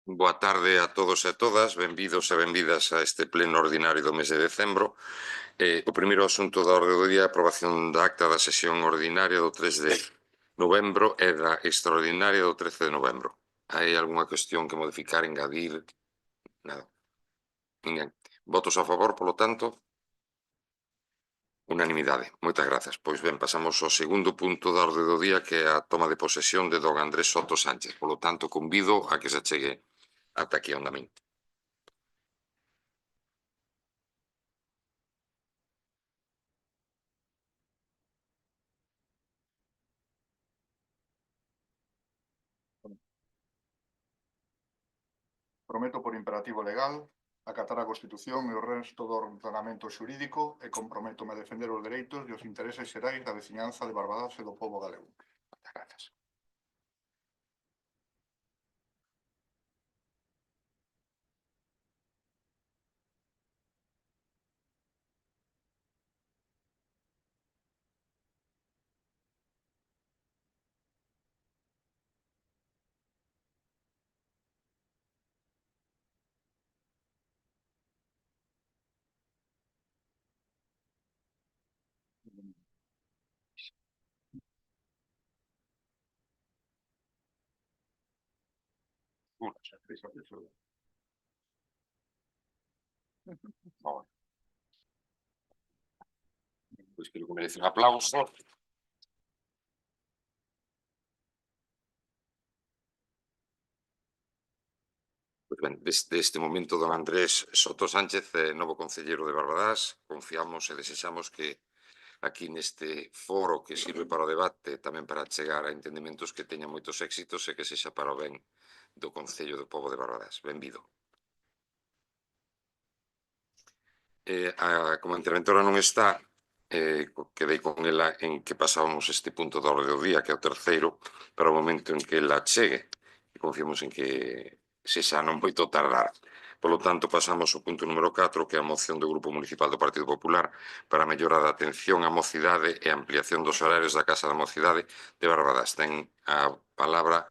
Boa tarde a todos e a todas, benvidos e benvidas a este pleno ordinario do mes de decembro. O primeiro asunto da orde do día é a aprobación da acta da sesión ordinaria do 3 de novembro e da extraordinaria do 13 de novembro. Hai algunha cuestión que modificar, engadir? Nada. Ninguén. Votos a favor, polo tanto? Unanimidade. Moitas grazas. Pois ben, pasamos ao segundo punto da orde do día, que é a toma de posesión de don Andrés Soto Sánchez. Polo tanto, convido a que se achegue ata aquí a min. Prometo por imperativo legal acatar a Constitución e o resto do ordenamento xurídico e comprométome a defender os dereitos e os intereses xerais da veciñanza de Barbadas e do pobo galego. Moitas grazas. Pois creo que merece un aplauso. Pois ben, desde este momento, don Andrés Soto Sánchez, novo concelleiro de Barbadás, confiamos e desexamos que aquí neste foro que sirve para o debate, tamén para chegar a entendimentos, que teña moitos éxitos e que sexa para o ben do Concello do Pobo de Barbadás. Benvido. Como a interventora non está, quedei con ela en que pasábamos este punto da orde do día, que é o terceiro, para o momento en que ela chegue, e confiamos en que se xa non moito tardar. Polo tanto, pasamos ao punto número 4, que é a moción do Grupo Municipal do Partido Popular para a mellora da atención á mocidade e a ampliación dos horarios da Casa da Mocidade de Barbadás. Ten a palabra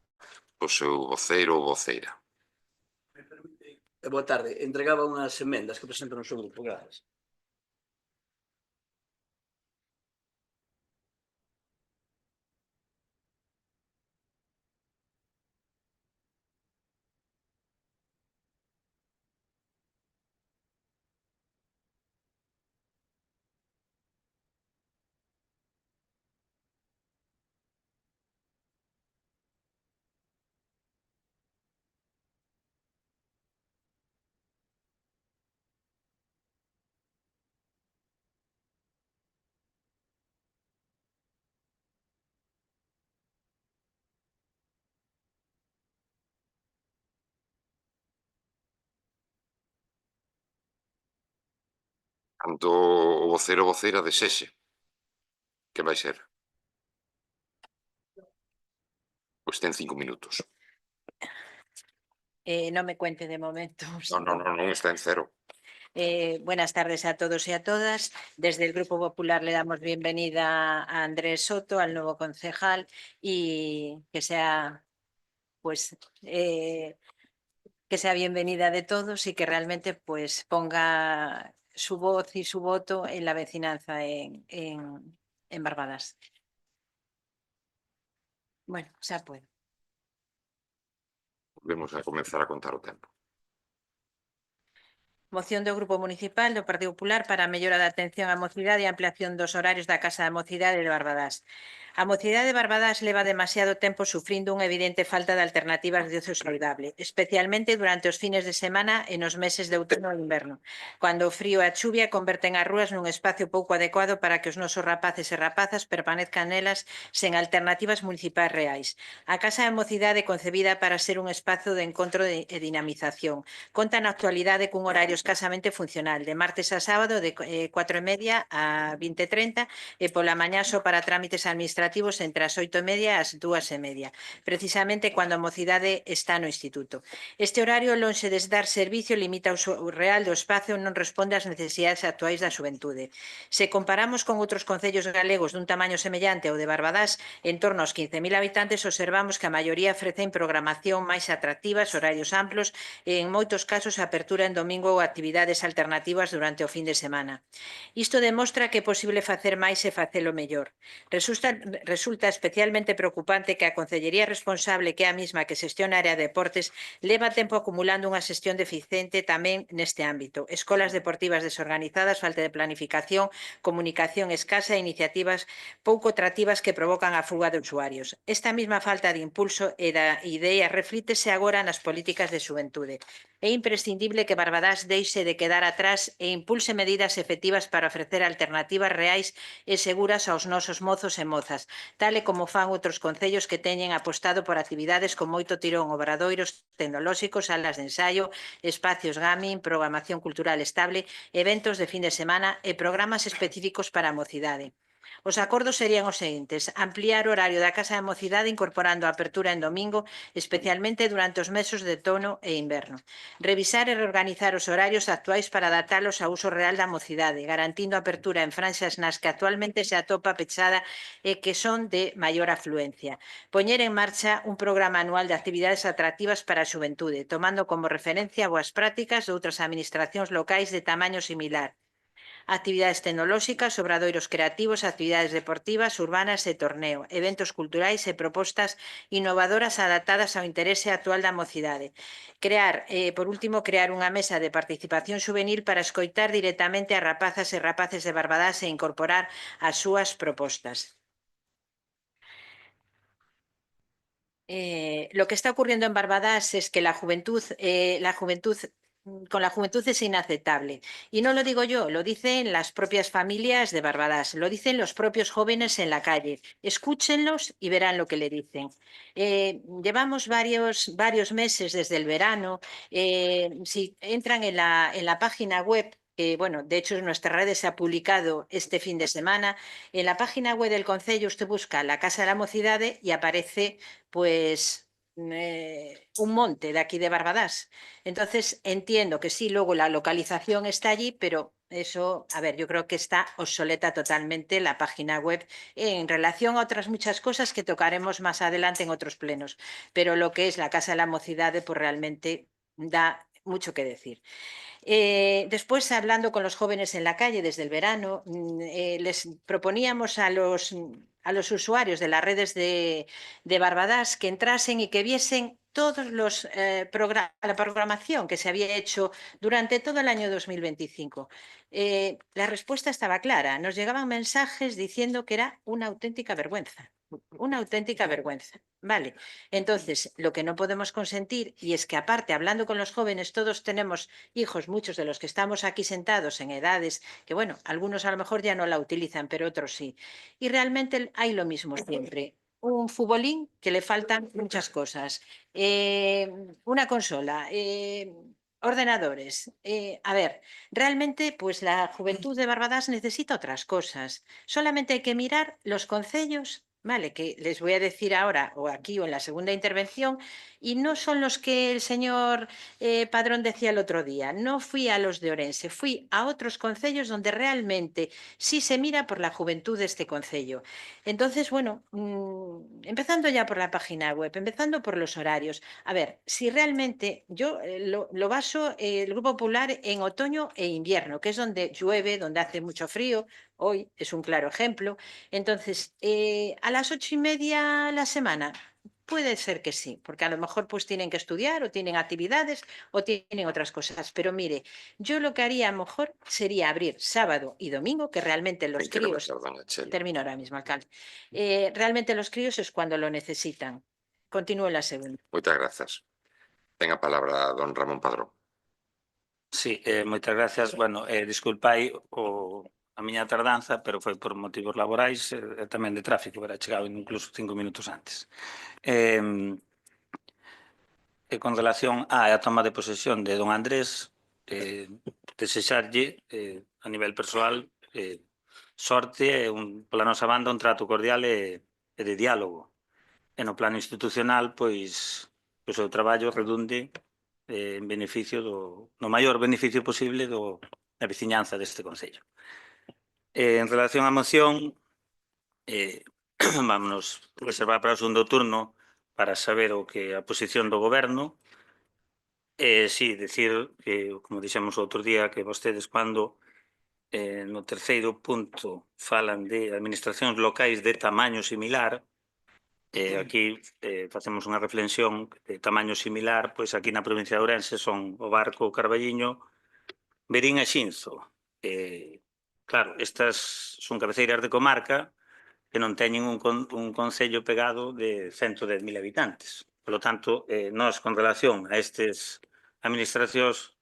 o seu voceiro ou voceira. Boa tarde. Entregaba unhas emendas que presentan o seu grupo. Gracias. Tanto o voceiro ou voceira desexe. Que vai ser? Pois ten 5 minutos. No me cuente de momento. Non está en cero. Buenas tardes a todos y a todas. Desde el Grupo Popular le damos bienvenida a Andrés Soto, al nuevo concejal, y que sea, pues, que sea bienvenida de todos y que realmente, pues, ponga su voz y su voto en la vecinanza en Barbadas. Bueno, xa puedo. Volvemos a comenzar a contar o tempo. Moción do Grupo Municipal do Partido Popular para a mellora da atención á mocidade e ampliación dos horarios da Casa da Mocidade de Barbadás. A mocidade de Barbadás leva demasiado tempo sufrindo unha evidente falta de alternativas de ocio saudable, especialmente durante os fines de semana e nos meses de outono e inverno, cando o frío e a chuvia converten as rúas nun espacio pouco adecuado para que os nosos rapaces e rapazas permanezcan nelas sen alternativas municipais reais. A Casa da Mocidade, concebida para ser un espazo de encontro e dinamización, conta na actualidade cun horario escasamente funcional, de martes a sábado de 4:30 a 20:30 e pola mañá só para trámites administrativos administrativos entre as 8:30 e as 2:30, precisamente cando a mocidade está no instituto. Este horario, lonxe de dar servicio, limita o uso real do espazo e non responde ás necesidades actuais da xuventude. Se comparamos con outros concellos galegos dun tamaño semellante ao de Barbadás, en torno aos 15.000 habitantes, observamos que a maioría ofrecen programación máis atractivas, horarios amplos e, en moitos casos, apertura en domingo ou actividades alternativas durante o fin de semana. Isto demostra que é posible facer máis e facelo mellor. Resulta especialmente preocupante que a Concellería responsable, que é a mesma que xestiona a área de deportes, leva tempo acumulando unha xestión deficiente tamén neste ámbito. Escolas deportivas desorganizadas, falta de planificación, comunicación escasa e iniciativas pouco atractivas que provocan a fuga de usuarios. Esta mesma falta de impulso e da idea reflítese agora nas políticas de xuventude. É imprescindible que Barbadás deixe de quedar atrás e impulse medidas efectivas para ofrecer alternativas reais e seguras aos nosos mozos e mozas, tal e como fan outros concellos que teñen apostado por actividades con moito tirón, obradoiros tecnolóxicos, salas de ensaio, espacios gaming, programación cultural estable, eventos de fin de semana e programas específicos para a mocidade. Os acordos serían os seguintes: ampliar o horario da Casa da Mocidade incorporando a apertura en domingo, especialmente durante os meses de outono e inverno. Revisar e reorganizar os horarios actuais para adaptalos ao uso real da mocidade, garantindo a apertura en franxas nas que actualmente se atopa pechada e que son de maior afluencia. Poñer en marcha un programa anual de actividades atractivas para a xuventude, tomando como referencia boas prácticas de outras administracións locais de tamaño similar. Actividades tecnolóxicas, obradoiros creativos, actividades deportivas, urbanas e torneo, eventos culturais e propostas innovadoras adaptadas ao interese actual da mocidade. Por último, crear unha mesa de participación juvenil para escoitar directamente a rapazas e rapaces de Barbadás e incorporar as súas propostas. Lo que está ocurriendo en Barbadás es que con la juventud es inaceptable. Y no lo digo yo, lo dicen las propias familias de Barbadás, lo dicen los propios jóvenes en la calle. Escúchenlos y verán lo que le dicen. Llevamos varios meses desde el verano. Si entran en la página web, bueno, de hecho en nuestras redes se ha publicado este fin de semana, en la página web del Concello usted busca la Casa de la Mocidade y aparece pues un monte de aquí de Barbadás. Entonces entiendo que sí, luego la localización está allí, pero eso, a ver, yo creo que está obsoleta totalmente la página web en relación a otras muchas cosas que tocaremos más adelante en otros plenos. Pero lo que es la Casa de la Mocidade, pues realmente da mucho que decir. Después, hablando con los jóvenes en la calle desde el verano, les proponíamos a los usuarios de las redes de Barbadás que entrasen y que viesen todos la programación que se había hecho durante todo el año 2025. La respuesta estaba clara. Nos llegaban mensajes diciendo que era una auténtica vergüenza. Una auténtica vergüenza. Vale. Entonces, lo que no podemos consentir, y es que aparte, hablando con los jóvenes, todos tenemos hijos, muchos de los que estamos aquí sentados en edades que, bueno, algunos a lo mejor ya no la utilizan, pero otros sí. Y realmente hay lo mismo siempre. Un futbolín que le faltan muchas cosas. Una consola. Ordenadores. A ver, realmente pues la juventud de Barbadás necesita otras cosas. Solamente hay que mirar los concellos, vale, que les voy a decir ahora o aquí o en la segunda intervención, y no son los que el señor Padrón decía el otro día. No fui a los de Orense, fui a otros concellos donde realmente sí se mira por la juventud de este concello. Entonces, bueno, empezando ya por la página web, empezando por los horarios. A ver, si realmente yo lo baso el Grupo Popular en otoño e invierno, que es donde llueve, donde hace mucho frío. Hoy es un claro ejemplo. Entonces, a las 8:30 la semana, puede ser que sí, porque a lo mejor pues tienen que estudiar o tienen actividades o tienen otras cosas. Pero mire, yo lo que haría a lo mejor sería abrir sábado y domingo, que realmente los críos... Termino ahora mismo, alcalde. Realmente los críos es cuando lo necesitan. Continúo en la segunda. Moitas grazas. Ten a palabra don Ramón Padrón. Sí, moitas gracias. Bueno, disculpai a miña tardanza, pero foi por motivos laborais e tamén de tráfico, era chegado incluso 5 minutos antes. Con relación á toma de posesión de don Andrés, desexarlle a nivel persoal sorte e pola nosa banda un trato cordial e e de diálogo. E no plano institucional, pois, o seu traballo redunde en beneficio no maior beneficio posible da veciñanza deste Concello. En relación á moción, vámonos reservar para o segundo turno para saber a posición do Goberno. Sí, decir que, como dixemos outro día, que vostedes cando no terceiro punto falan de administracións locais de tamaño similar, aquí facemos unha reflexión de tamaño similar, pois aquí na provincia de Ourense son o Barco, o Carballiño, Verín e Xinzo. Claro, estas son cabeceiras de comarca que non teñen un concello pegado de 110.000 habitantes. Por lo tanto, nós, con relación a estes administracións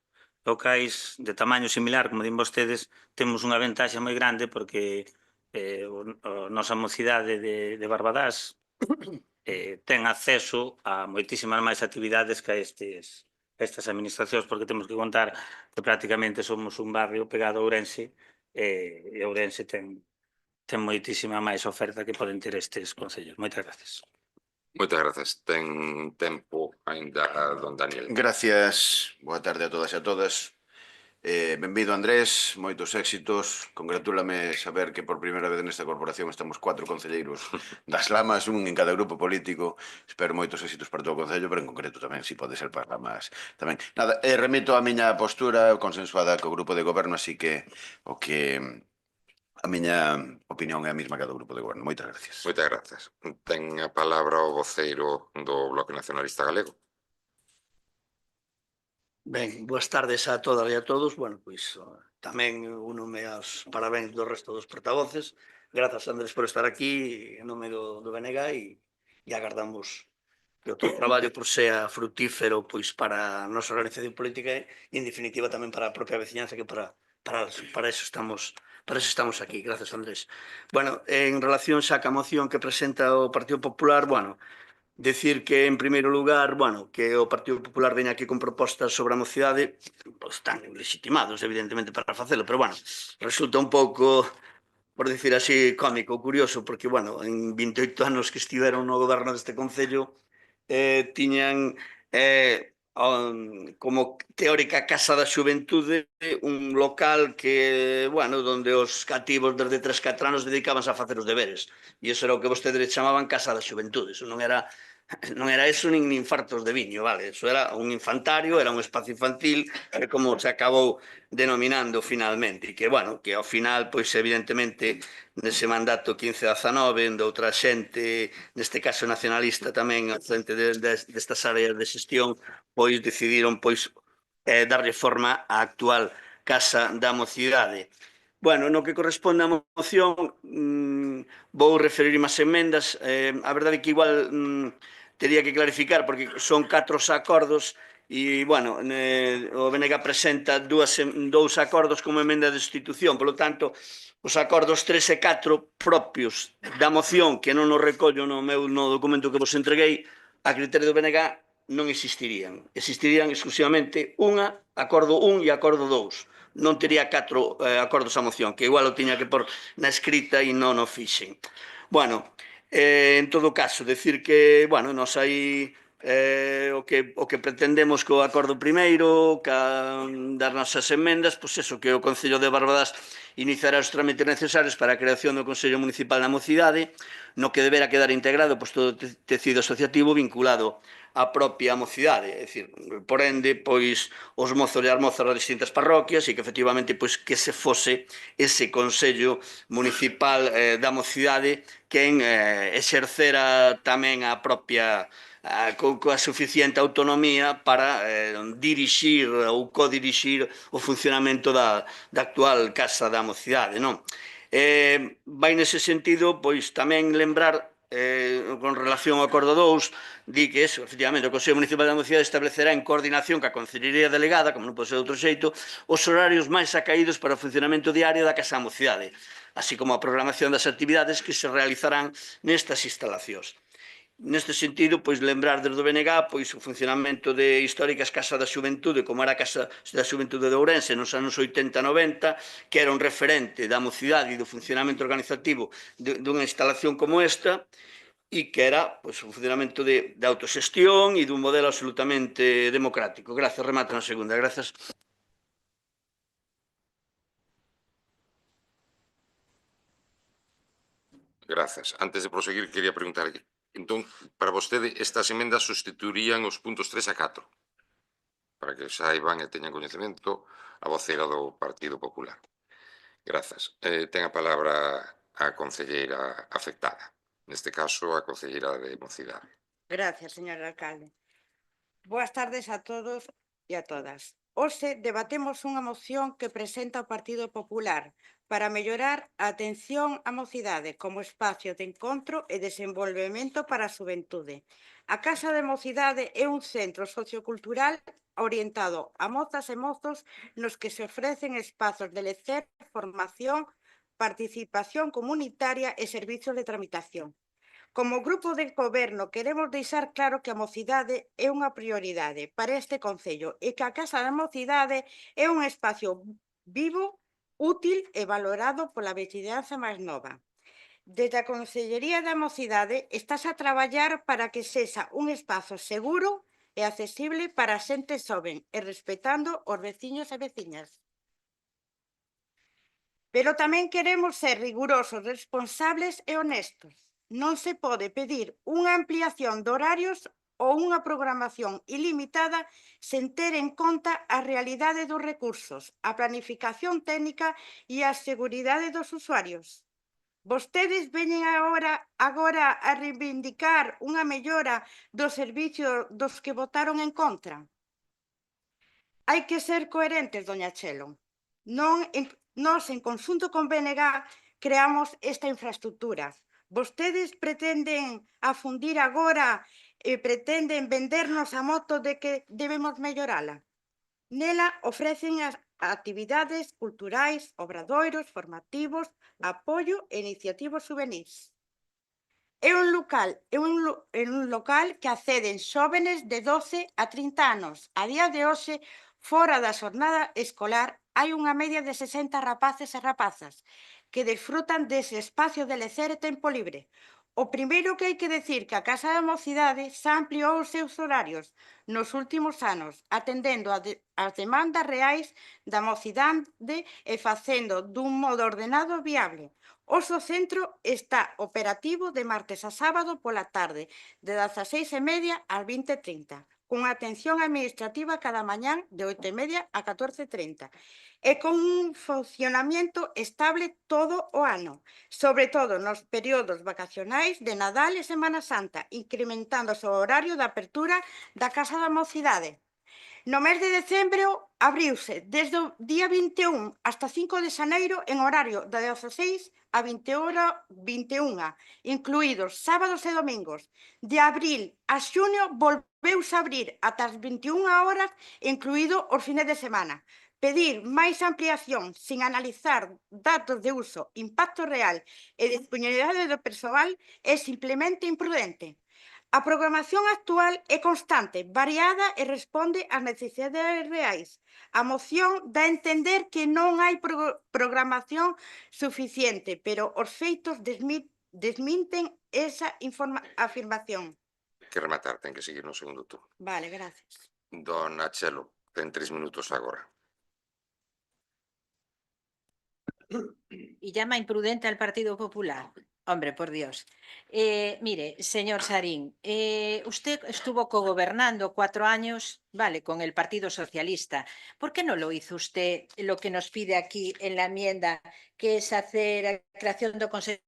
locais de tamaño similar, como din vostedes, temos unha ventaxa moi grande porque a nosa mocidade de Barbadás ten acceso a moitísimas máis actividades que a estas administracións, porque temos que contar que prácticamente somos un barrio pegado a Ourense e Ourense ten moitísima máis oferta que poden ter estes concellos. Moitas gracias. Moitas grazas. Ten tempo aínda don Daniel. Gracias, boa tarde a todas e a todas. Benvido Andrés, moitos éxitos. Congratúlame saber que por primeira vez nesta corporación estamos 4 concelleiros das Lamas, un en cada grupo político. Espero moitos éxitos para todo o concello, pero en concreto tamén, si pode ser para Lamas tamén. Nada, remito a miña postura consensuada co grupo de goberno, así que a miña opinión é a mesma que a do grupo de goberno. Moitas gracias. Moitas grazas. Ten a palabra o voceiro do Bloque Nacionalista Galego. Ben, boas tardes a todas e a todos. Bueno, pois tamén únome aos parabéns do resto dos portavoces. Grazas, Andrés, por estar aquí en nome do BNG e agardamos que o teu traballo sea frutífero pois para a nosa organización política e, en definitiva, tamén para a propia veciñanza, que para eso estamos aquí. Grazas, Andrés. Bueno, en relación xa ca moción que presenta o Partido Popular, bueno, decir que, en primeiro lugar, bueno, que o Partido Popular veña aquí con propostas sobre a mocidade, pois están legitimados, evidentemente, para facelo, pero, bueno, resulta un pouco, por decir así, cómico, curioso, porque, bueno, en 28 anos que estiveron no goberno deste Concello, tiñan como teórica Casa da Xuventude un local que, bueno, donde os cativos desde 3-4 anos dedicábanse a facer os deberes, e iso era o que vostedes chamaban Casa da Xuventude. Iso non era eso nin fartos de viño, vale? Eso era un infantario, era un espacio infantil, como se acabou denominando finalmente, e que, bueno, que ao final, pois, evidentemente, nese mandato 15-19, de outra xente, neste caso nacionalista tamén, a xente destas áreas de xestión, pois, decidiron, pois, darlle forma á actual Casa da Mocidade. Bueno, no que corresponde á moción, vou referirme ás emendas. A verdade é que igual teria que clarificar, porque son 4 acordos e, bueno, o BNG presenta 2 acordos como emenda de sustitución. Por lo tanto, os acordos 3 e 4 propios da moción, que non os recollo no documento que vos entreguei, a criterio do BNG non existirían. Existirían exclusivamente acordo 1 e acordo 2. Non tería 4 acordos a moción, que igual o tiña que pôr na escrita e non o fixen. Bueno, en todo caso, decir que, bueno, nos aí o que pretendemos co acordo primeiro, das nosas emendas, pois eso, que o Concello de Barbadás iniciará os trámites necesarios para a creación do Consello Municipal da Mocidade, no que deberá quedar integrado todo o tecido asociativo vinculado a propia mocidade, é dicir, por ende, pois, os mozos e as mozas das distintas parroquias e que, efectivamente, pois, que se fose ese Consello Municipal da Mocidade quen exercera tamén a propia coa suficiente autonomía para dirixir ou codirixir o funcionamento da actual Casa da Mocidade, non? Vai nese sentido, pois, tamén lembrar con relación ao acordo 2, di que eso, efectivamente, o Consello Municipal da Mocidade establecerá en coordinación ca Consellería Delegada, como non pode ser de outro xeito, os horarios máis acaídos para o funcionamento diario da Casa da Mocidade, así como a programación das actividades que se realizarán nestas instalacións. Neste sentido, pois, lembrar desde o BNG, pois, o funcionamento de históricas Casa da Xuventude, como era a Casa da Xuventude de Ourense nos anos 80-90, que era un referente da mocidade e do funcionamento organizativo dunha instalación como esta, e que era pois, un funcionamento de autoxestión e dun modelo absolutamente democrático. Gracias, remata na segunda. Gracias. Grazas. Antes de proseguir, quería preguntarlle. Entón, para vostede, estas emendas sustituirían os puntos 3 a 4? Para que saiban e teñan coñecemento a vocera do Partido Popular. Grazas. Ten a palabra a concelleira afectada. Neste caso, a concelleira de Mocidade. Gracias, señor alcalde. Boas tardes a todos e a todas. Hoxe debatemos unha moción que presenta o Partido Popular para mellorar a atención á mocidade como espacio de encontro e desenvolvemento para a xuventude. A Casa de Mocidade é un centro sociocultural orientado a mozas e mozos nos que se ofrecen espazos de lecer, formación, participación comunitaria e servizos de tramitación. Como grupo de goberno queremos deixar claro que a mocidade é unha prioridade para este concello e que a Casa da Mocidade é un espacio vivo, útil e valorado pola veciñanza máis nova. Desde a Consellería da Mocidade estás a traballar para que sexa un espazo seguro e accesible para a xente xoven e respetando os veciños e veciñas. Pero tamén queremos ser rigurosos, responsables e honestos. Non se pode pedir unha ampliación de horarios ou unha programación ilimitada sen ter en conta a realidade dos recursos, a planificación técnica e a seguridade dos usuarios. Vostedes veñen agora a reivindicar unha mellora do servicio dos que votaron en contra. Hai que ser coherentes, doña Chelo. Nós, en conxunto con BNG, creamos esta infraestructura. Vostedes pretenden afundir agora e pretenden vendernos a moto de que debemos mellorala. Nela ofrecen as actividades culturais, obradoiros, formativos, apoio e iniciativos juvenis. É un local que acceden xóvenes de 12 a 30 anos. A día de hoxe, fora da xornada escolar, hai unha media de 60 rapaces e rapazas que desfrutan dese espacio de lecer e tempo libre. O primeiro que hai que decir que a Casa da Mocidade xa ampliou os seus horarios nos últimos anos, atendendo as demandas reais da mocidade e facendo dun modo ordenado e viable. O centro está operativo de martes a sábado pola tarde, de 16:30 ás 20:30, con atención administrativa cada mañán de 8:30 a 14:30, e con un funcionamento estable todo o ano, sobre todo nos períodos vacacionais de Nadal e Semana Santa, incrementándose o horario de apertura da Casa da Mocidade. No mes de decembro abriuse desde o día 21 hasta 5 de xaneiro en horario de 16 a 21, incluídos sábados e domingos. De abril a xunio volveuse a abrir ata as 21 horas, incluído os fines de semana. Pedir máis ampliación sin analizar datos de uso, impacto real e disponibilidade do persoal é simplemente imprudente. A programación actual é constante, variada e responde ás necesidades reais. A moción dá a entender que non hai programación suficiente, pero os feitos desminten esa afirmación. Que rematar, ten que seguir no segundo turno. Vale, gracias. Dona Chelo, ten 3 minutos agora. Y llama imprudente al Partido Popular. Hombre, por Dios. Mire, señor Sarín, usted estuvo cogobernando 4 años, vale, con el Partido Socialista. ¿Por qué no lo hizo usted lo que nos pide aquí en la enmienda, que es hacer la creación de Consejo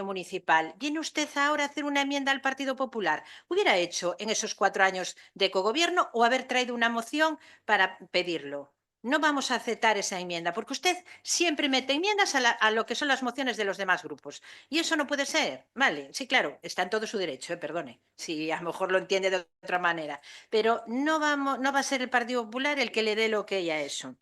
Municipal? ¿Viene usted ahora a hacer una enmienda al Partido Popular? ¿Hubiera hecho en esos 4 años de cogobierno o haber traído una moción para pedirlo? No vamos a aceptar esa enmienda, porque usted siempre mete enmiendas a lo que son las mociones de los demás grupos. Y eso no puede ser. Vale, sí, claro, está en todo su derecho, perdone, si a lo mejor lo entiende de otra manera. Pero no va a ser el Partido Popular el que le dé lo que ella a eso.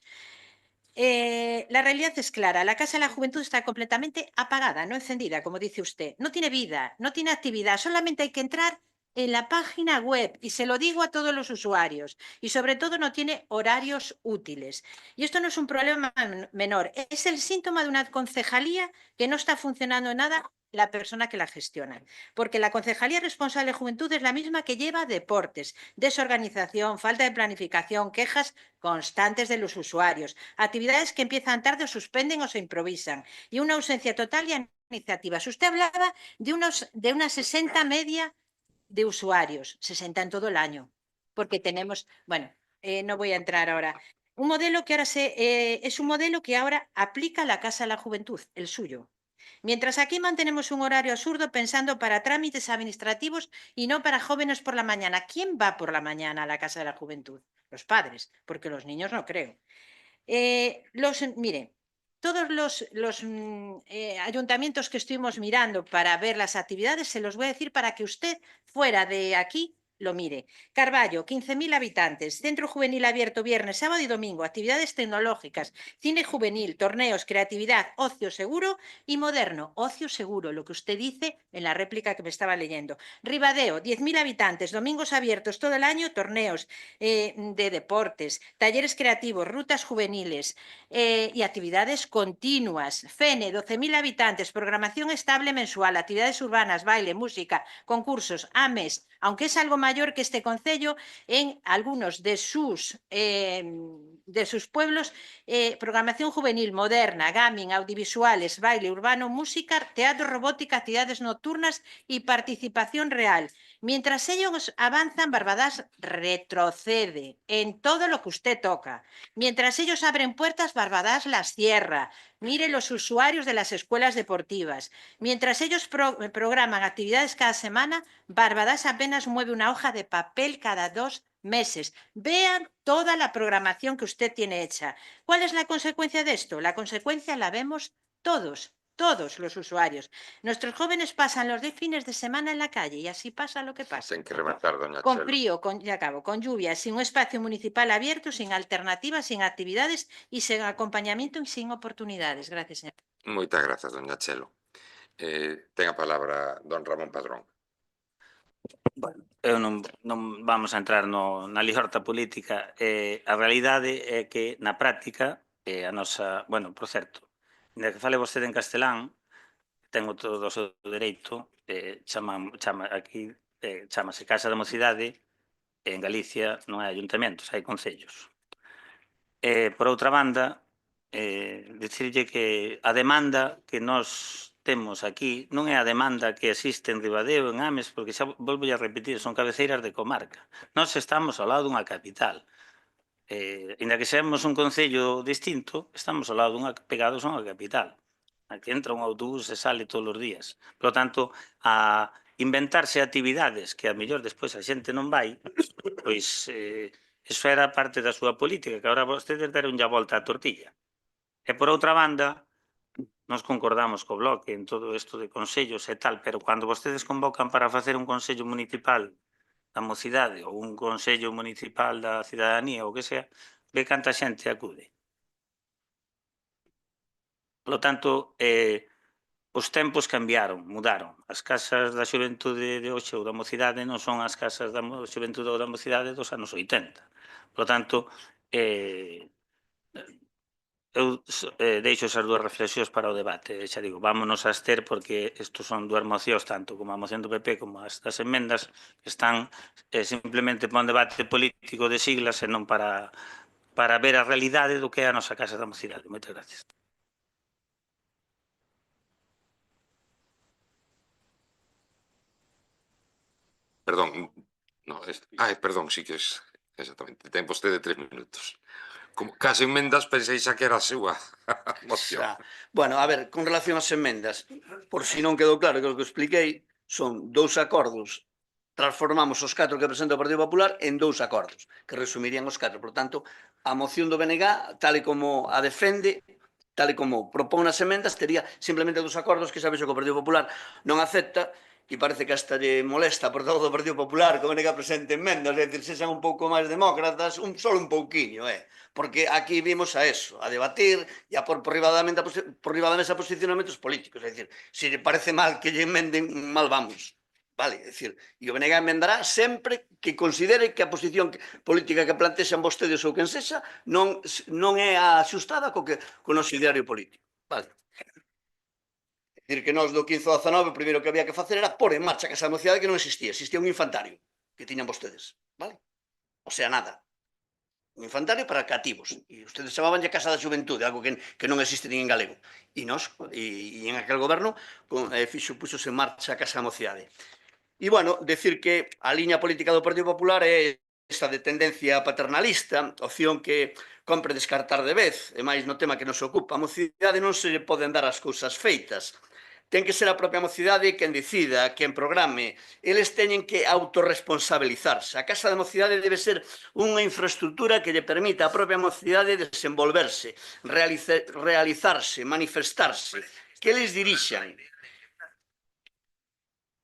La realidad es clara. La Casa de la Juventud está completamente apagada, no encendida, como dice usted. No tiene vida, no tiene actividad. Solamente hay que entrar en la página web, y se lo digo a todos los usuarios, y sobre todo no tiene horarios útiles. Y esto no es un problema menor, es el síntoma de una concejalía que no está funcionando en nada la persona que la gestiona. Porque la Concejalía Responsable de Juventud es la misma que lleva deportes, desorganización, falta de planificación, quejas constantes de los usuarios, actividades que empiezan tarde o suspenden o se improvisan y una ausencia total y iniciativas. Usted hablaba de una 60 media de usuarios, 60 en todo el año, porque tenemos, bueno, no voy a entrar ahora. Un modelo que ahora es un modelo que ahora aplica la Casa de la Juventud, el suyo. Mientras aquí mantenemos un horario absurdo pensando para trámites administrativos y no para jóvenes por la mañana. ¿Quién va por la mañana a la Casa de la Juventud? Los padres, porque los niños no creo. Mire, todos los ayuntamientos que estuvimos mirando para ver las actividades, se los voy a decir para que usted fuera de aquí lo mire. Carballo, 15.000 habitantes, centro juvenil abierto viernes, sábado y domingo, actividades tecnológicas, cine juvenil, torneos, creatividad, ocio seguro y moderno. Ocio seguro, lo que usted dice en la réplica que me estaba leyendo. Ribadeo, 10.000 habitantes, domingos abiertos todo el año, torneos de deportes, talleres creativos, rutas juveniles y actividades continuas. Fene, 12.000 habitantes, programación estable mensual, actividades urbanas, baile, música, concursos, AMES, aunque es algo mayor que este concello, en algunos de sus pueblos, programación juvenil, moderna, gaming, audiovisuales, baile urbano, música, teatro, robótica, actividades nocturnas y participación real. Mientras ellos avanzan, Barbadás retrocede en todo lo que usted toca. Mientras ellos abren puertas, Barbadás las cierra. Mire los usuarios de las escuelas deportivas. Mientras ellos programan actividades cada semana, Barbadás apenas mueve una hoja de papel cada 2 meses. Vean toda la programación que usted tiene hecha. ¿Cuál es la consecuencia de esto? La consecuencia la vemos todos los usuarios. Nuestros jóvenes pasan los fines de semana en la calle y así pasa lo que pasa. Ten que rematar, doña Con Chelo. frío, ya acabo, con lluvia, sin un espacio municipal abierto, sin alternativas, sin actividades y sin acompañamiento y sin oportunidades. Gracias, señor. Moitas grazas, doña Chelo. Ten a palabra don Ramón Padrón. Bueno, eu non vamos a entrar na liorta política. A realidade é que na práctica a nosa, bueno, por certo, ainda que fale vostede en castelán, tengo todo o seu dereito, chamase Casa da Mocidade, en Galicia non hai ayuntamentos, hai concellos. Por outra banda, dicirlle que a demanda que nós temos aquí non é a demanda que existe en Ribadeo, en Ames, porque xa volvo a repetir, son cabeceiras de comarca. Nós estamos ao lado dunha capital. Ainda que seamos un concello distinto, estamos ao lado pegados a unha capital. Aquí entra un autobús e sale todos os días. Por lo tanto, a inventarse actividades que a mellor despois a xente non vai, pois eso era parte da súa política, que agora vostedes deron a volta á tortilla. E por outra banda, nos concordamos co Bloque en todo isto de consellos e tal, pero cando vostedes convocan para facer un consello municipal da mocidade ou un consello municipal da cidadanía ou que sea, ve canta xente acude. Por lo tanto, os tempos cambiaron, mudaron. As casas da xuventude de hoxe ou da mocidade non son as casas da xuventude ou da mocidade dos anos 80. Por lo tanto, eu deixo esas dúas reflexións para o debate. Xa digo, vámonos a abster porque estos son dúas mocións, tanto como a moción do PP como as das emendas, que están simplemente para un debate político de siglas e non para ver a realidade do que é a nosa Casa da Mocidade. Moitas gracias. Perdón, no, perdón, sí que es exactamente. Ten vostede 3 minutos. Como case enmendas pensei xa que era a súa moción. Bueno, a ver, con relación ás emendas, por si non quedou claro que o que expliquei, son 2 acordos. Transformamos os 4 que presenta o Partido Popular en 2 acordos, que resumirían os 4. Por tanto, a moción do BNG, tal e como a defende, tal e como propón nas emendas, tería simplemente 2 acordos que sabes que o Partido Popular non acepta, e parece que hasta lle molesta por todo o Partido Popular que o BNG presente enmendas, é dicir, sexan un pouco máis demócratas, solo un pouquiño, porque aquí vimos a eso, a debatir e a por riba da mesa posicionamentos políticos, é dicir, se lle parece mal que lle emenden, mal vamos. Vale, é dicir, e o BNG emendará sempre que considere que a posición política que plantexan vostedes ou quen sexa non é axustada co noso ideario político. Vale. Dicir que nós do 15 ao 19 o primeiro que había que facer era pôr en marcha a Casa da Mocidade que non existía. Existía un infantario que tiñan vostedes, vale? O sea, nada. Un infantario para cativos. E ustedes chamabanlle Casa da Xuventude, algo que non existe nin en galego. E nós, e en aquel goberno, puxose en marcha a Casa da Mocidade. E, bueno, decir que a liña política do Partido Popular é esta de tendencia paternalista, opción que compre descartar de vez, e máis no tema que nos ocupa. A mocidade non se lle poden dar as cousas feitas. Ten que ser a propia mocidade quen decida, quen programe. Eles teñen que autorresponsabilizarse. A Casa da Mocidade debe ser unha infraestructura que lle permita á propia mocidade desenvolverse, realizarse, manifestarse, que eles dirixan.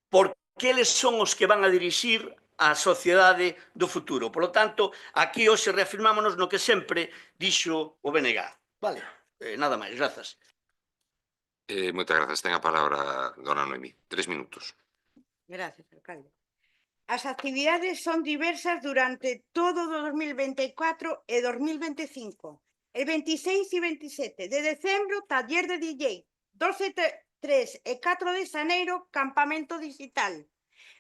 Porque eles son os que van a dirixir a sociedade do futuro. Por lo tanto, aquí hoxe reafirmámonos no que sempre dixo o BNG. Vale, nada máis, grazas. Moitas grazas. Ten a palabra dona Noemí. 3 minutos. Gracias, alcalde. As actividades son diversas durante todo o 2024 e 2025. El 26 e 27 de decembro, taller de DJ. 12, 3 e 4 de xaneiro, campamento digital.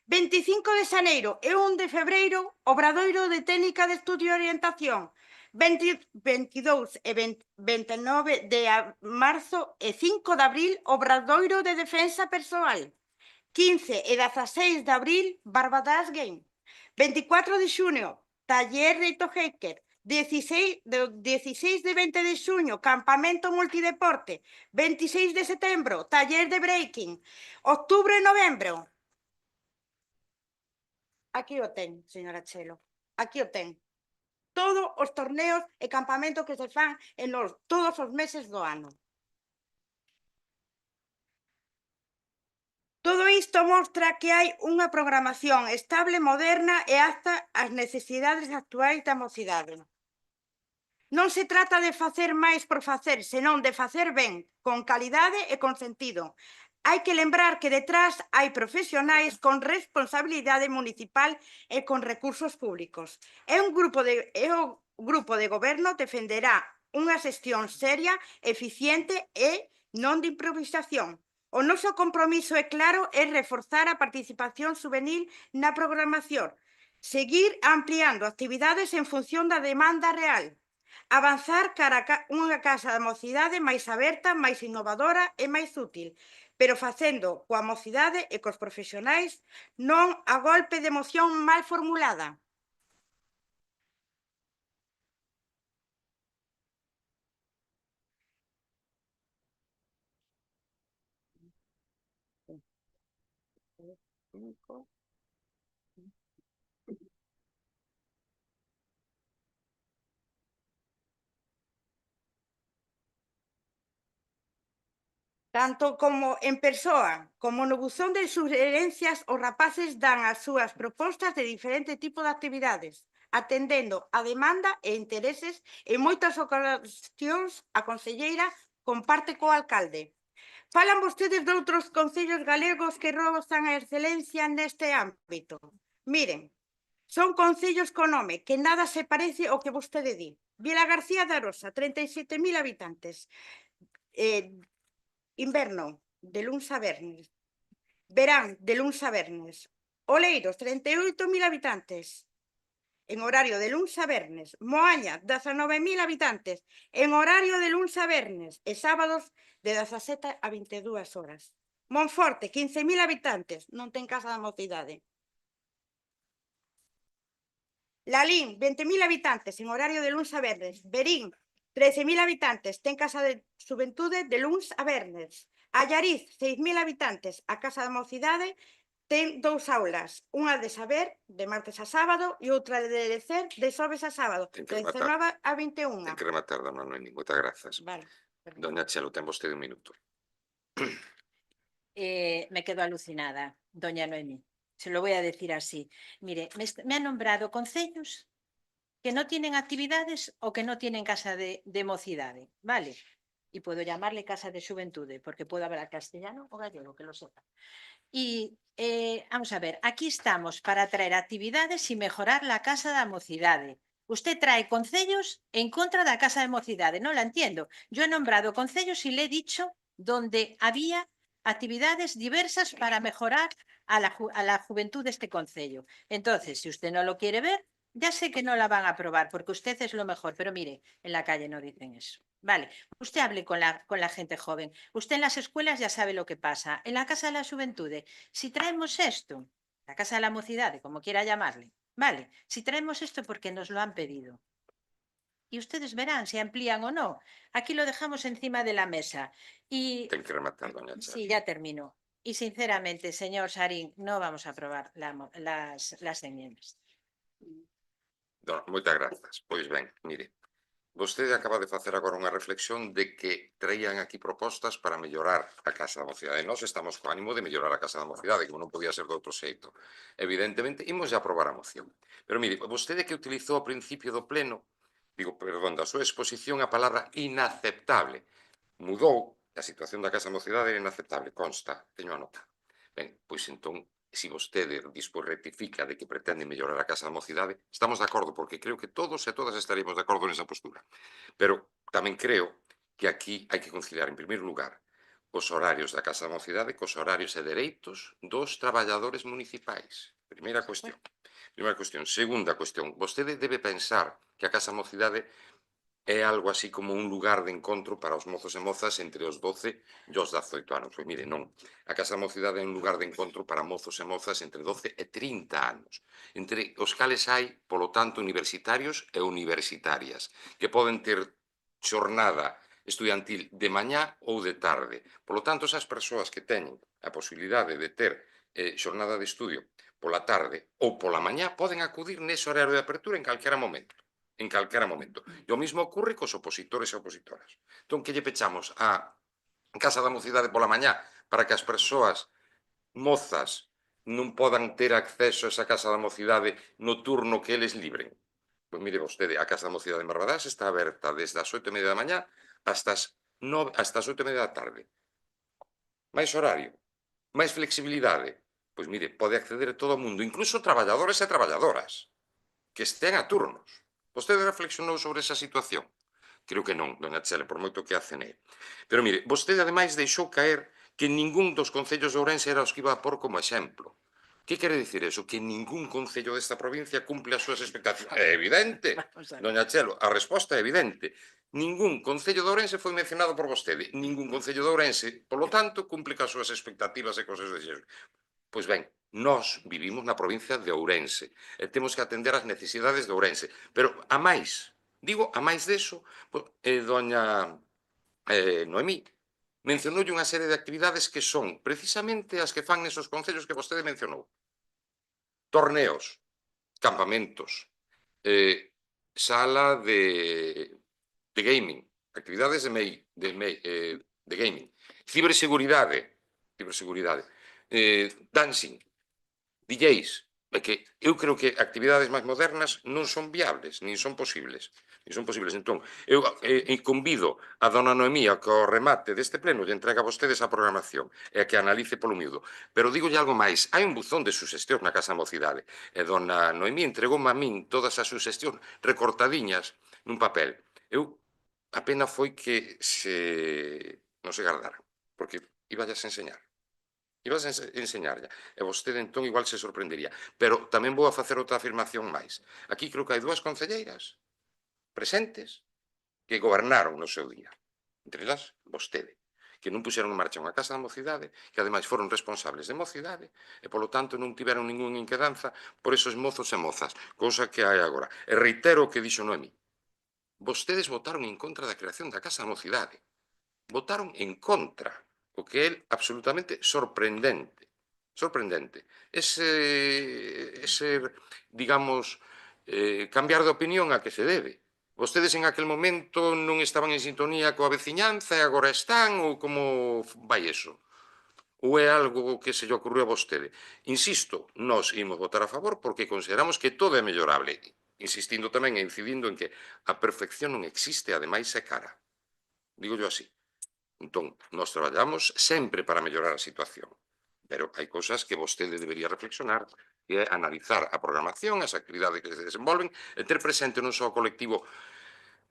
25 de xaneiro e 1 de febreiro, obradoiro de técnica de estudio e orientación. 22 e 29 de marzo e 5 de abril, obradoiro de defensa persoal. 15 e 16 de abril, Barbadas Game. 24 de xunio, taller de Hacker. 16 de 20 de xuño, campamento multideporte. 26 de setembro, taller de breaking. Octubre e novembro. Aquí o ten, señora Chelo. Aquí o ten. Todos os torneos e campamentos que se fan en todos os meses do ano. Todo isto mostra que hai unha programación estable, moderna e apta ás necesidades actuais da mocidade. Non se trata de facer máis por facer, senón de facer ben, con calidade e con sentido. Hai que lembrar que detrás hai profesionais con responsabilidade municipal e con recursos públicos. O grupo de goberno defenderá unha xestión seria, eficiente e non de improvisación. O noso compromiso é claro é reforzar a participación juvenil na programación, seguir ampliando actividades en función da demanda real, avanzar cara a unha casa da mocidade máis aberta, máis innovadora e máis útil, pero facendo coa mocidade e cos profesionais, non a golpe de emoción mal formulada. Tanto como en persoa, como no buzón de sugerencias, os rapaces dan as súas propostas de diferente tipo de actividades, atendendo a demanda e intereses. En moitas ocasións, a conselleira comparte co alcalde. Falan vostedes de outros concellos galegos que rozan a excelencia neste ámbito. Miren, son concellos con nome que nada se parece ao que vostede di. Vilagarcía de Arosa, 37.000 habitantes. Inverno, de luns a vernes. Verán, de luns a vernes. Oleiros, 38.000 habitantes. En horario de luns a vernes. Moaña, 19.000 habitantes. En horario de luns a vernes. E sábados de 17 a 22 horas. Monforte, 15.000 habitantes. Non ten casa da mocidade. Lalín, 20.000 habitantes. En horario de luns a vernes. Verín, 13.000 habitantes, ten casa de xuventude de luns a vernes. Allariz, 6.000 habitantes, a casa da mocidade ten 2 aulas, unha de saber, de martes a sábado, e outra de lecer, de xoves a sábado, de 19 a 21. Ten que rematar, dona Noemí. Moitas grazas. Vale. Doña Chelo, ten vostede 1 minuto. Me quedo alucinada, doña Noemí. Se lo voy a decir así. Mire, me han nombrado concellos que no tienen actividades o que no tienen casa de mocidade, ¿vale? Y puedo llamarle casa de juventude, porque puedo hablar castellano o gallego, que lo sepa. Y vamos a ver, aquí estamos para traer actividades y mejorar la casa da mocidade. Usted trae concellos en contra da casa de mocidade, non la entiendo. Yo he nombrado concellos y le he dicho donde había actividades diversas para mejorar a la juventud de este concello. Entonces, si usted no lo quiere ver, ya sé que no la van a aprobar porque usted es lo mejor, pero mire, en la calle no dicen eso. Vale, usted hable con la gente joven. Usted en las escuelas ya sabe lo que pasa. En la Casa de la Juventud, si traemos esto, la Casa de la Mocidad, como quiera llamarle, vale, si traemos esto porque nos lo han pedido. Y ustedes verán si amplían o no. Aquí lo dejamos encima de la mesa. Y Ten que rematar, doña Chela. sí, ya termino. Y sinceramente, señor Sarín, no vamos a aprobar las enmiendas. Moitas grazas. Pois ben, mire, vostede acaba de facer agora unha reflexión de que traían aquí propostas para mellorar a Casa da Mocidade. Nós estamos co ánimo de mellorar a Casa da Mocidade, como non podía ser de outro xeito. Evidentemente, imos a aprobar a moción. Pero mire, vostede que utilizou ao principio do pleno, da súa exposición a palabra inaceptable. Mudou, a situación da Casa da Mocidade era inaceptable, consta, teño a nota. Ben, pois entón, se vostede despois rectifica de que pretende mellorar a Casa da Mocidade, estamos de acordo, porque creo que todos e todas estaríamos de acordo nesa postura. Pero tamén creo que aquí hai que conciliar, en primeiro lugar, os horarios da Casa da Mocidade cos horarios e dereitos dos traballadores municipais. Primeira cuestión. Segunda cuestión, vostede debe pensar que a Casa da Mocidade é algo así como un lugar de encontro para os mozos e mozas entre os 12 e os 18 anos. Pois mire, non. A Casa da Mocidade é un lugar de encontro para mozos e mozas entre 12 e 30 anos, entre os cales hai, polo tanto, universitarios e universitarias, que poden ter xornada estudiantil de mañá ou de tarde. Polo tanto, esas persoas que teñen a posibilidade de ter xornada de estudio pola tarde ou pola mañá poden acudir nese horario de apertura en calquera momento. En calquera momento. E o mismo ocurre cos opositores e opositoras. Entón, que lle pechamos a Casa da Mocidade pola mañá para que as persoas mozas non podan ter acceso a esa Casa da Mocidade no turno que eles libren? Pois mire vostede, a Casa da Mocidade en Barbadás está aberta desde as 8:30 da mañá hasta as 8:30 da tarde. Mais horario, máis flexibilidade. Pois mire, pode acceder todo o mundo, incluso traballadores e traballadoras, que estén a turnos. Vostede reflexionou sobre esa situación? Creo que non, doña Chela, por moito que acene. Pero mire, vostede ademais deixou caer que ningún dos concellos de Ourense era os que iba a por como exemplo. Que quere dicir eso? Que ningún concello desta provincia cumple as súas expectativas. É evidente, doña Chelo, a resposta é evidente. Ningún concello de Ourense foi mencionado por vostede. Ningún concello de Ourense, polo tanto, cumple cas súas expectativas e cos seus desexos. Pois ben, nós vivimos na provincia de Ourense e temos que atender as necesidades de Ourense. Pero, a máis, digo, a máis deso, doña Noemí mencionoulle unha serie de actividades que son precisamente as que fan nesos concellos que vostede mencionou. Torneos, campamentos, sala de gaming, actividades de gaming, ciberseguridade, dancing, DJs. É que eu creo que actividades máis modernas non son viables, nin son posibles. Entón, eu convido a dona Noemí a que ao remate deste pleno lle entrega a vostedes a programación e a que analice polo miúdo. Pero dígolle algo máis, hai un buzón de suxestións na Casa da Mocidade e dona Noemí entregoume a min todas as suxestións recortadiñas nun papel. Eu, a pena foi que non se gardaran, porque iballas a enseñar. Ibas a enseñarlla, e vostede entón igual se sorprendería. Pero tamén vou a facer outra afirmación máis. Aquí creo que hai dúas concelleiras presentes que gobernaron no seu día. Entre elas, vostede, que non puxeron en marcha unha Casa da Mocidade, que ademais foron responsables de mocidade, e polo tanto non tiveron ninguna inquedanza por esos mozos e mozas, cousa que hai agora. E reitero o que dixo Noemí. Vostedes votaron en contra da creación da Casa da Mocidade. Votaron en contra. O que é absolutamente sorprendente. Ese digamos, cambiar de opinión a que se debe. Vostedes en aquel momento non estaban en sintonía coa veciñanza e agora están, ou como vai eso? Ou é algo que se lle ocurriu a vostede? Insisto, nós imos votar a favor porque consideramos que todo é mellorable, insistindo tamén e incidindo en que a perfección non existe, ademais é cara. Dígollo así. Entón, nós traballamos sempre para mellorar a situación, pero hai cousas que vostede debería reflexionar e é analizar a programación, as actividades que se desenvolven e ter presente non só o colectivo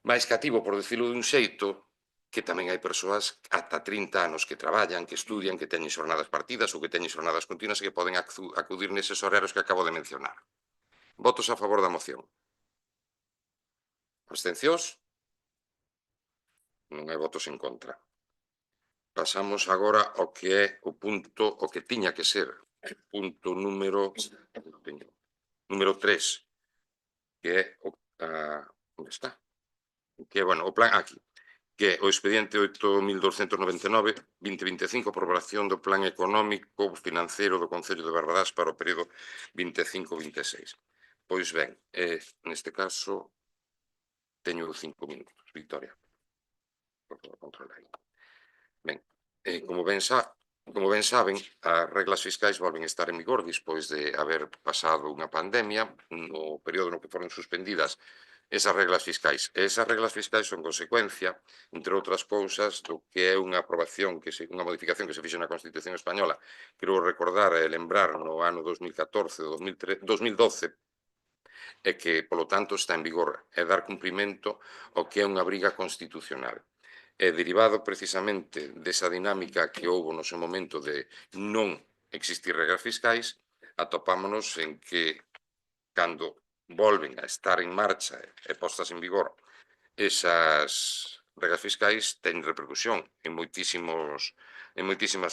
máis cativo, por decirlo dun xeito, que tamén hai persoas ata 30 anos que traballan, que estudian, que teñen xornadas partidas ou que teñen xornadas continuas e que poden acudir neses horarios que acabo de mencionar. Votos a favor da moción. Abstencións? Non hai votos en contra. Pasamos agora ao que é o punto, o que tiña que ser, o punto número 3, que é onde está? Que é, bueno, o plan aquí, que é o expediente 8.299-2025, aprobación do plan económico financeiro do Concello de Barbadás para o período 25-26. Pois ben, neste caso, teño 5 minutos, Victoria. Por favor, controla aí. Ben, como ben saben, as reglas fiscais volven a estar en vigor despois de haber pasado unha pandemia no período no que foron suspendidas esas reglas fiscais. E esas reglas fiscais son consecuencia, entre outras cousas, do que é unha aprobación, unha modificación que se fixo na Constitución Española, quero recordar e lembrar no ano 2014 ou 2012, e que, polo tanto, está en vigor, é dar cumprimento ao que é unha obriga constitucional. E derivado precisamente desa dinámica que houve no seu momento de non existir regras fiscais, atopámonos en que, cando volven a estar en marcha e postas en vigor esas regras fiscais, ten repercusión en moitísimas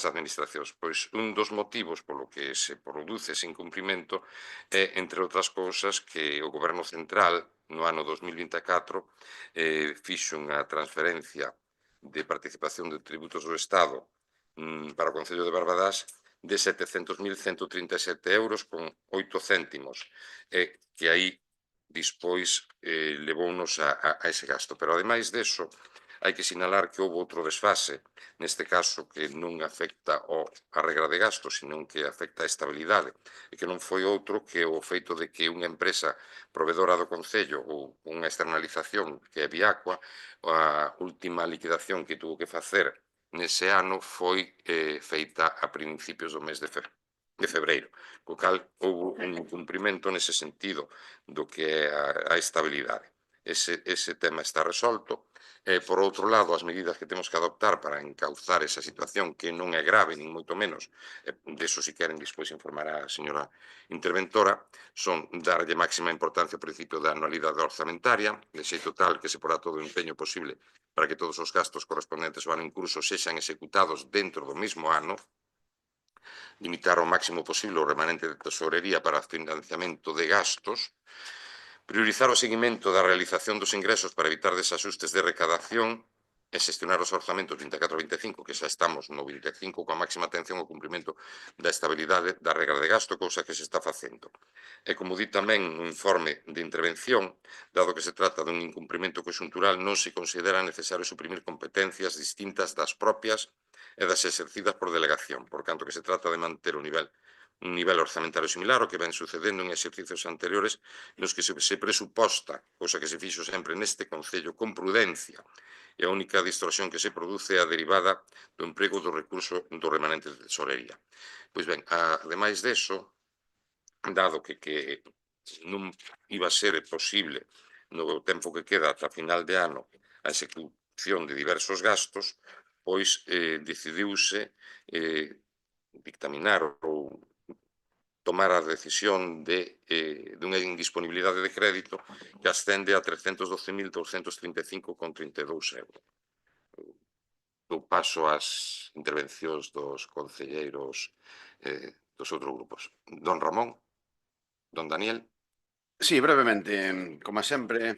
administracións. Pois un dos motivos polo que se produce ese incumprimento é, entre outras cousas, que o Goberno Central no ano 2024 fixo unha transferencia de participación de tributos do Estado para o Concello de Barbadás de 700.137 euros con 8 céntimos, que aí dispois levounos a ese gasto. Pero, ademais deso, hai que sinalar que houve outro desfase, neste caso que non afecta a regra de gasto, senón que afecta a estabilidade, e que non foi outro que o feito de que unha empresa provedora do Concello ou unha externalización que é Viacua, a última liquidación que tuvo que facer nese ano foi feita a principios do mes de febreiro, co cal houve un incumprimento nese sentido do que é a estabilidade. Ese tema está resolto. Por outro lado, as medidas que temos que adoptar para encauzar esa situación, que non é grave, nin moito menos, deso si queren despois informará a señora interventora, son darlle máxima importancia ao principio da anualidade orzamentaria, de xeito tal que se porá todo o empeño posible para que todos os gastos correspondentes ao ano en curso sexan executados dentro do mesmo ano, limitar ao máximo posible o remanente de tesorería para financiamento de gastos, priorizar o seguimento da realización dos ingresos para evitar desaxustes de recadación e xestionar os orzamentos 24-25, que xa estamos no 25 coa máxima atención ao cumprimento da estabilidade da regra de gasto, cousa que se está facendo. E como di tamén un informe de intervención, dado que se trata dun incumprimento conxuntural, non se considera necesario suprimir competencias distintas das propias e das exercidas por delegación, por tanto que se trata de manter un nivel orzamentario similar ao que ven sucedendo en exercicios anteriores nos que se presuposta, cousa que se fixo sempre neste Concello, con prudencia, e a única distorsión que se produce é a derivada do emprego do recurso do remanente de tesorería. Pois ben, ademais deso, dado que non iba a ser posible no tempo que queda ata final de ano a execución de diversos gastos, pois decidiuse dictaminar ou tomar a decisión dunha indisponibilidade de crédito que ascende a 312.235,32 euros. Dou paso ás intervencións dos concelleiros dos outros grupos. Don Ramón, don Daniel. Sí, brevemente, como sempre,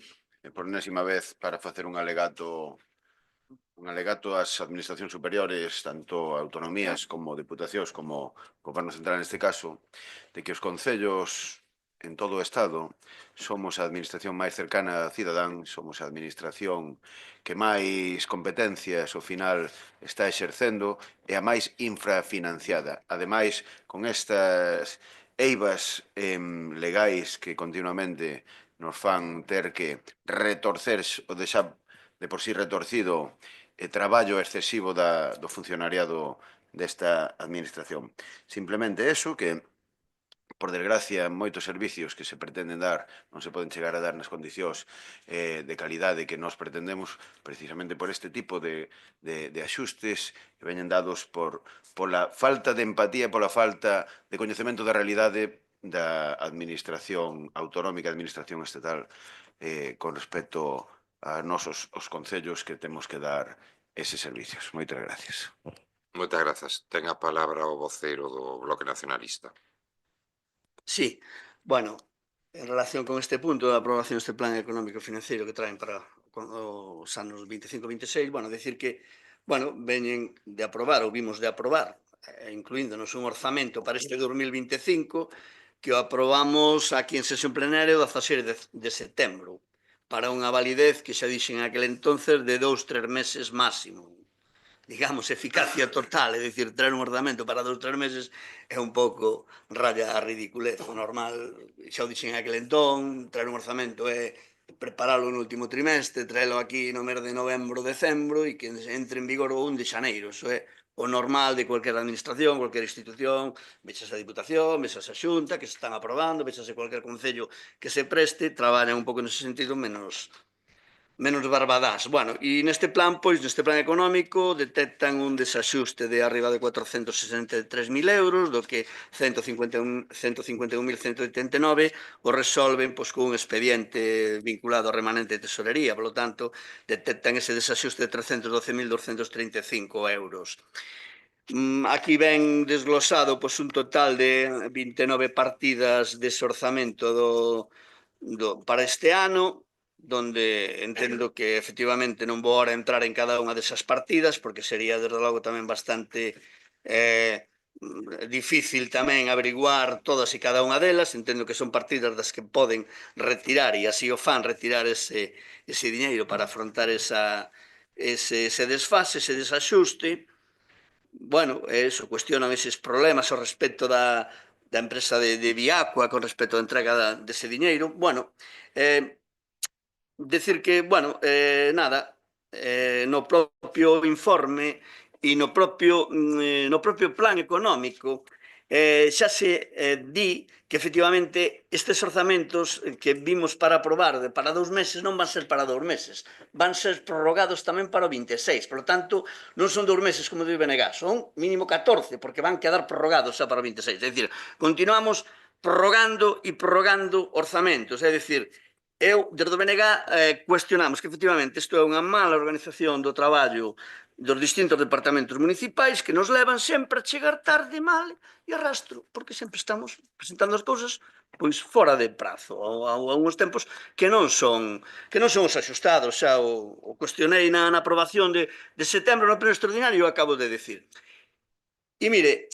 por enésima vez para facer un alegato ás administracións superiores, tanto autonomías como deputacións como Goberno Central neste caso, de que os concellos en todo o Estado somos a administración máis cercana a cidadán, somos a administración que máis competencias ao final está exercendo e a máis infrafinanciada. Ademais, con estas eivas legais que continuamente nos fan ter que retorcer o de xa de por sí retorcido traballo excesivo do funcionariado desta administración. Simplemente eso, que por desgracia, moitos servicios que se pretenden dar non se poden chegar a dar nas condicións de calidade que nós pretendemos, precisamente por este tipo de axustes que veñen dados pola falta de empatía, pola falta de coñecemento da realidade da administración autonómica, administración estatal, con respecto a nosos os concellos que temos que dar eses servicios. Moitas gracias. Moitas grazas. Ten a palabra o vocero do Bloque Nacionalista. Sí, bueno, en relación con este punto da aprobación deste plan económico financiero que traen para os anos 25-26, bueno, decir que, bueno, veñen de aprobar, ou vimos de aprobar, incluíndonos un orzamento para este 2025, que o aprobamos aquí en sesión plenaria o 16 de setembro, para unha validez que xa dixen aquel entonces de 2-3 meses máximo. Digamos, eficacia total, é dicir, traer un orzamento para 2-3 meses é un pouco raya a ridiculez. O normal, xa o dixen aquel entón, traer un orzamento é preparalo no último trimestre, traelo aquí no mes de novembro, decembro e que entre en vigor o 1 de xaneiro. Iso é o normal de cualquier administración, cualquier institución, vexas a Diputación, vexas a Xunta, que se están aprobando, vexas a cualquier concello que se preste, traballan un pouco nese sentido menos barbadás. Bueno, e neste plan, pois, neste plan económico, detectan un desaxuste de arriba de 463.000 euros, do que 151.189 o resolven pois, con un expediente vinculado ao remanente de tesorería. Por lo tanto, detectan ese desaxuste de 312.235 euros. Aquí ven desglosado pois, un total de 29 partidas de orzamento para este ano, donde entendo que efectivamente non vou ahora entrar en cada unha desas partidas, porque sería, desde logo, tamén bastante difícil tamén averiguar todas e cada unha delas. Entendo que son partidas das que poden retirar, e así o fan, retirar ese diñeiro para afrontar ese desfase, ese desaxuste. Bueno, eso, cuestionan eses problemas ao respecto da empresa de Viacua con respecto á entrega dese diñeiro. Bueno, decir que, bueno, nada, no propio informe e no propio plan económico xa se di que efectivamente estes orzamentos que vimos para aprobar para 2 meses non van ser para 2 meses, van ser prorrogados tamén para o 26, por lo tanto non son 2 meses como debe negar, son mínimo 14, porque van quedar prorrogados xa para o 26, é dicir, continuamos prorrogando e prorrogando orzamentos, é dicir, desde o BNG cuestionamos que efectivamente isto é unha mala organización do traballo dos distintos departamentos municipais que nos levan sempre a chegar tarde, mal e a rastro, porque sempre estamos presentando as cousas pois fora de prazo, a uns tempos que non son os axustados. Xa o cuestionei na aprobación de setembro no pleno extraordinario, eu acabo de decir. E mire,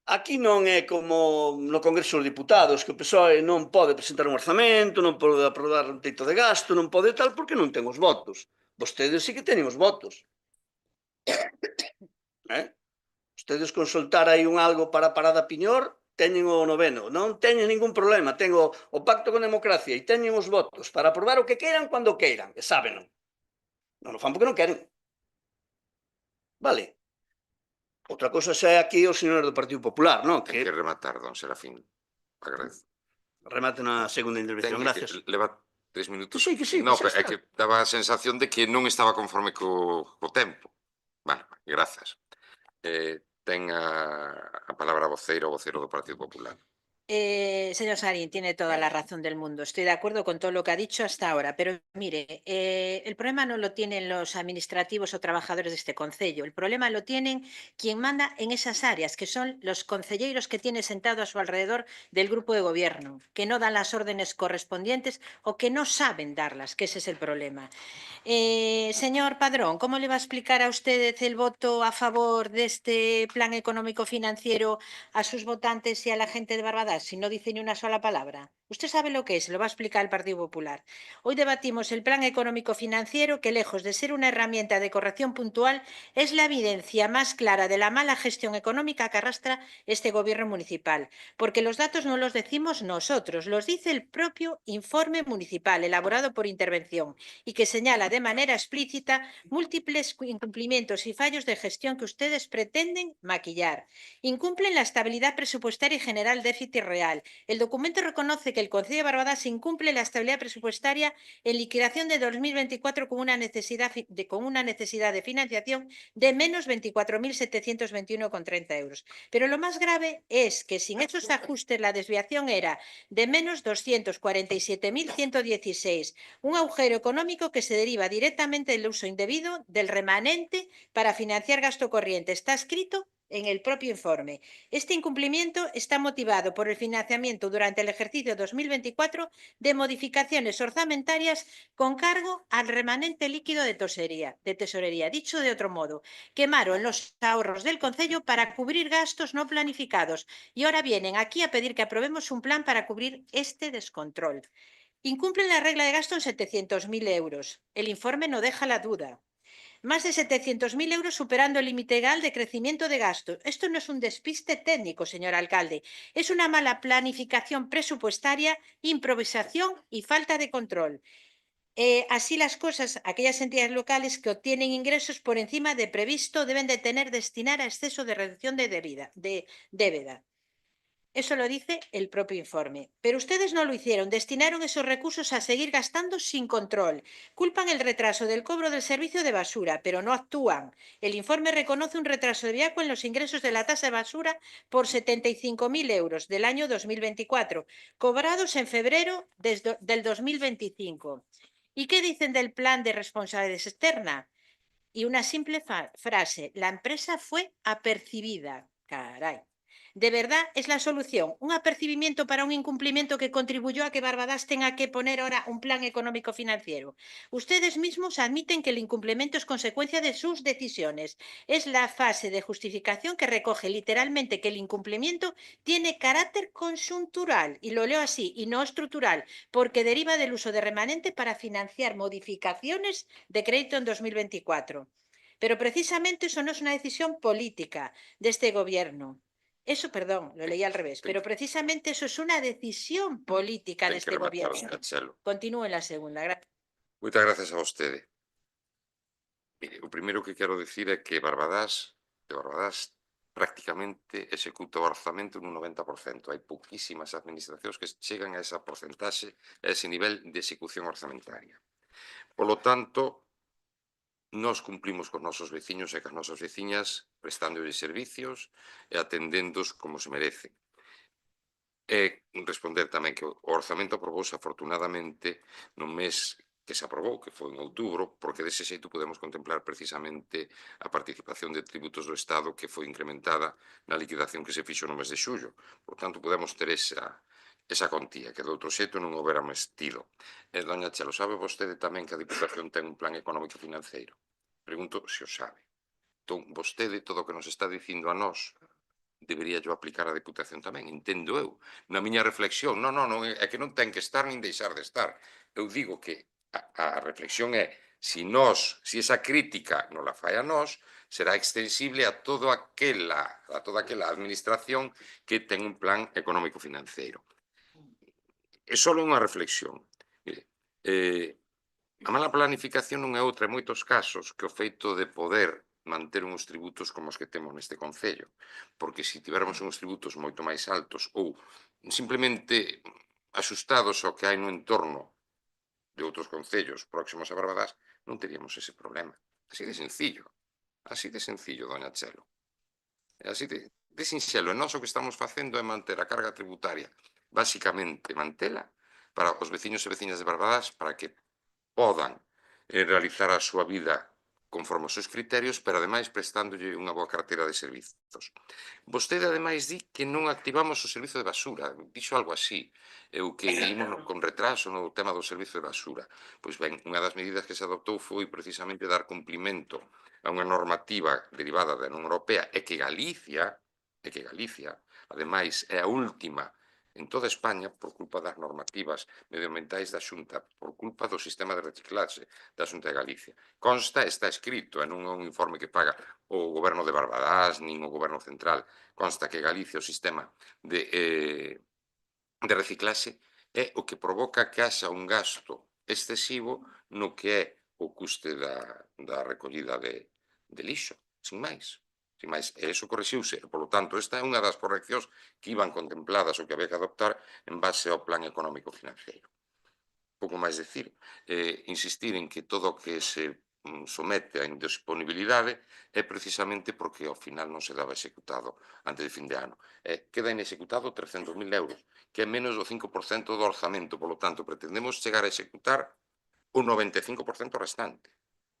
aquí non é como no Congreso dos Diputados, que o PSOE non pode presentar un orzamento, non pode aprobar un teito de gasto, non pode tal, porque non ten os votos. Vostedes sí que teñen os votos. Vostedes con soltar aí un algo para Parada Piñor, teñen o noveno, non teñen ningún problema, ten o pacto con democracia e teñen os votos para aprobar o que queiran cando queiran, e sábeno. Non o fan porque non queren. Vale. Outra cosa xa é aquí os señores do Partido Popular, non? Ten que rematar, don Serafín. Agradezo. Remate na segunda intervención, gracias. Leva 3 minutos. Que sí, no, pues é que daba a sensación de que non estaba conforme co tempo. Vale, grazas. Ten a palabra voceiro do Partido Popular. Señor Sarín, tiene toda la razón del mundo. Estoy de acuerdo con todo lo que ha dicho hasta ahora, pero mire, el problema no lo tienen los administrativos o trabajadores de este concello. El problema lo tienen quien manda en esas áreas, que son los concelleiros que tiene sentado a su alrededor del grupo de gobierno, que no dan las órdenes correspondientes o que no saben darlas, que ese es el problema. Señor Padrón, ¿cómo le va a explicar a usted el voto a favor de este plan económico financiero a sus votantes y a la gente de Barbadas si no dice ni una sola palabra? Usted sabe lo que es, lo va a explicar el Partido Popular. Hoy debatimos el plan económico financiero que, lejos de ser una herramienta de corrección puntual, es la evidencia más clara de la mala gestión económica que arrastra este gobierno municipal. Porque los datos no los decimos nosotros, los dice el propio informe municipal elaborado por Intervención y que señala de manera explícita múltiples incumplimientos y fallos de gestión que ustedes pretenden maquillar. Incumplen la estabilidad presupuestaria y general déficit real. El documento reconoce que el Concello de Barbadas incumple la estabilidad presupuestaria en liquidación de 2024 con una necesidad de financiación de menos 24.721,30 euros. Pero lo más grave es que sin esos ajustes la desviación era de menos 247.116, un agujero económico que se deriva directamente del uso indebido del remanente para financiar gasto corriente. Está escrito en el propio informe. Este incumplimiento está motivado por el financiamiento durante el ejercicio 2024 de modificaciones orzamentarias con cargo al remanente líquido de tesorería. Dicho de otro modo, quemaron los ahorros del Concello para cubrir gastos no planificados y ahora vienen aquí a pedir que aprobemos un plan para cubrir este descontrol. Incumplen la regla de gasto en 700.000 euros. El informe no deja la duda. Más de 700.000 euros superando el límite legal de crecimiento de gastos. Esto no es un despiste técnico, señor alcalde. Es una mala planificación presupuestaria, improvisación y falta de control. Así las cosas, aquellas entidades locales que obtienen ingresos por encima de previsto deben de destinar a exceso de reducción de débeda. Eso lo dice el propio informe. Pero ustedes no lo hicieron, destinaron esos recursos a seguir gastando sin control. Culpan el retraso del cobro del servicio de basura, pero no actúan. El informe reconoce un retraso de viaco en los ingresos de la tasa de basura por 75.000 euros del año 2024, cobrados en febrero del 2025. ¿Y qué dicen del plan de responsabilidad externa? Y una simple frase, la empresa fue apercibida. Caray. ¿De verdad es la solución un apercibimiento para un incumplimiento que contribuyó a que Barbadas tenga que poner ahora un plan económico financiero? Ustedes mismos admiten que el incumplimiento es consecuencia de sus decisiones. Es la fase de justificación que recoge literalmente que el incumplimiento tiene carácter conjuntural, y lo leo así, y no estructural, porque deriva del uso de remanente para financiar modificaciones de crédito en 2024. Pero precisamente eso no es una decisión política de este gobierno. Eso, perdón, lo leí al revés, pero precisamente eso es una decisión política de Ten que este rematar, gobierno. doña Chelo. Continúo en la segunda. Moitas gracias a vostede. Mire, o primeiro que quero dicir é que Barbadas prácticamente executa o orzamento nun 90%. Hai pouquísimas administracións que chegan a esa porcentaxe, a ese nivel de execución orzamentaria. Polo tanto, nós cumplimos cos nosos veciños e cas nosas veciñas prestándoles servicios e atendéndos como se merecen. E responder tamén que o orzamento aprobouse afortunadamente no mes que se aprobou, que foi en outubro, porque dese xeito podemos contemplar precisamente a participación de tributos do Estado que foi incrementada na liquidación que se fixo no mes de xullo. Por tanto, podemos ter esa contía, que de outro xeito non houbéramos tido. E, doña Chelo, sabe vostede tamén que a Diputación ten un plan económico financeiro? Pregunto se o sabe. Entón, vostede, todo o que nos está dicindo a nós, debería yo aplicar a Deputación tamén, entendo eu. Na miña reflexión, non, é que non ten que estar nin deixar de estar. Eu digo que a reflexión é, se esa crítica non la fai a nós, será extensible a toda aquela administración que ten un plan económico financeiro. É só unha reflexión. Mire, a mala planificación non é outra en moitos casos que o feito de poder manter uns tributos como os que temos neste Concello, porque se tiveramos uns tributos moito máis altos ou simplemente axustados ao que hai no entorno de outros concellos próximos a Barbadas, non teríamos ese problema. Así de sencillo, doña Chelo. É así de sinxelo. E nós o que estamos facendo é manter a carga tributaria, basicamente mantela para os veciños e veciñas de Barbadas para que podan realizar a súa vida conforme os seus criterios, pero ademais prestándolle unha boa carteira de servizos. Vostede ademais di que non activamos o servizo de basura, dixo algo así, o que imos con retraso no tema do servizo de basura. Pois ben, unha das medidas que se adoptou foi precisamente dar cumplimento a unha normativa derivada da Unión Europea e que Galicia, ademais, é a última en toda España por culpa das normativas medioambientais da Xunta, por culpa do sistema de reciclaxe da Xunta de Galicia. Consta, está escrito, e non é un informe que paga o goberno de Barbadas nin o goberno central, consta que Galicia o sistema de reciclaxe é o que provoca que haxa un gasto excesivo no que é o custe da recollida de lixo, sin máis. Sin máis, e iso correxiuse, e, polo tanto, esta é unha das correccións que iban contempladas ou que había que adoptar en base ao plan económico financiero. Pouco máis decir, insistir en que todo o que se somete a indisponibilidade é precisamente porque ao final non se daba executado antes de fin de ano. Queda inexecutado 300.000 euros, que é menos do 5% do orzamento, polo tanto, pretendemos chegar a executar o 95% restante.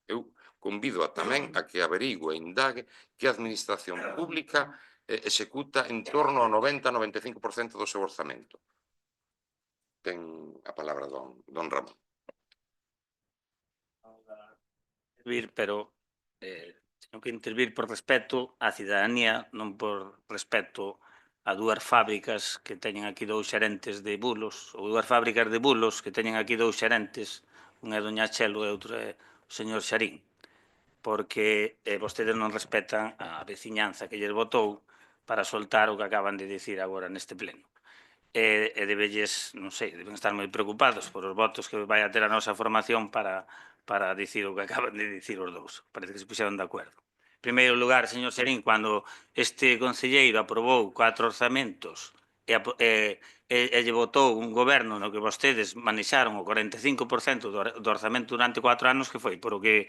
Eu convido tamén a que averigue e indague que a administración pública executa en torno ao 90-95% do seu orzamento. Ten a palabra don Ramón. Pero teño que intervir por respeto á cidadanía, non por respeto a dúas fábricas que teñen aquí dous xerentes de bulos, ou dúas fábricas de bulos que teñen aquí dous xerentes, unha é doña Chelo e outra é o señor Xarín, porque vostedes non respetan a veciñanza que lles votou para soltar o que acaban de dicir agora neste pleno. E debelles, non sei, deben estar moi preocupados por os votos que vai a ter a nosa formación para dicir o que acaban de dicir os dous. Parece que se puxeron de acordo. En primeiro lugar, señor Xerín, cando este concelleiro aprobou 4 orzamentos e lle votou un goberno no que vostedes manexaron o 45% do orzamento durante 4 anos, que foi? Porque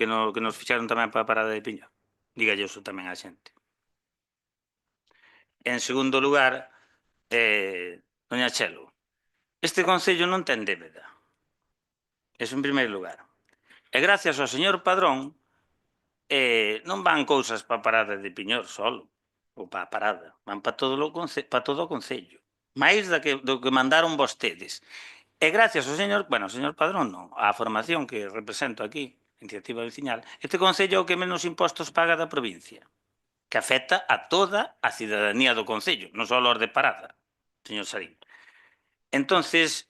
nos fixaron tamén para a parada de Piñón. Dígalle iso tamén á xente. En segundo lugar, doña Chelo, este concello non ten débeda. Eso en primeiro lugar. E gracias ao señor Padrón non van cousas para a parada de Piñor solo, ou para a parada, van para todo o concello. Máis do que mandaron vostedes. E gracias ao señor Padrón non, á formación que represento aquí, Iniciativa Veciñal, este concello é o que menos impostos paga da provincia, que afecta a toda a cidadanía do concello, non só aos de parada, señor Xarín. Entonces,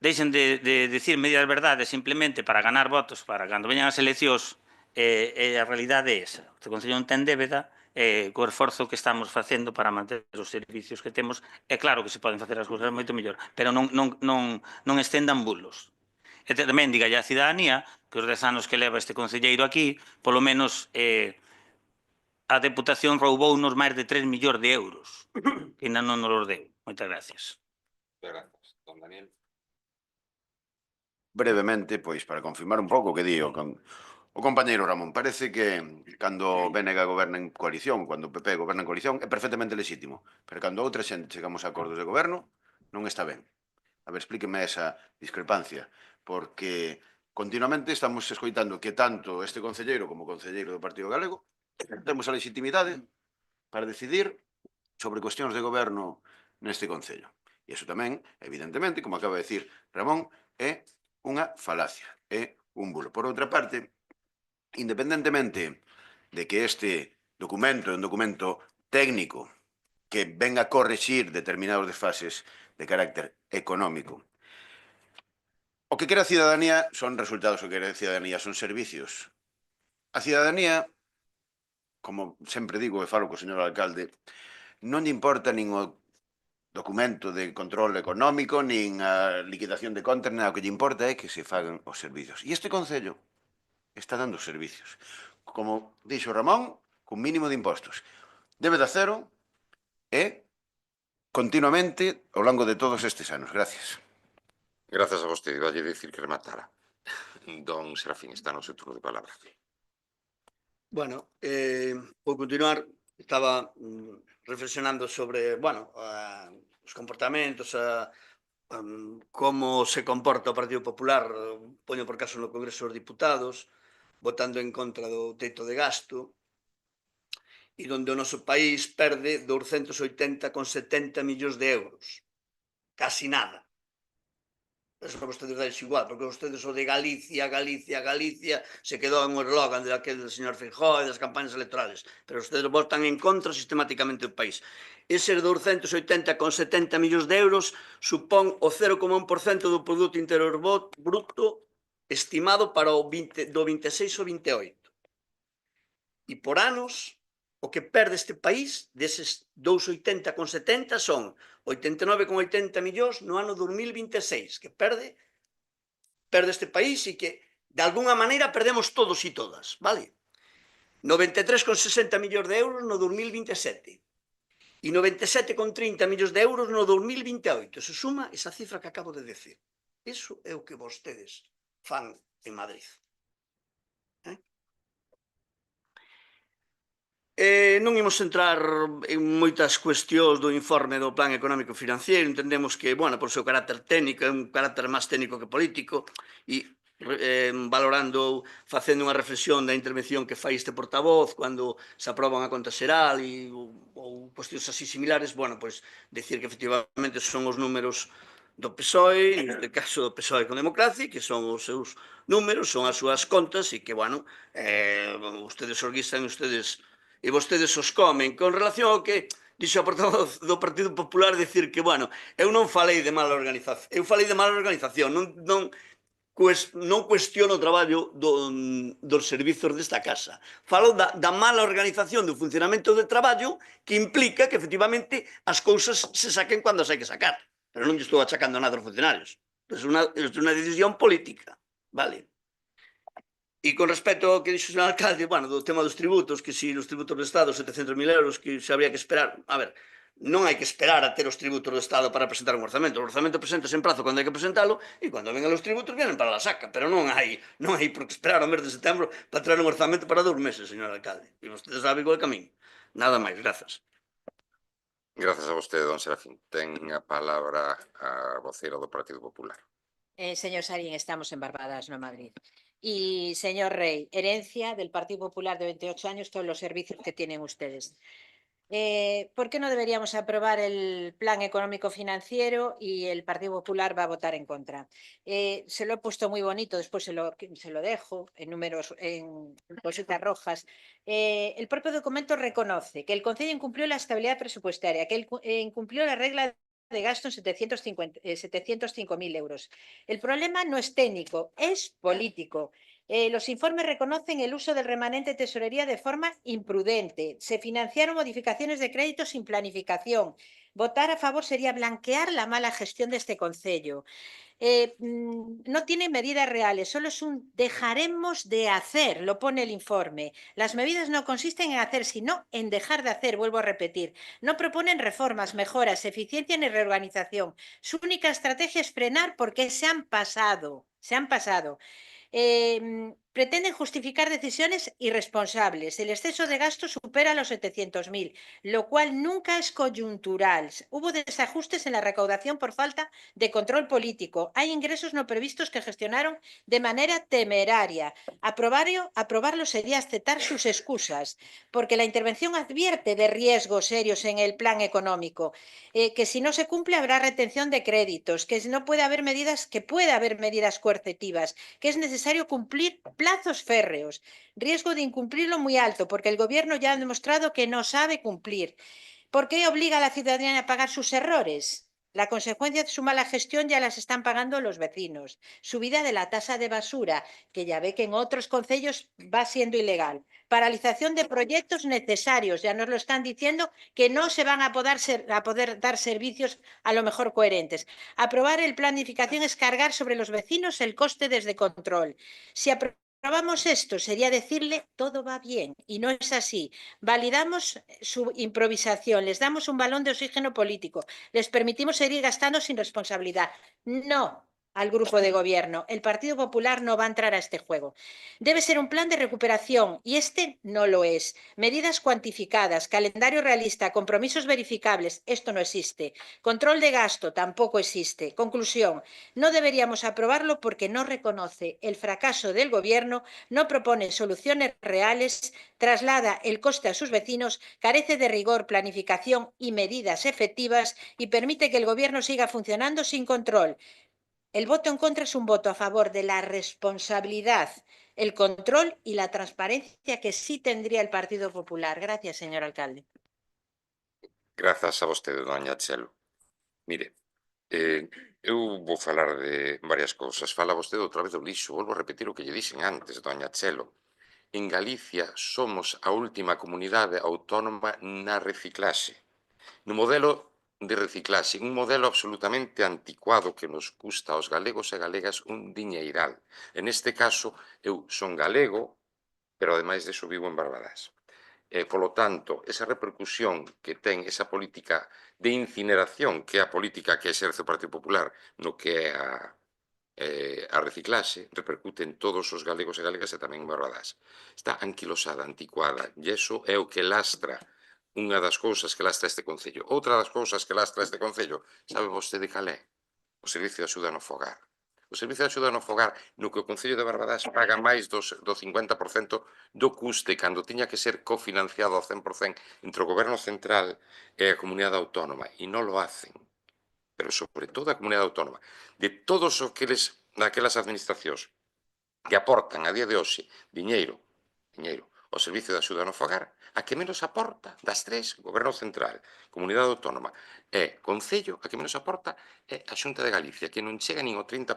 deixen de dicir medias verdades simplemente para ganar votos para cando veñan as eleccións, e a realidade é esa. O Concello non ten débeda, co esforzo que estamos facendo para manter os servicios que temos, é claro que se poden facer as cousas moito mellor, pero non estendan bulos. E tamén diga a cidadanía que os 10 anos que leva este concelleiro aquí, polo menos a Deputación roubounos máis de 3 millóns de euros, que ainda non nos deu. Moitas gracias. Gracias, don Daniel. Brevemente, pois, para confirmar un pouco o que di o compañeiro Ramón, parece que cando BNG goberna en coalición, cando o PP goberna en coalición, é perfectamente legítimo, pero cando outra xente chegamos a acordos de goberno, non está ben. A ver, explíqueme esa discrepancia, porque continuamente estamos escoitando que tanto este concelleiro como o concelleiro do Partido Galego temos a legitimidade para decidir sobre cuestións de goberno neste concello. E iso tamén, evidentemente, como acaba de decir Ramón, é unha falacia, é un bulo. Por outra parte, independentemente de que este documento é un documento técnico que ven a correxir determinados desfases de carácter económico, o que quere a cidadanía son resultados, o que quere a cidadanía son servicios. A cidadanía, como sempre digo e falo co señor alcalde, non lle importa nin o documento de control económico, nin a liquidación de contas, nada, o que lle importa é que se fagan os servicios. E este concello está dando servicios. Como dixo Ramón, cun mínimo de impostos. Débeda cero e continuamente ao longo de todos estes anos. Gracias. Grazas a vostede, dalle dicir que rematara. Don Serafín, está no seu turno de palabra. Bueno, vou continuar. Estaba reflexionando sobre, os comportamentos, como se comporta o Partido Popular, poño por caso no Congreso dos Diputados, votando en contra do teito de gasto, e onde o noso país perde 280,70 millóns de euros. Casi nada. Eso para vostedes dá igual, porque vostedes o de Galicia, Galicia, Galicia, se quedou en un eslogan daquele do señor Feijóo e das campañas electorales, pero vostedes votan en contra sistemáticamente do país. Eses 280,70 millóns de euros supón o 0,1% do Produto Interior Bruto estimado para o do 26 ao 28. E por anos, o que perde este país deses 280,70 son 89,80 millóns no ano 2026, que perde este país e que, de alguna maneira, perdemos todos e todas, vale? 93,60 millóns de euros no 2027 e 97,30 millóns de euros no 2028. Se suma esa cifra que acabo de decir. Iso é o que vostedes fan en Madrid. Non imos entrar en moitas cuestións do informe do Plan Económico Financiero. Entendemos que, bueno, por seu carácter técnico, é un carácter máis técnico que político, e valorando, facendo unha reflexión da intervención que fai este portavoz cando se aproba unha conta xeral ou cuestións así similares, bueno, pois decir que efectivamente son os números do PSOE, neste caso do PSOE con democracia, que son os seus números, son as súas contas e que, bueno, ustedes os guisan, e vostedes os comen. Con relación ao que dixo a portavoz do Partido Popular, decir que, bueno, eu non falei de mala organización, eu falei de mala organización, non cuestiono o traballo dos servizos desta casa. Falo da mala organización do funcionamento do traballo que implica que, efectivamente, as cousas se saquen cando se hai que sacar. Pero non lle estou achacando nada aos funcionarios. É unha decisión política, vale? E con respecto ao que dixo o señor alcalde, bueno, do tema dos tributos, que si os tributos do Estado, 700.000 euros, que se habría que esperar. A ver, non hai que esperar a ter os tributos do Estado para presentar un orzamento. O orzamento presentase en prazo cando hai que presentalo e cando vengan os tributos vienen para la saca. Pero non hai por que esperar ao mes de setembro para traer un orzamento para 2 meses, señor alcalde. E vostede sabe qual é o camiño. Nada máis, grazas. Grazas a vostede, don Serafín. Ten a palabra a voceira do Partido Popular. Señor Sarín, estamos en Barbadas, no Madrid. Y señor Rey, herencia del Partido Popular de 28 años, todos los servicios que tienen ustedes. ¿Por qué no deberíamos aprobar el plan económico financiero y el Partido Popular va a votar en contra? Se lo he puesto muy bonito, después se lo dejo en números, en cositas rojas. El propio documento reconoce que el Concello incumplió la estabilidad presupuestaria, que incumplió la regla de gasto en 705.000 euros. El problema no es técnico, es político. Los informes reconocen el uso del remanente de tesorería de forma imprudente. Se financiaron modificaciones de crédito sin planificación. Votar a favor sería blanquear la mala gestión de este Concello. No tiene medidas reales, solo es un dejaremos de hacer, lo pone el informe. Las medidas no consisten en hacer, sino en dejar de hacer, vuelvo a repetir. No proponen reformas, mejoras, eficiencia ni reorganización. Su única estrategia es frenar porque se han pasado. Pretenden justificar decisiones irresponsables. El exceso de gasto supera los 700.000, lo cual nunca es coyuntural. Hubo desajustes en la recaudación por falta de control político. Hay ingresos no previstos que gestionaron de manera temeraria. Aprobarlo sería aceptar sus excusas, porque la intervención advierte de riesgos serios en el plan económico, que si no se cumple habrá retención de créditos, que puede haber medidas coercitivas, que es necesario cumplir plazos férreos, riesgo de incumplirlo muy alto, porque el Gobierno ya ha demostrado que no sabe cumplir. ¿Por qué obliga a la ciudadanía a pagar sus errores? La consecuencia de su mala gestión ya las están pagando los vecinos. Subida de la tasa de basura, que ya ve que en otros concellos va siendo ilegal. Paralización de proyectos necesarios, ya nos lo están diciendo que no se van a poder dar servicios a lo mejor coherentes. Aprobar el planificación es cargar sobre los vecinos el coste desde control. Si aprobamos esto, sería decirle todo va bien, y no es así. Validamos su improvisación, les damos un balón de oxígeno político, les permitimos seguir gastando sin responsabilidad. No al grupo de gobierno. El Partido Popular no va a entrar a este juego. Debe ser un plan de recuperación y este no lo es. Medidas cuantificadas, calendario realista, compromisos verificables, esto no existe. Control de gasto tampoco existe. Conclusión, no deberíamos aprobarlo porque no reconoce el fracaso del gobierno, no propone soluciones reales, traslada el coste a sus vecinos, carece de rigor, planificación y medidas efectivas y permite que el gobierno siga funcionando sin control. El voto en contra es un voto a favor de la responsabilidad, el control y la transparencia que sí tendría el Partido Popular. Gracias, señor alcalde. Grazas a vostede, doña Chelo. Mire, eu vou falar de varias cousas. Fala vostede outra vez do lixo. Volvo a repetir o que lle dixen antes, doña Chelo. En Galicia somos a última comunidade autónoma na reciclaxe. No modelo de reciclaxe, un modelo absolutamente anticuado que nos custa aos galegos e galegas un diñeiral. En este caso, eu son galego, pero ademais deso vivo en Barbadás. Polo tanto, esa repercusión que ten esa política de incineración, que é a política que exerce o Partido Popular no que é a reciclaxe, repercute en todos os galegos e galegas e tamén en Barbadás. Está anquilosada, anticuada, e iso é o que lastra unha das cousas que lastra este Concello. Outra das cousas que lastra este Concello, sabe vostede cal é? O Servicio de Axuda no Fogar. O Servicio de Axuda no Fogar, no que o Concello de Barbadás paga máis do 50% do custe, cando tiña que ser cofinanciado ao 100% entre o Goberno Central e a Comunidade Autónoma, e non lo hacen. Pero sobre todo a Comunidade Autónoma. De todos aquelas administracións que aportan a día de hoxe diñeiro ao Servicio de Axuda no Fogar, a que menos aporta das tres, Goberno Central, Comunidade Autónoma e Concello, a que menos aporta é a Xunta de Galicia, que non chega nin ao 30%.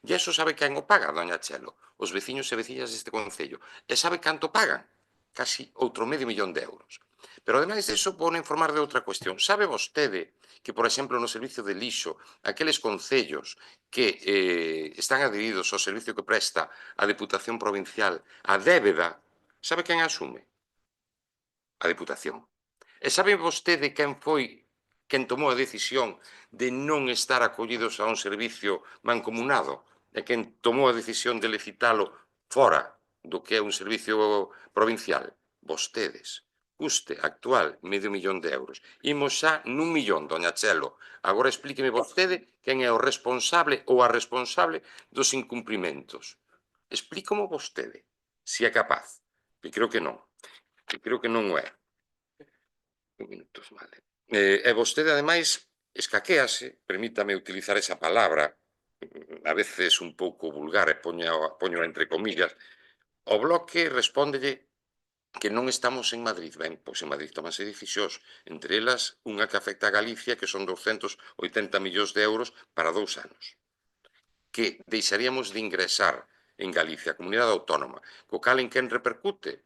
E iso sabe quen o paga, doña Chelo? Os veciños e veciñas deste Concello. E sabe canto pagan? Casi outro medio millón de euros. Pero, ademais disso, vou informar de outra cuestión. Sabe vostede que, por exemplo, no servicio de lixo, aqueles concellos que están adheridos ao servicio que presta a Deputación Provincial, a débeda, sabe quen asume? A Deputación. E sabe vostede quen tomou a decisión de non estar acollidos a un servicio mancomunado e quen tomou a decisión de licitalo fora do que é un servicio provincial? Vostedes. Custe actual, medio millón de euros. Imos xa nun millón, doña Chelo. Agora explíqueme vostede quen é o responsable ou a responsable dos incumprimentos. Explícamo vostede, se é capaz. Que creo que non. Que creo que non o é. Un minuto, vale. E vostede, ademais, escaquéase, permítame utilizar esa palabra, a veces un pouco vulgar, e poño entre comillas, o Bloque respóndelle que non estamos en Madrid. Ben, pois en Madrid tomanse decisións, entre elas unha que afecta a Galicia, que son 280 millóns de euros para 2 anos, que deixaríamos de ingresar en Galicia, a comunidade autónoma, co cal en quen repercute?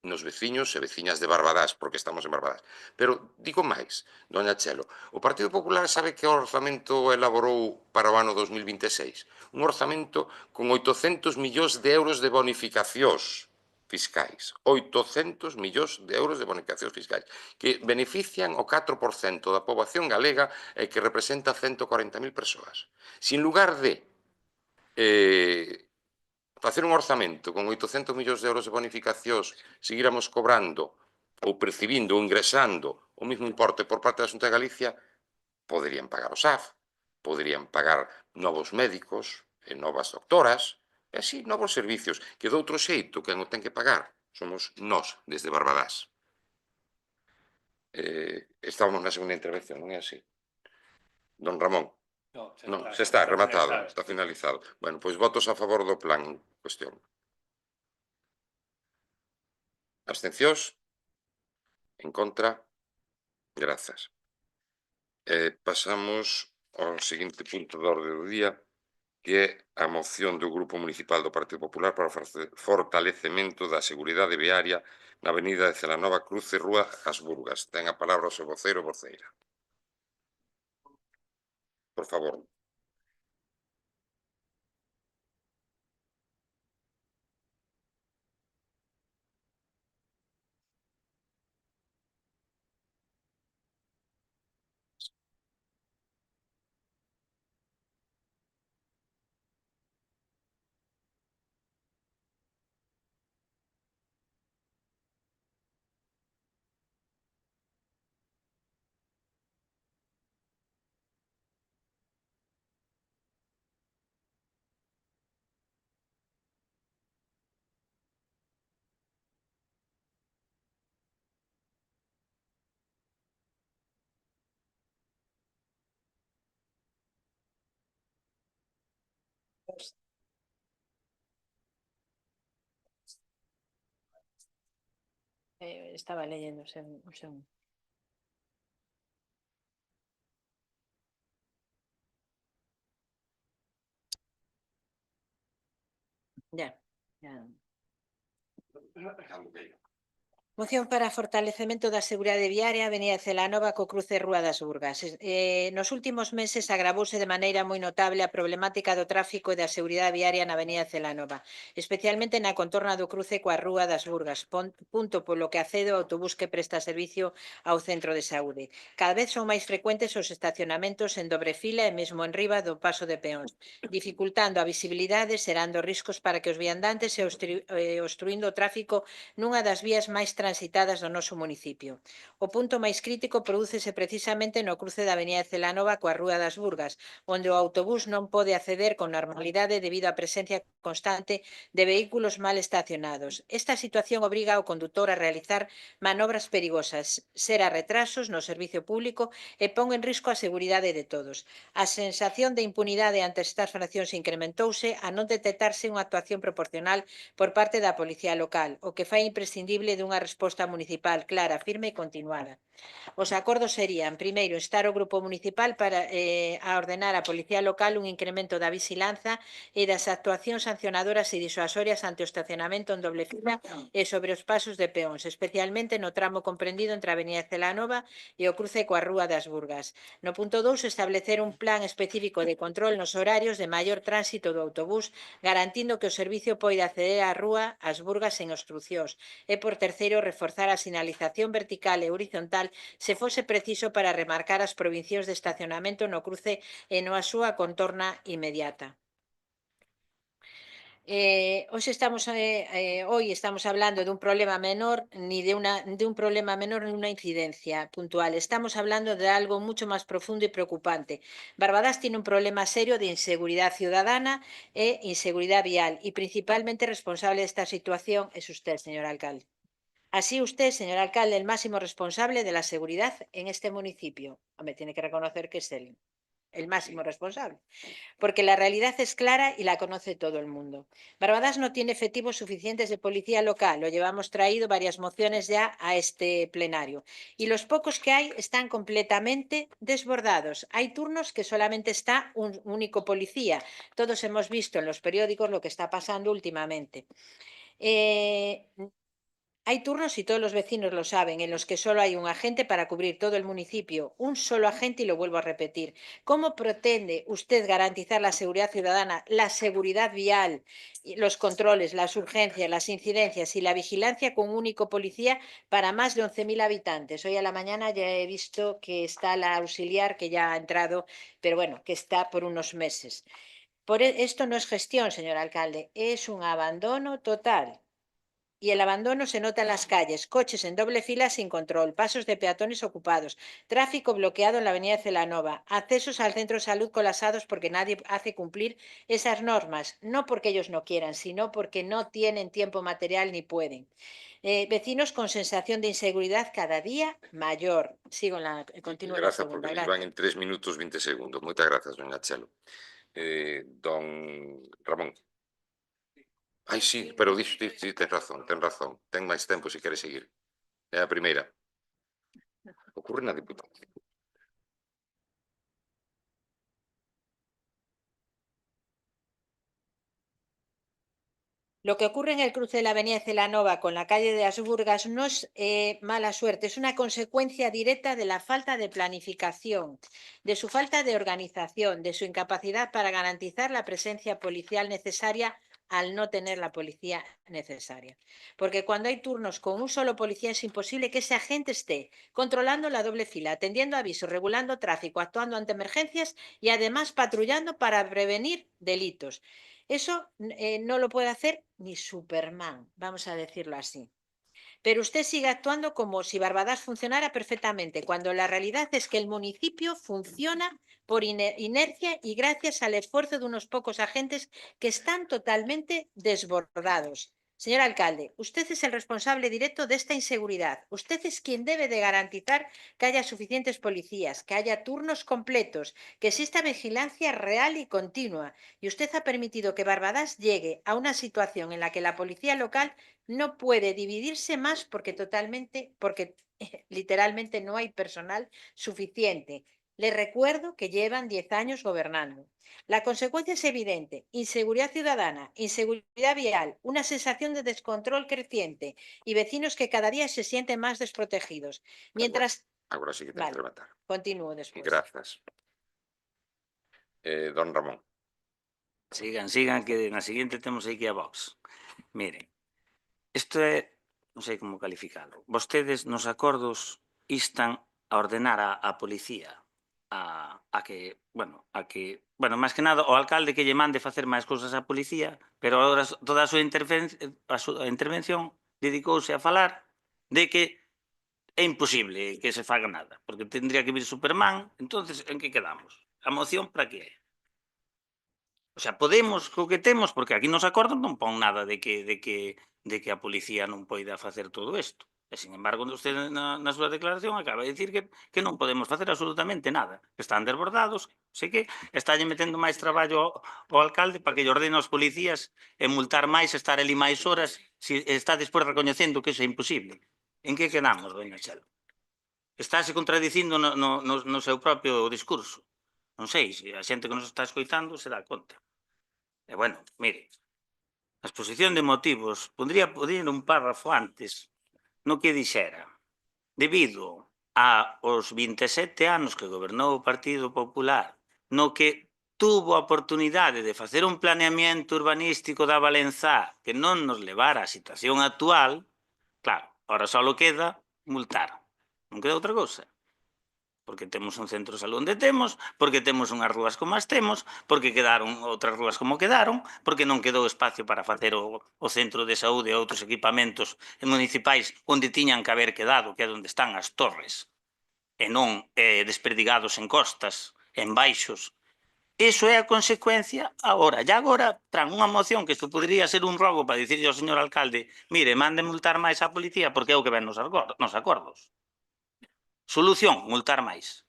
Nos veciños e veciñas de Barbadás, porque estamos en Barbadás. Pero digo máis, doña Chelo, o Partido Popular sabe que orzamento elaborou para o ano 2026? Un orzamento con 800 millóns de euros de bonificacións fiscais. 800 millóns de euros de bonificacións fiscais, que benefician o 4% da poboación galega e que representa 140.000 persoas. Sin lugar de facer un orzamento con 800 millóns de euros de bonificacións, seguíramos cobrando ou percibindo ou ingresando o mesmo importe por parte da Xunta de Galicia, poderían pagar o SAF, poderían pagar novos médicos e novas doctoras, e así novos servicios, que de outro xeito quen o ten que pagar somos nós, desde Barbadás. Estábamos na segunda intervención, non é así? Don Ramón. Non, xa está rematado, está finalizado. Bueno, pois votos a favor do plan en cuestión. Abstencións? En contra? Grazas. Pasamos ao seguinte punto de orde do día, que é a moción do Grupo Municipal do Partido Popular para o fortalecemento da seguridade viaria na avenida de Celanova Cruz e Rúa As Burgas. Ten a palabra o seu voceiro e voceira. Por favor. Estaba leyendo, un segundo. Ya, ya. Moción para fortalecemento da seguridade viaria Avenida Celanova co cruce Rúa das Burgas. Nos últimos meses agravouse de maneira moi notable a problemática do tráfico e da seguridade viaria na Avenida Celanova, especialmente na contorna do cruce coa Rúa das Burgas, punto polo que accede o autobús que presta servicio ao centro de saúde. Cada vez son máis frecuentes os estacionamentos en dobre fila e mesmo en riba do paso de peóns, dificultando a visibilidade, xerando riscos para que os viandantes e obstruindo o tráfico nunha das vías máis transitadas do noso municipio. O punto máis crítico prodúcese precisamente no cruce da Avenida Celanova coa Rúa das Burgas, onde o autobús non pode acceder con normalidade debido á presencia constante de vehículos mal estacionados. Esta situación obriga ao condutor a realizar manobras perigosas, xera retrasos no servicio público e pon en risco a seguridade de todos. A sensación de impunidade ante estas fraccións incrementouse a non detectarse unha actuación proporcional por parte da Policía Local, o que fai imprescindible dunha resposta municipal clara, firme e continuada. Os acordos serían, primeiro, instar o Grupo Municipal a ordenar á Policía Local un incremento da vigilanza e das actuacións sancionadoras e disuasorias ante o estacionamento en doble fila e sobre os pasos de peóns, especialmente no tramo comprendido entre a Avenida Celanova e o cruce coa Rúa das Burgas. No punto 2, establecer un plan específico de control nos horarios de maior tránsito do autobús, garantindo que o servicio poida acceder á Rúa ás Burgas sen obstrucións. E, por terceiro, reforzar a sinalización vertical e horizontal se fose preciso para remarcar as provincións de estacionamento no cruce e na súa contorna inmediata. Hoy estamos hablando de un problema menor ni de un problema menor ni una incidencia puntual. Estamos hablando de algo mucho más profundo y preocupante. Barbadas tiene un problema serio de inseguridad ciudadana e inseguridad vial y principalmente responsable de esta situación es usted, señor alcalde. Así usted, señor alcalde, el máximo responsable de la seguridad en este municipio. Me tiene que reconocer que es el máximo responsable, porque la realidad es clara y la conoce todo el mundo. Barbadas no tiene efectivos suficientes de policía local, lo llevamos traído varias mociones ya a este plenario, y los pocos que hay están completamente desbordados. Hay turnos que solamente está un único policía. Todos hemos visto en los periódicos lo que está pasando últimamente. Hay turnos, y todos los vecinos lo saben, en los que solo hay un agente para cubrir todo el municipio, un solo agente, y lo vuelvo a repetir. ¿Cómo pretende usted garantizar la seguridad ciudadana, la seguridad vial, los controles, las urgencias, las incidencias y la vigilancia con un único policía para más de 11.000 habitantes? Hoy a la mañana ya he visto que está la auxiliar, que ya ha entrado, pero bueno, que está por unos meses. Esto no es gestión, señor alcalde, es un abandono total. Y el abandono se nota en las calles, coches en doble fila sin control, pasos de peatones ocupados, tráfico bloqueado en la avenida Celanova, accesos al centro de salud colapsados porque nadie hace cumplir esas normas, no porque ellos no quieran, sino porque no tienen tiempo material ni pueden. Vecinos con sensación de inseguridad cada día mayor. Continúo en la Grazas, porque segunda. nos van en 3 minutos 20 segundos. Moitas grazas, doña Chelo. Don Ramón. Ai, sí, pero ten razón. Ten máis tempo se quere seguir. É a primeira. Ocurre na Diputación. Lo que ocurre en el cruce de la avenida Celanova con la calle de Asburgas no es mala suerte, es una consecuencia directa de la falta de planificación, de su falta de organización, de su incapacidad para garantizar la presencia policial necesaria al no tener la policía necesaria. Porque cuando hay turnos con un solo policía es imposible que ese agente esté controlando la doble fila, atendiendo avisos, regulando tráfico, actuando ante emergencias y además patrullando para prevenir delitos. Eso no lo puede hacer ni Superman, vamos a decirlo así. Pero usted sigue actuando como si Barbadas funcionara perfectamente, cuando la realidad es que el municipio funciona por inercia y gracias al esfuerzo de unos pocos agentes que están totalmente desbordados. Señor alcalde, usted es el responsable directo de esta inseguridad. Usted es quien debe de garantizar que haya suficientes policías, que haya turnos completos, que exista vigilancia real y continua. Y usted ha permitido que Barbadas llegue a una situación en la que la policía local no puede dividirse más porque literalmente no hay personal suficiente. Les recuerdo que llevan 10 años gobernando. La consecuencia es evidente: inseguridad ciudadana, inseguridad vial, una sensación de descontrol creciente y vecinos que cada día se sienten más desprotegidos. Mientras... Agora sí que ten que Vale, rematar. continúo despois. Grazas. Don Ramón. Sigan, que na seguinte temos aquí a Vox. Miren, isto é, non sei como calificalo. Vostedes nos acordos instan a ordenar a policía a que, máis que nada, o alcalde que lle mande facer máis cousas á policía, pero agora toda a súa intervención dedicouse a falar de que é imposible que se faga nada, porque tendría que vir Superman. Entonces, en que quedamos? A moción para que é? O sea, podemos co que temos, porque aquí nos acordos non pon nada de que a policía non poida facer todo isto. E, sin embargo, usted na súa declaración acaba de dicir que non podemos facer absolutamente nada, que están desbordados, sei que estálle metendo máis traballo ao alcalde para que lle ordene aos policías e multar máis, estar ali máis horas, se está despois recoñecendo que iso é imposible. En que quedamos, doña Chelo? Estáse contradicindo no seu propio discurso. Non sei, se a xente que nos está escoitando se dá conta. E, bueno, mire, a exposición de motivos podría ir un párrafo antes no que dixera: debido aos 27 anos que gobernou o Partido Popular, no que tuvo a oportunidade de facer un planeamiento urbanístico da Valenzá que non nos levara á situación actual, claro, ahora só queda multar. Non queda outra cousa. Porque temos un centro de salud onde temos, porque temos unhas rúas como as temos, porque quedaron outras rúas como quedaron, porque non quedou espacio para facer o centro de saúde e outros equipamentos municipais onde tiñan que haber quedado, que é onde están as torres, e non desperdigados en costas, en baixos. Iso é a consecuencia agora. E agora tran unha moción que isto podría ser un rogo para dicirle ao señor alcalde: mire, mande multar máis á policía porque é o que ven nos acordos. Solución: multar máis.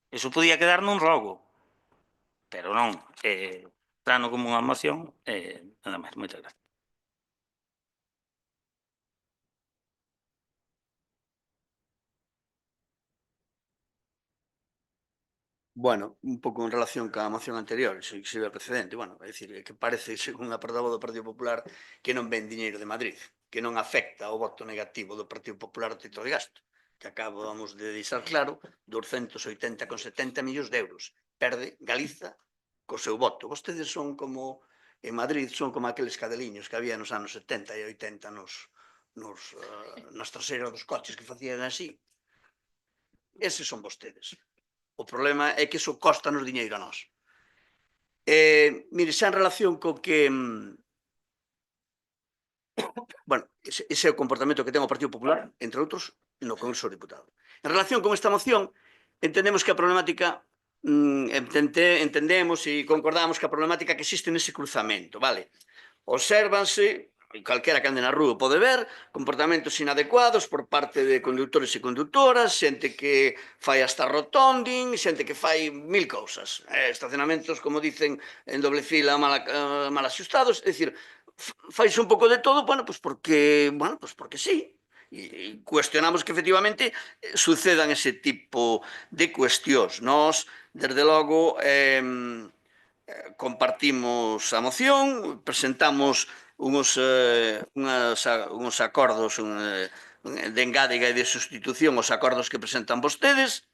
Iso podía quedar nun rogo, pero non, trano como unha moción, nada máis, moitas gracias. Bueno, un pouco en relación ca moción anterior, se ve o precedente, bueno, é dicir, que parece, según a portavoz do Partido Popular, que non ven diñeiro de Madrid, que non afecta o voto negativo do Partido Popular ao teito de gasto, que acabamos de deixar claro, 280,70 millóns de euros. Perde Galiza co seu voto. Vostedes son como, en Madrid, son como aqueles cadeliños que había nos anos 70 e 80 nas traseiras dos coches que facían así. Eses son vostedes. O problema é que iso costanos diñeiro a nós. Mire, xa en relación co que... Bueno, ese é o comportamento que ten o Partido Popular, entre outros, no Congreso dos Diputados. En relación con esta moción, entendemos que a problemática, entendemos e concordamos que a problemática que existe nese cruzamento, vale? Obsérvanse, calquera que ande na rúa pode ver, comportamentos inadecuados por parte de condutores e conductoras, xente que fai hasta rotonding, xente que fai mil cousas, estacionamentos, como dicen, en doble fila mal axustados, é dicir, faise un pouco de todo, bueno, pues porque sí, e cuestionamos que efectivamente sucedan ese tipo de cuestións. Nós, desde logo, compartimos a moción, presentamos uns acordos de engádega e de sustitución aos acordos que presentan vostedes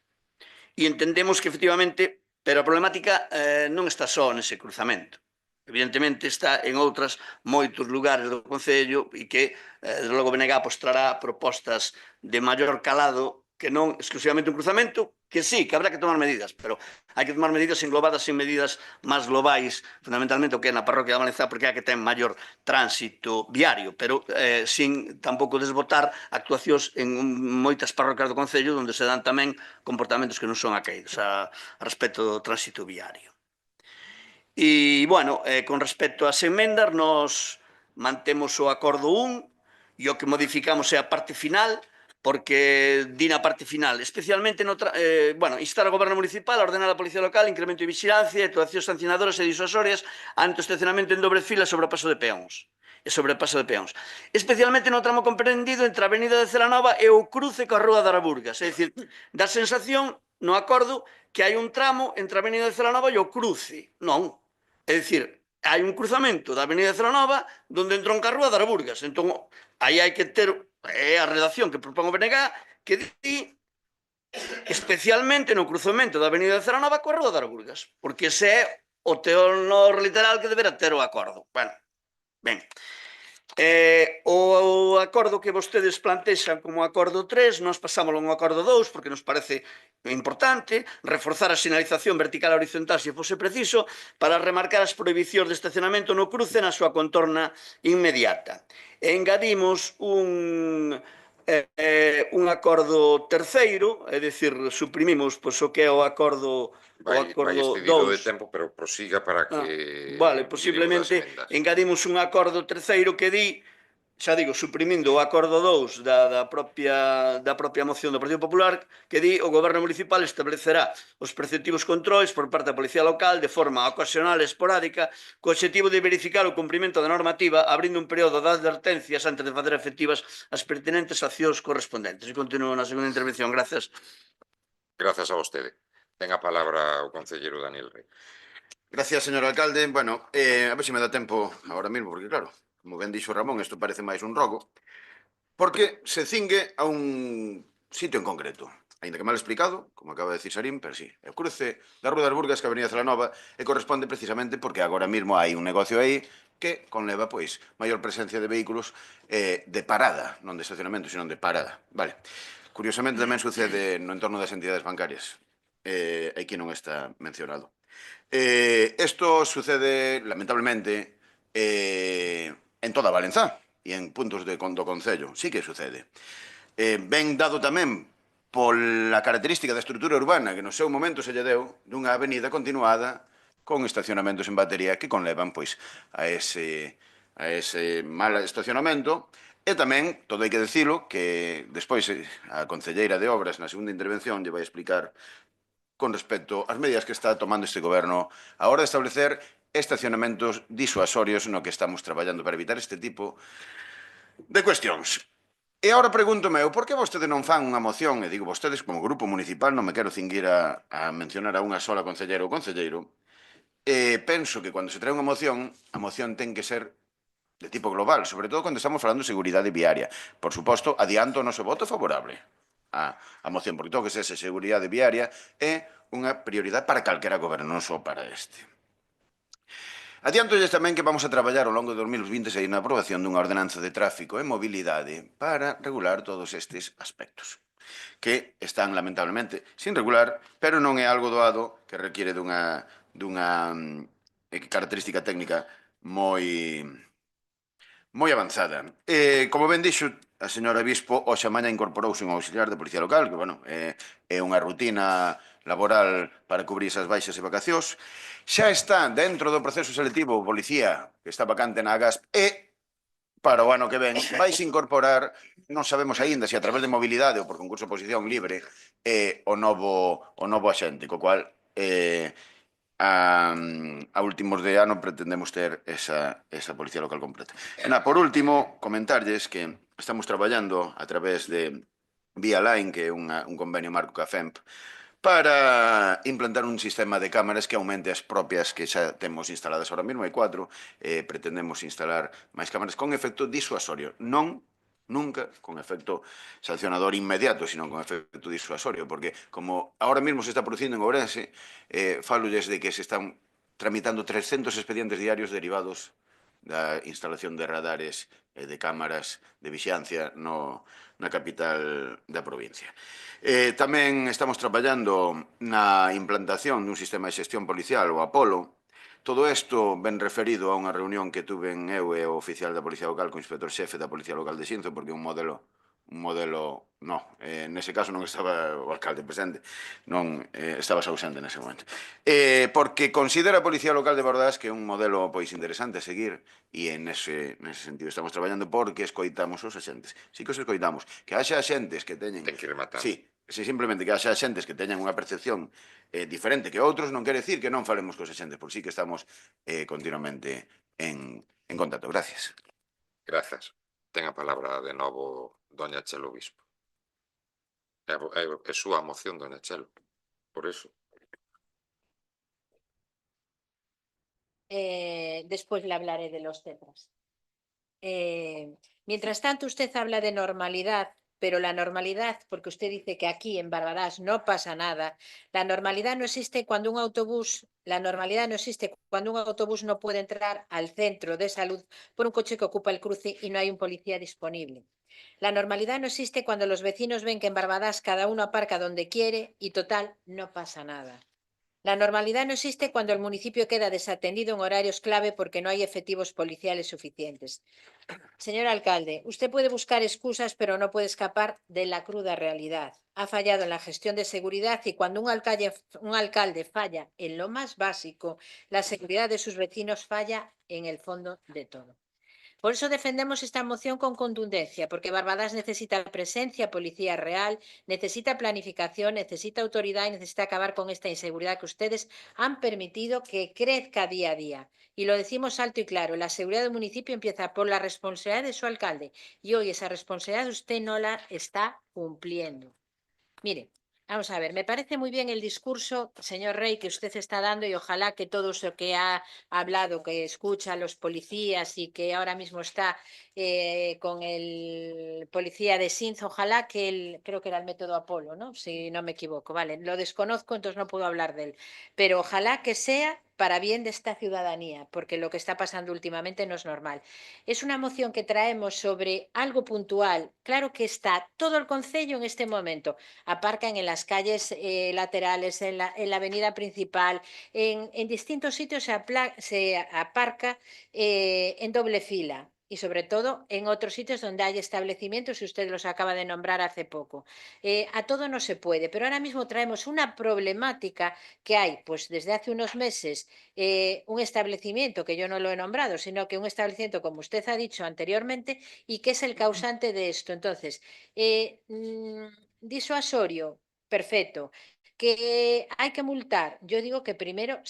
e entendemos que efectivamente, pero a problemática non está só nese cruzamento. Evidentemente está en outros moitos lugares do Concello e que, desde logo, BNG trará propostas de maior calado que non exclusivamente un cruzamento, que sí, que habrá que tomar medidas, pero hai que tomar medidas englobadas en medidas máis globais, fundamentalmente o que é na parroquia da Valenzá, porque é a que ten maior tránsito viario, pero sin tampouco desbotar actuacións en moitas parroquias do Concello onde se dan tamén comportamentos que non son acaídos a respecto do tránsito viario. E, bueno, con respecto ás enmendas, nos mantemos o acordo 1 e o que modificamos é a parte final, porque di na parte final, especialmente, instar ao Goberno Municipal a ordenar a Policía Local incremento de vigilancia, actuacións sancionadoras e disuasorias ante o estacionamento en dobre fila sobre o paso de peóns. Especialmente no tramo comprendido entre a Avenida de Celanova e o cruce coa Rúa de Araburgas. É dicir, dá sensación no acordo que hai un tramo entre a Avenida de Celanova e o cruce. Non. É dicir, hai un cruzamento da Avenida de Celanova donde entronca a Rúa de Araburgas. Entón, aí hai que ter, é a redacción que propón o BNG, que di especialmente no cruzamento da Avenida de Celanova coa Rúa de Araburgas, porque ese é o teor literal que deberá ter o acordo. Bueno, ben. O acordo que vostedes plantexan como acordo 3, nós pasámoslo a un acordo 2 porque nos parece importante reforzar a sinalización vertical e horizontal se fose preciso para remarcar as prohibicións de estacionamento no cruce na súa contorna inmediata. Engadimos un acordo terceiro, é dicir, suprimimos pois, o que é o acordo Vai excedido de 2. tempo, pero prosiga para que Vale, miremos posiblemente das emendas. engadimos un acordo terceiro que di, xa digo, suprimindo o acordo 2 da propia moción do Partido Popular, que di o Goberno Municipal establecerá os preceptivos controis por parte da Policía Local de forma ocasional e esporádica co objetivo de verificar o cumprimento da normativa abrindo un período de advertencias antes de facer efectivas as pertinentes accións correspondentes. E continuo na segunda intervención. Gracias. Grazas a vostede. Ten a palabra o concelleiro Daniel Rey. Gracias, señor alcalde. Bueno, a ver se me dá tempo ahora mismo, porque claro, como ben dixo Ramón, isto parece máis un rogo, porque se cingue a un sitio en concreto. Ainda que mal explicado, como acaba de decir Sarín, pero sí, é o cruce da Rúa das Burgas que a Avenida Celanova e corresponde precisamente porque agora mesmo hai un negocio aí que conleva, pois, maior presencia de vehículos de parada, non de estacionamento, sino de parada. Vale. Curiosamente tamén sucede no entorno das entidades bancarias. Aquí non está mencionado. Isto sucede, lamentablemente, en toda Valenzá e en puntos do Concello. Sí que sucede. Ben dado tamén pola característica da estrutura urbana que no seu momento se lle deu dunha avenida continuada con estacionamentos en batería que conlevan pois a ese mal estacionamento. E tamén, todo hai que dicilo, que despois a concelleira de Obras na segunda intervención lle vai explicar con respecto ás medidas que está tomando este goberno a hora de establecer estacionamentos disuasorios no que estamos traballando para evitar este tipo de cuestións. E agora pregúntome, por que vostedes non fan unha moción, e digo vostedes como grupo municipal, non me quero cinguir a mencionar a unha sola concellera ou concelleiro, penso que cando se trae unha moción, a moción ten que ser de tipo global, sobre todo cando estamos falando de seguridade viaria. Por suposto, adianto o noso voto favorable a moción, porque todo que sexa seguridade viaria é unha prioridade para calquera goberno, non só para este. Adiantolles tamén que vamos a traballar ao longo de 2026 na aprobación dunha ordenanza de tráfico e mobilidade para regular todos estes aspectos, que están, lamentablemente, sin regular, pero non é algo doado que requiere dunha característica técnica moi avanzada. Como ben dixo a señora Bispo, hoxe a mañá incorporouse un auxiliar de Policía Local, que, bueno, é unha rutina laboral para cubrir esas baixas e vacacións. Xa está dentro do proceso selectivo o policía que está vacante na AGASP e para o ano que ven vais incorporar, non sabemos aínda se a través de mobilidade ou por concurso de oposición libre, o novo axente, co cual a últimos de ano pretendemos ter esa Policía Local completa. Por último, comentarlles que estamos traballando a través de Vía Line, que é un convenio marco ca FEMP, para implantar un sistema de cámaras que aumente as propias que xa temos instaladas ahora mesmo, hai 4, pretendemos instalar máis cámaras con efecto disuasorio, non nunca con efecto sancionador inmediato, sino con efecto disuasorio, porque como ahora mesmo se está producindo en Ourense, falolles de que se están tramitando 300 expedientes diarios derivados da instalación de radares e de cámaras de vixiancia na capital da provincia. Tamén estamos traballando na implantación dun sistema de xestión policial, o Apolo. Todo isto ben referido a unha reunión que tuve eu e o oficial da Policía Local co inspector xefe da Policía Local de Xinzo, porque un modelo, nese caso non estaba o alcalde presente, non estaba ausente nese momento. Porque considera a Policía Local de Bordás que é un modelo pois interesante a seguir e nese sentido estamos traballando porque escoitamos os axentes. Si que os escoitamos, que haxa axentes que teñen... Ten que rematar. Sí, simplemente que haxa axentes que teñan unha percepción diferente que outros non quere decir que non falemos cos axentes, por si que estamos continuamente en contacto. Gracias. Grazas. Ten a palabra de novo doña Chelo Bispo. É súa moción, doña Chelo. por eso. Después le hablaré de los tetras. Mientras tanto, usted habla de normalidad, pero la normalidad, porque usted dice que aquí en Barbadas no pasa nada, la normalidad no existe cuando un autobús, la normalidad no existe cuando un autobús no puede entrar al centro de salud por un coche que ocupa el cruce y no hay un policía disponible. La normalidad no existe cuando los vecinos ven que en Barbadas cada uno aparca donde quiere y total, no pasa nada. La normalidad no existe cuando el municipio queda desatendido en horarios clave porque no hay efectivos policiales suficientes. Señor alcalde, usted puede buscar excusas, pero no puede escapar de la cruda realidad. Ha fallado en la gestión de seguridad y cuando un alcalde falla en lo más básico, la seguridad de sus vecinos falla en el fondo de todo. Por eso defendemos esta moción con contundencia, porque Barbadas necesita presencia, policía real, necesita planificación, necesita autoridad y necesita acabar con esta inseguridad que ustedes han permitido que crezca día a día. Y lo decimos alto y claro, la seguridad del municipio empieza por la responsabilidad de su alcalde y hoy esa responsabilidad usted no la está cumpliendo. Mire, vamos a ver, me parece muy bien el discurso, señor Rey, que usted está dando y ojalá que todo eso que ha hablado, que escucha a los policías y que ahora mismo está con el policía de Sinz, ojalá que él, creo que era el método Apolo, ¿no? Si no me equivoco, vale, lo desconozco, entonces no puedo hablar de él, pero ojalá que sea para bien de esta ciudadanía, porque lo que está pasando últimamente no es normal. Es una moción que traemos sobre algo puntual. Claro que está todo el concello en este momento. Aparcan en las calles laterales, en la avenida principal, en distintos sitios se aparca en doble fila y sobre todo en otros sitios donde hay establecimientos y usted los acaba de nombrar hace poco. A todo no se puede, pero ahora mismo traemos una problemática que hay, pues desde hace unos meses, un establecimiento que yo no lo he nombrado, sino que un establecimiento, como usted ha dicho anteriormente, y que es el causante de esto. Entonces, disuasorio, perfecto. Que hay que multar. Yo digo que primero,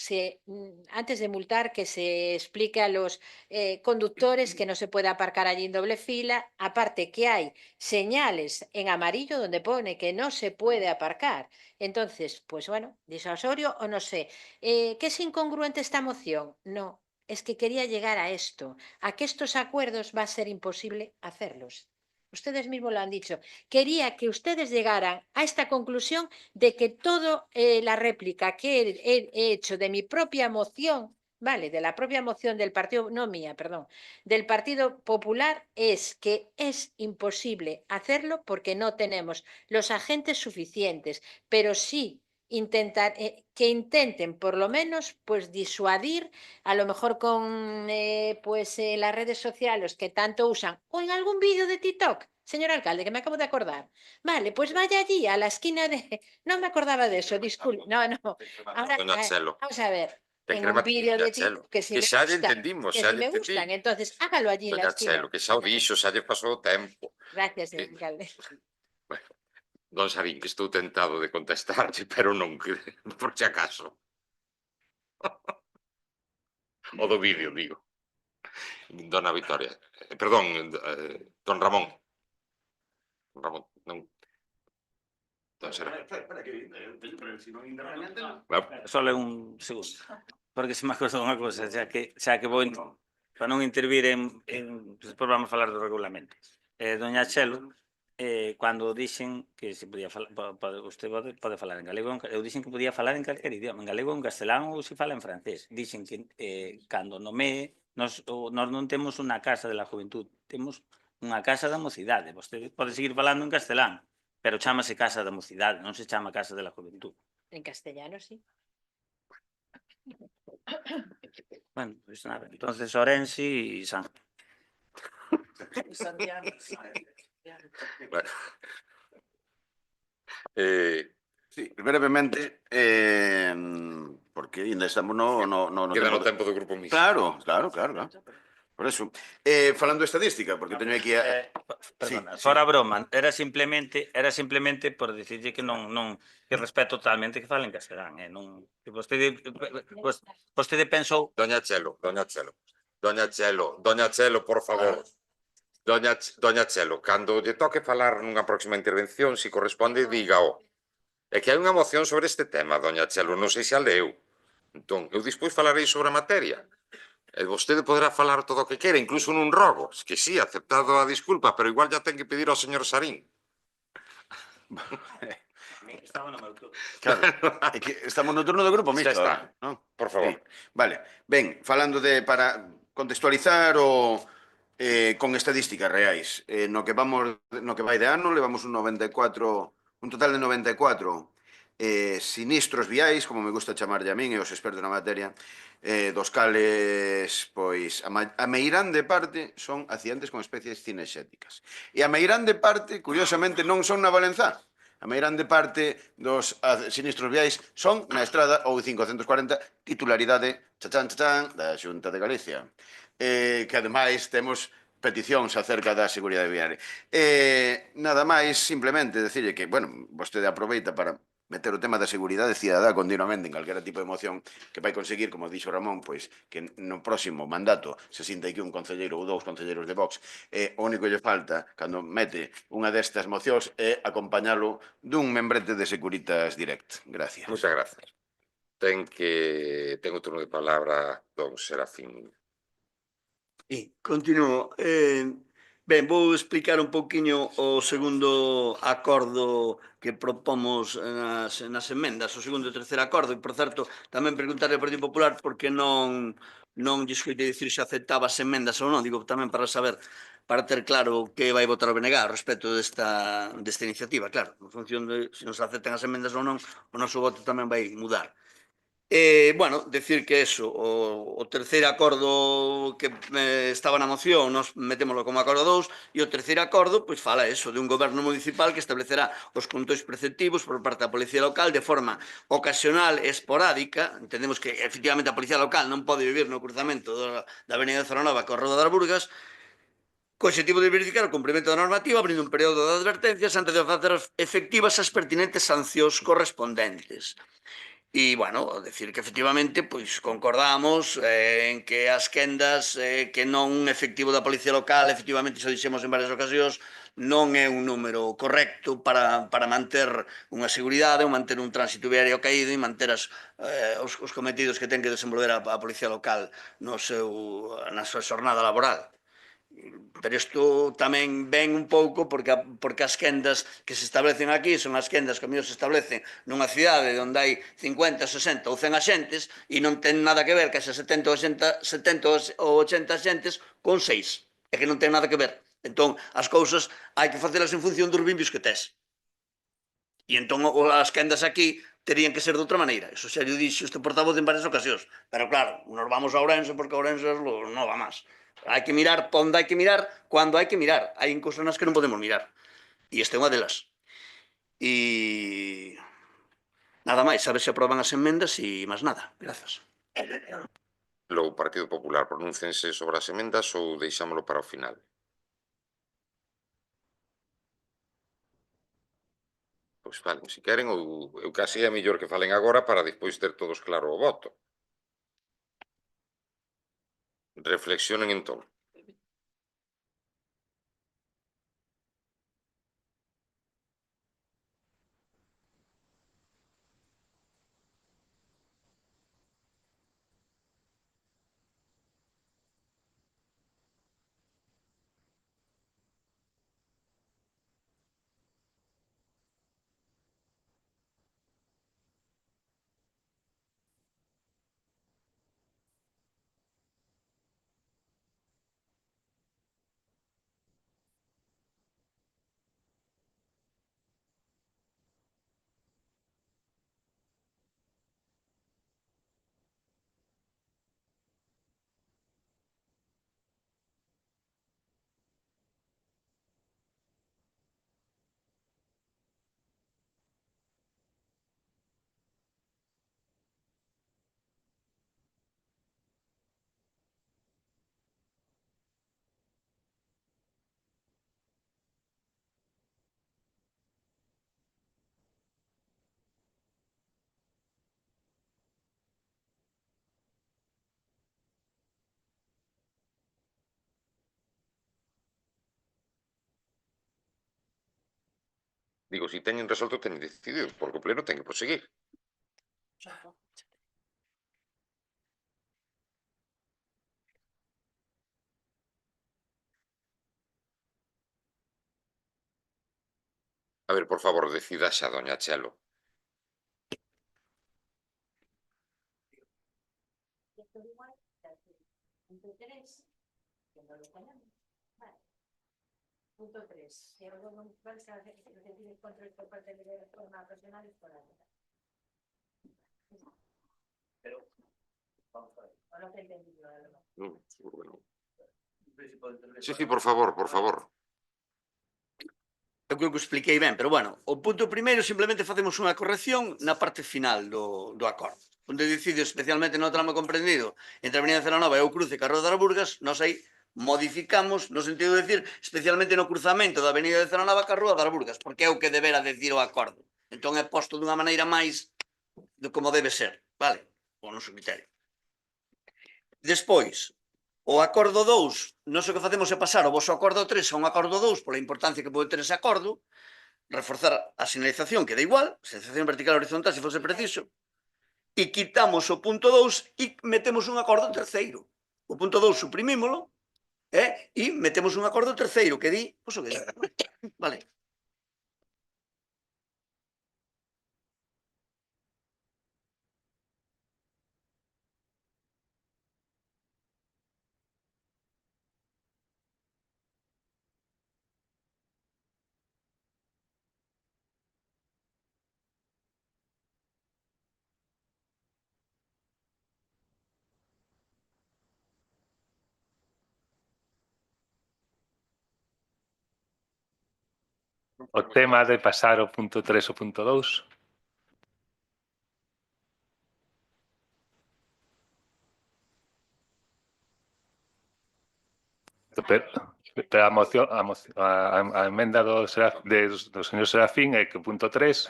antes de multar, que se explique a los conductores que no se puede aparcar allí en doble fila. Aparte que hay señales en amarillo donde pone que no se puede aparcar. Entonces, pues bueno, disuasorio o no sé. ¿Qué es incongruente esta moción? No, es que quería llegar a esto, a que estos acuerdos va a ser imposible hacerlos. Ustedes mismos lo han dicho. Quería que ustedes llegaran a esta conclusión de que toda la réplica que he hecho de mi propia moción, vale, de la propia moción del partido, no mía, perdón, del Partido Popular, es que es imposible hacerlo porque no tenemos los agentes suficientes, pero sí que intenten por lo menos pues disuadir, a lo mejor con las redes sociales que tanto usan o en algún vídeo de TikTok, señor alcalde, que me acabo de acordar. Vale, pues vaya allí a la esquina de... No me acordaba de eso, disculpe. No. Ahora, vamos a ver. En un vídeo de TikTok que si me gustan, que si me gustan, entonces hágalo allí en la esquina. Chelo, que xa o dixo, xa lle pasou o tempo. Gracias, señor alcalde. Bueno, don Sabín, que estou tentado de contestarche, pero non, por si acaso. O do vídeo, digo. Dona Victoria. Perdón, don Ramón. Don Ramón, non. Don Será. Só un segundo. Porque se me acordou unha cosa, xa que vou para non intervir despois vamos a falar do regulamento. Doña Chelo, cando dixen que se podía falar, usted pode falar en galego, eu dixen que podía falar en calquer idioma, en galego, en castelán ou se fala en francés. Dixen que cando nome, nós non temos unha casa de la juventud, temos unha casa da mocidade. Vostede pode seguir falando en castelán, pero chámase casa da mocidade, non se chama casa de la juventud. En castellano, sí. Bueno, pues nada, entonces Orense y San. Bueno. Sí, brevemente, porque ainda estamos no Queda no tempo do grupo mixto. Claro. Por eso, falando de estadística, porque teño aquí Perdona, sí. fora broma, era simplemente por decirlle que non que respeto totalmente que falen castelán, non que vostede pensou. Doña Chelo, por favor. Doña Chelo, cando lle toque falar nunha próxima intervención, se corresponde, dígao. É que hai unha moción sobre este tema, doña Chelo, non sei se a leu. Entón, eu despois falarei sobre a materia. E vostede poderá falar todo o que quera, incluso nun rogo. Es que sí, aceptado a disculpa, pero igual ya ten que pedir ao señor Sarín. Estaba no meu turno. Claro, é que estamos no turno do grupo Xa mixto está. agora, non? Por favor. Sí. Vale, ben, falando para contextualizar con estadísticas reais, no que vai de ano levamos un total de 94 sinistros viais, como me gusta chamarlle a min e os expertos na materia, dos cales, pois, a meirande parte son accidentes con especies cinexéticas. E a meirande parte, curiosamente, non son na Valenzá. A meirande parte dos sinistros viais son na estrada ou 540, titularidade, chachán, da Xunta de Galicia. Que ademais temos peticións acerca da seguridade viaria. Nada máis, simplemente, decirlle que, bueno, vostede aproveita para meter o tema da seguridade cidadá continuamente en calquera tipo de moción que vai conseguir, como dixo Ramón, pois que no próximo mandato se sinta aquí un concelleiro ou dous concelleiros de Vox, o único que lle falta cando mete unha destas mocións é acompañalo dun membrete de Securitas Direct. Gracias. Moitas gracias. Ten o turno de palabra don Serafín. E continuo. Ben, vou explicar un pouquiño o segundo acordo que propomos nas emendas, o segundo e terceiro acordo, e, por certo, tamén preguntarle ao Partido Popular porque non lle escoitei dicir se aceptaba as emendas ou non, digo tamén para saber, para ter claro que vai votar o BNG respecto desta iniciativa, claro, en función de se nos aceptan as emendas ou non, o noso voto tamén vai mudar. Bueno, decir que eso, o terceiro acordo que estaba na moción, nos metémoslo como acordo 2, e o terceiro acordo, pois fala eso, de un goberno municipal que establecerá os controis preceptivos por parte da Policía Local de forma ocasional e esporádica. Entendemos que, efectivamente, a Policía Local non pode vivir no cruzamento da Avenida de Zoranova co Roda das Burgas, co objetivo de verificar o cumprimento da normativa, abrindo un período de advertencias antes de facer efectivas as pertinentes sancións correspondentes. E, bueno, decir que efectivamente pois concordamos en que as quendas que non un efectivo da Policía Local, efectivamente, iso dixemos en varias ocasións, non é un número correcto para manter unha seguridade ou manter un tránsito viario caído e manter os cometidos que ten que desenvolver a Policía Local na súa xornada laboral. Pero isto tamén ven un pouco porque as quendas que se establecen aquí son as quendas que a mellor se establecen nunha cidade onde hai 50, 60 ou 100 axentes e non ten nada que ver que esas 70 ou 80 axentes con 6. É que non ten nada que ver. Entón, as cousas hai que facelas en función dos vimbios que tes. E entón as quendas aquí terían que ser de outra maneira. Eso xa lle dixo este portavoz en varias ocasións. Pero claro, nos vamos a Ourense porque Ourense non va máis. Hai que mirar onde hai que mirar, cando hai que mirar. Hai cousas nas que non podemos mirar. E esta é unha delas. E nada máis, a ver se aproban as emendas e máis nada. Grazas. Logo, Partido Popular, pronúnciense sobre as emendas ou deixámolo para o final? Pois falen, se queren, ou eu casi é mellor que falen agora para despois ter todos claro o voto. Reflexionen entón. Digo, se teñen resolto, teñen decidido, porque o pleno ten que proseguir. A ver, por favor, decida xa, doña Chelo. Punto 3, que no lo tenemos. Vale. Punto 3. Si el gobierno municipal se hace el control por parte de la forma profesional y escolar. Pero, vamos a ver. No lo he entendido, la verdad. No, seguro que non. Sí, sí, por favor, por favor. Eu creo que o expliquei ben, pero bueno, o punto primeiro simplemente facemos unha corrección na parte final do acordo. Onde decide especialmente no tramo comprendido entre a Avenida Celanova e o cruce Carro das Burgas, nós aí modificamos no sentido de decir especialmente no cruzamento da Avenida de Celanova Carro das Burgas, porque é o que debera decir o acordo. Entón é posto dunha maneira máis de como debe ser, vale? O noso criterio. Despois, o acordo 2, nós o que facemos é pasar o voso acordo 3 a un acordo 2 pola importancia que pode ter ese acordo, reforzar a sinalización, que da igual, sinalización vertical e horizontal se fose preciso, e quitamos o punto 2 e metemos un acordo terceiro. O punto 2 suprimímolo e metemos un acordo terceiro que di, pois o que di, vale. O tema de pasar o punto 3 ao punto 2. Pero a emenda do señor Serafín é que o punto 3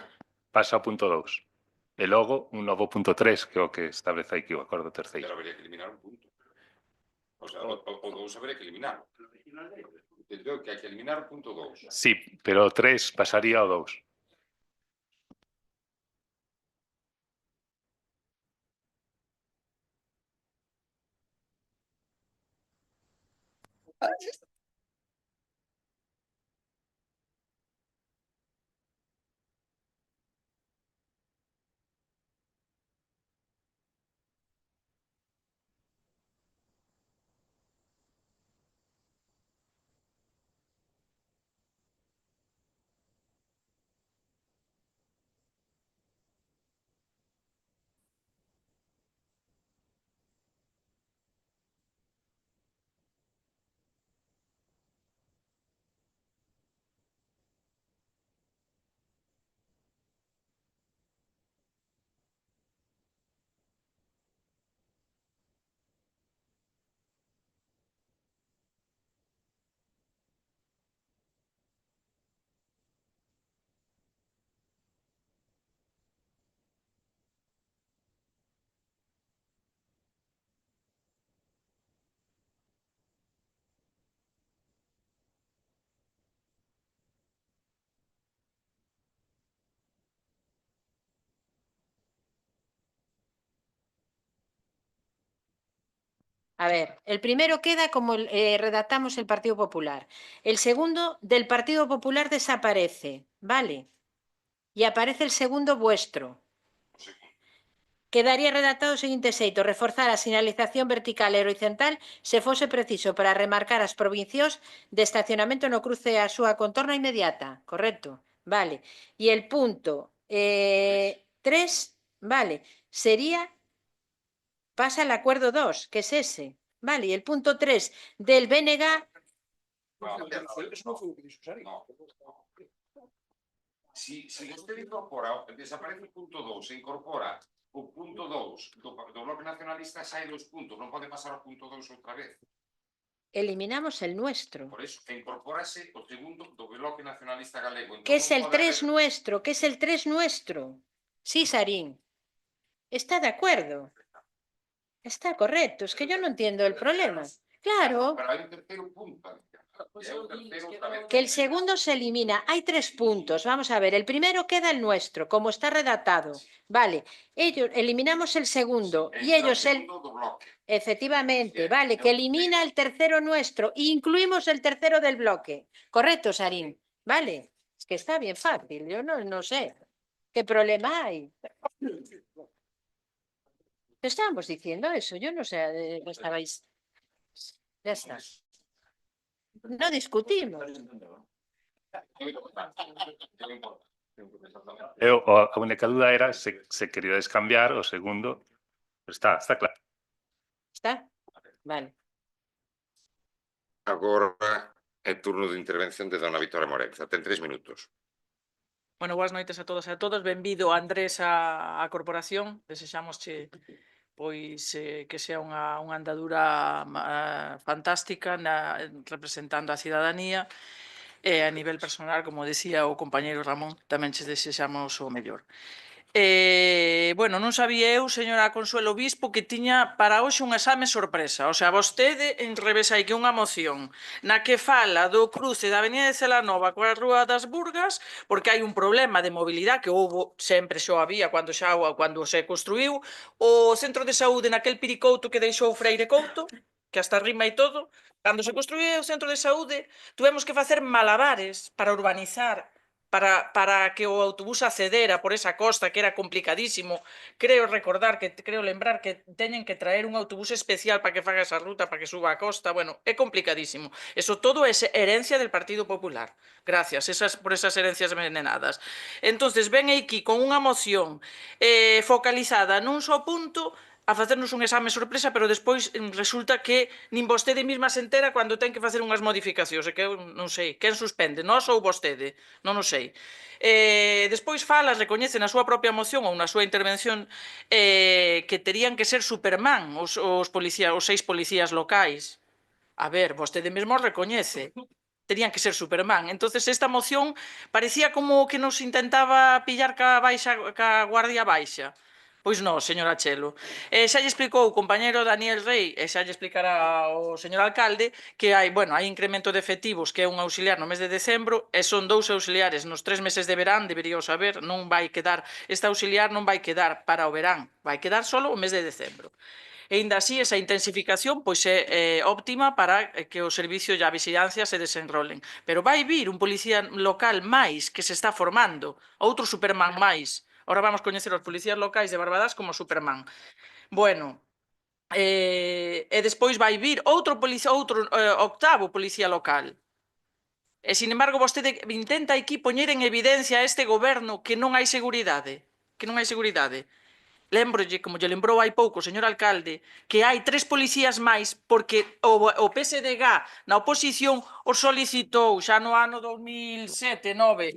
pasa ao punto 2. E logo un novo punto 3, que é o que establece aquí o acordo terceiro. Pero habría que eliminar un punto. O sea, o 2 habría que eliminar. Entendeu que hai que eliminar o punto 2. Sí, pero o 3 pasaría ao 2. A ver, el primero queda como redactamos el Partido Popular. El segundo del Partido Popular desaparece, ¿vale? Y aparece el segundo vuestro. Quedaría redactado o seguinte xeito: reforzar a sinalización vertical e horizontal se fose preciso para remarcar as provincias de estacionamento no cruce a súa contorna inmediata. Correcto? Vale. E el punto 3, vale, sería, pasa al acuerdo 2, que es ese. Vale, y el punto 3 del BNG... Si vostede incorpora, desaparece o punto 2, se incorpora o punto 2 do Bloque Nacionalista, xa hai 2 puntos, non pode pasar ao punto 2 outra vez. Eliminamos el nuestro. Por eso, incorpórase o segundo do Bloque Nacionalista Galego. ¿Qué es el 3 nuestro? ¿Qué es el 3 nuestro? Sí, Sarín. ¿Está de acuerdo? Está correcto. Es que yo no entiendo el problema. Claro. Pero hai un terceiro punto. Que el segundo se elimina. Hay 3 puntos. Vamos a ver. El primero queda el nuestro, como está redactado. Vale. Ellos eliminamos el segundo y ellos el... Efectivamente, vale, que elimina el tercero nuestro e incluimos el tercero del bloque. Correcto, Sarín. Vale. Es que está bien fácil. Yo no sé. ¿Qué problema hay? Estábamos diciendo eso. Yo no sé de qué estabais. Ya está. No discutimos. A única duda era se queríades cambiar o segundo. Está claro. Está? Vale. Agora é turno de intervención de dona Victoria Morenza. Ten 3 minutos. Bueno, boas noites a todos e a todas. Benvido, Andrés, á corporación. Desexámosche pois que sea unha andadura fantástica representando a cidadanía e a nivel personal, como decía o compañeiro Ramón, tamén che desexamos o mellor. Bueno, non sabía eu, señora Consuelo Bispo, que tiña para hoxe un exame sorpresa. O sea, vostede enrevesai que unha moción na que fala do cruce da Avenida de Celanova coa Rúa das Burgas, porque hai un problema de mobilidade que houbo, sempre xo había cando se construiu, o centro de saúde naquel piricouto que deixou Freire Couto, que hasta rima e todo, cando se construiu o centro de saúde, tuvemos que facer malabares para urbanizar, para que o autobús accedera por esa costa, que era complicadísimo. Creo lembrar que teñen que traer un autobús especial para que faga esa ruta, para que suba a costa. Bueno, é complicadísimo. Eso todo é herencia del Partido Popular. Gracias por esas herencias envenenadas. Entonces, ven aquí con unha moción focalizada nun só punto, a facernos un exame sorpresa, pero despois resulta que nin vostede mesma se entera cando ten que facer unhas modificacións, e que eu non sei, quen suspende, nós ou vostede, non o sei. Despois recoñece na súa propia moción ou na súa intervención que terían que ser Superman os 6 policías locais. A ver, vostede mesmo recoñece. Terían que ser Superman. Entonces esta moción parecía como que nos intentaba pillar ca guardia baixa. Pois non, señora Chelo. Xa lle explicou o compañeiro Daniel Rey, e xa lle explicará o señor alcalde, que hai incremento de efectivos, que é un auxiliar no mes de decembro, e son 2 auxiliares nos 3 meses de verán, deberíao saber, non vai quedar, este auxiliar non vai quedar para o verán, vai quedar solo o mes de decembro. E ainda así, esa intensificación pois é óptima para que o servicio e a vigilancia se desenrolen. Pero vai vir un policía local máis que se está formando, outro Superman máis. Ahora vamos coñecer os policías locais de Barbadas como Superman. Bueno, e despois vai vir outro octavo policía local. E, sin embargo, vostede intenta aquí poñer en evidencia a este goberno que non hai seguridade. Lémbrolle, como lle lembrou hai pouco o señor alcalde, que hai 3 policías máis porque o PSDG na oposición o solicitou xa no ano 2007-2009.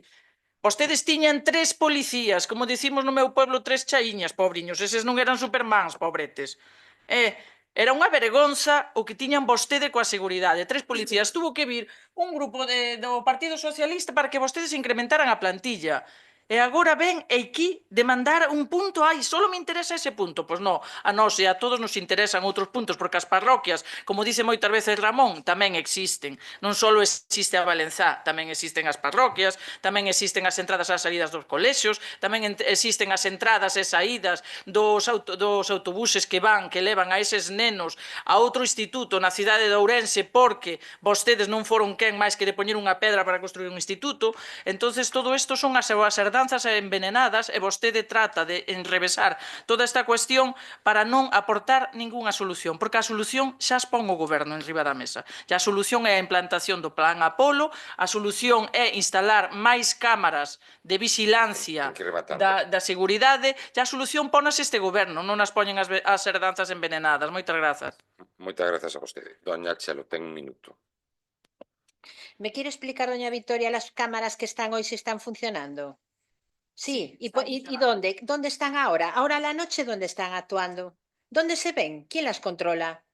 Vostedes tiñan 3 policías, como dicimos no meu pueblo, 3 chaiñas, pobriños, eses non eran Supermans, pobretes. Era unha vergonza o que tiñan vostede coa seguridade. 3 policías, tuvo que vir un grupo do Partido Socialista para que vostedes incrementaran a plantilla. E agora ven aquí demandar un punto, solo me interesa ese punto. Pois non, a nós e a todos nos interesan outros puntos, porque as parroquias, como dice moitas veces Ramón, tamén existen. Non só existe a Valenzá, tamén existen as parroquias, tamén existen as entradas e as saídas dos colexios, tamén existen as entradas e saídas dos autobuses que levan a eses nenos a outro instituto na cidade de Ourense, porque vostedes non foron quen máis que de poñer unha pedra para construir un instituto. Entonces todo isto son as herdanzas envenenadas e vostede trata de enrevesar toda esta cuestión para non aportar ningunha solución, porque a solución xa as pon o goberno enriba da mesa. E a solución é a implantación do plan Apolo, a solución é instalar máis cámaras de vigilancia da seguridade, e a solución ponas este goberno, non as poñen as herdanzas envenenadas. Moitas grazas. Moitas grazas a vostede. Doña Chelo, ten un minuto. ¿Me quiere explicar, doña Victoria, las cámaras que están hoy si están funcionando? Sí, ¿y dónde? ¿Dónde están ahora? Ahora a la noche, ¿dónde están actuando? ¿Dónde se ven? ¿Quién las controla?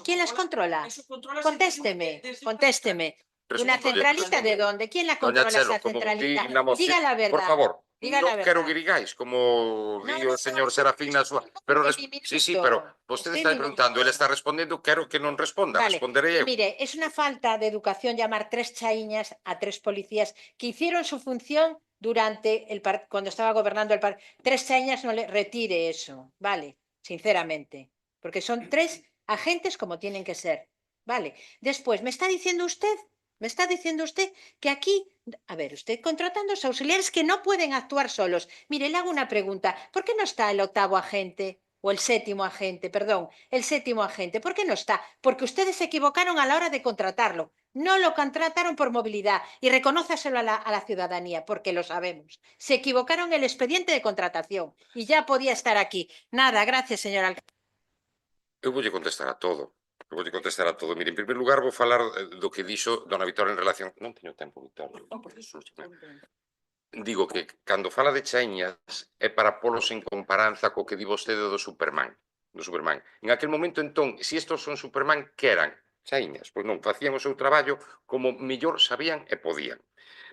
¿Quién las controla? Contésteme. ¿Una centralita de dónde? ¿Quién la controla esa centralita? Diga la verdad. Por favor, Diga la Non quero verdad. que digáis, como di o señor Serafín na súa... Pero, sí, pero vostede está preguntando, ele está respondendo, quero que non responda, Vale, responderei eu. mire, es una falta de educación llamar 3 chaiñas a 3 policías que hicieron su función durante cuando estaba gobernando el partido. 3 chaiñas no le retire eso, vale, sinceramente, porque son 3 agentes como tienen que ser, vale. Después, me está diciendo usted que aquí, a ver, usted contratando a auxiliares que no pueden actuar solos. Mire, le hago una pregunta, ¿por qué no está el 8º agente? O el 7º agente, perdón, el 7º agente. ¿Por qué no está? Porque ustedes se equivocaron a la hora de contratarlo. No lo contrataron por movilidad y reconózaselo a la ciudadanía, porque lo sabemos. Se equivocaron en el expediente de contratación y ya podía estar aquí. Nada, gracias, señor alcalde. Eu voulle contestar a todo. Mire, en primeiro lugar, vou falar do que dixo dona Victoria en relación... Non teño tempo, Victoria. Digo que cando fala de chaiñas é para polos en comparanza co que di vostede do Superman. En aquel momento, entón, se estos son Superman, que eran? Chaiñas. Pois non, facían o seu traballo como mellor sabían e podían.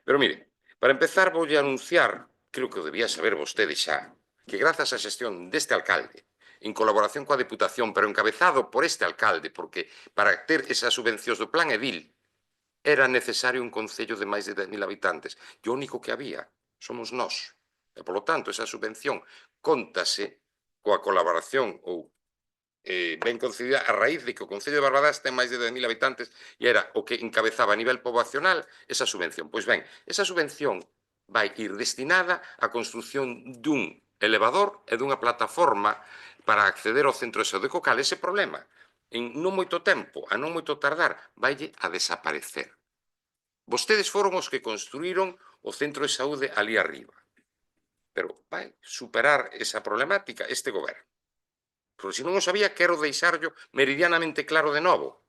Pero mire, para empezar voulle anunciar, creo que o debía saber vostede xa, que grazas á xestión deste alcalde, en colaboración coa Deputación, pero encabezado por este alcalde, porque para ter esas subvencións do Plan Edil era necesario un concello de máis de 10.000 habitantes. E o único que había somos nós. E, polo tanto, esa subvención cóntase coa colaboración ou ben concedida a raíz de que o Concello de Barbadás ten máis de 10.000 habitantes e era o que encabezaba a nivel poboacional esa subvención. Pois ben, esa subvención vai ir destinada á construción dun elevador e dunha plataforma para acceder ao centro de saúde, co cal ese problema, en non moito tempo, a non moito tardar, vaille a desaparecer. Vostedes foron os que construíron o centro de saúde ali arriba. Pero vai superar esa problemática este goberno. Porque se non o sabía, quero deixarlo meridianamente claro de novo.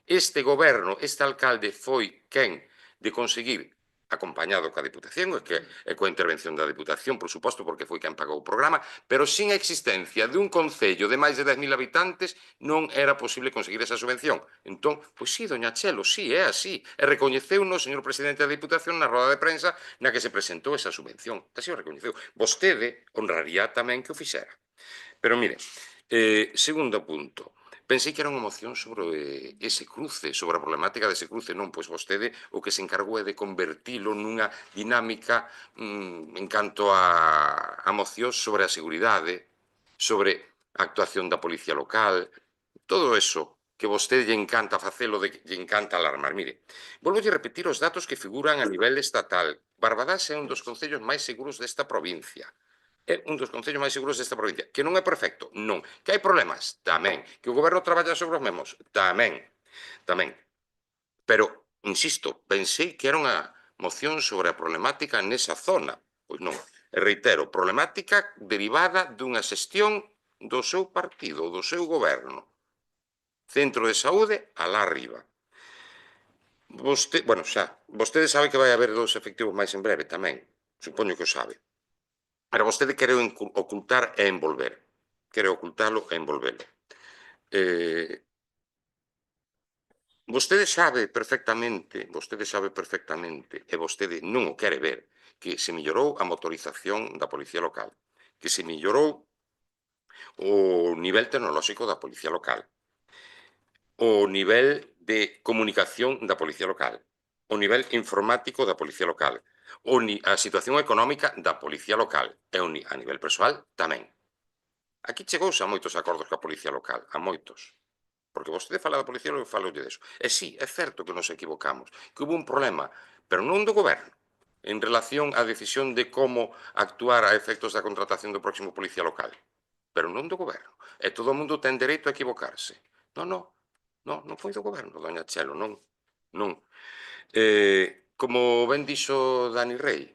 Este goberno, este alcalde foi quen de conseguir, acompañado coa Deputación e coa intervención da Deputación, por suposto, porque foi quen pagou o programa, pero sin a existencia dun concello de máis de 10.000 habitantes non era posible conseguir esa subvención. Entón, pois sí, doña Chelo, sí, é así. E recoñeceuno o señor presidente da Deputación na roda de prensa na que se presentou esa subvención. Así o recoñeceu. Vostede honraría tamén que o fixera. Pero mire, segundo punto, pensei que era unha moción sobre ese cruce, sobre a problemática dese cruce. Non, pois vostede o que se encargou é de convertilo nunha dinámica en canto a mocións sobre a seguridade, sobre a actuación da policía local, todo eso que vostede lle encanta facelo, lle encanta alarmar. Mire, volvolle repetir os datos que figuran a nivel estatal. Barbadás é un dos concellos máis seguros desta provincia. É un dos concellos máis seguros desta provincia. Que non é perfecto? Non. Que hai problemas? Tamén. Que o goberno traballa sobre os mesmos? Tamén. Pero, insisto, pensei que era unha moción sobre a problemática nesa zona. Pois non. E reitero, problemática derivada dunha xestión do seu partido, do seu goberno. Centro de saúde, alá arriba. Vostede sabe que vai haber 2 efectivos máis en breve tamén. Supoño que o sabe. Pero vostede quere ocultar e envolver. Quere ocultalo e envolvelo. Vostede sabe perfectamente, e vostede non o quere ver, que se mellorou a motorización da Policía Local, que se mellorou o nivel tecnolóxico da Policía Local, o nivel de comunicación da Policía Local, o nivel informático da Policía Local, a situación económica da Policía Local e a nivel persoal tamén. Aquí chegouse a moitos acordos coa Policía Local, a moitos. Porque vostede fala da Policía Local e falo deso. E sí, é certo que nos equivocamos, que hubo un problema, pero non do goberno, en relación á decisión de como actuar a efectos da contratación do próximo Policía Local. Pero non do goberno. E todo o mundo ten dereito a equivocarse. Non foi do goberno, doña Chelo, non. Como ben dixo Dani Rei,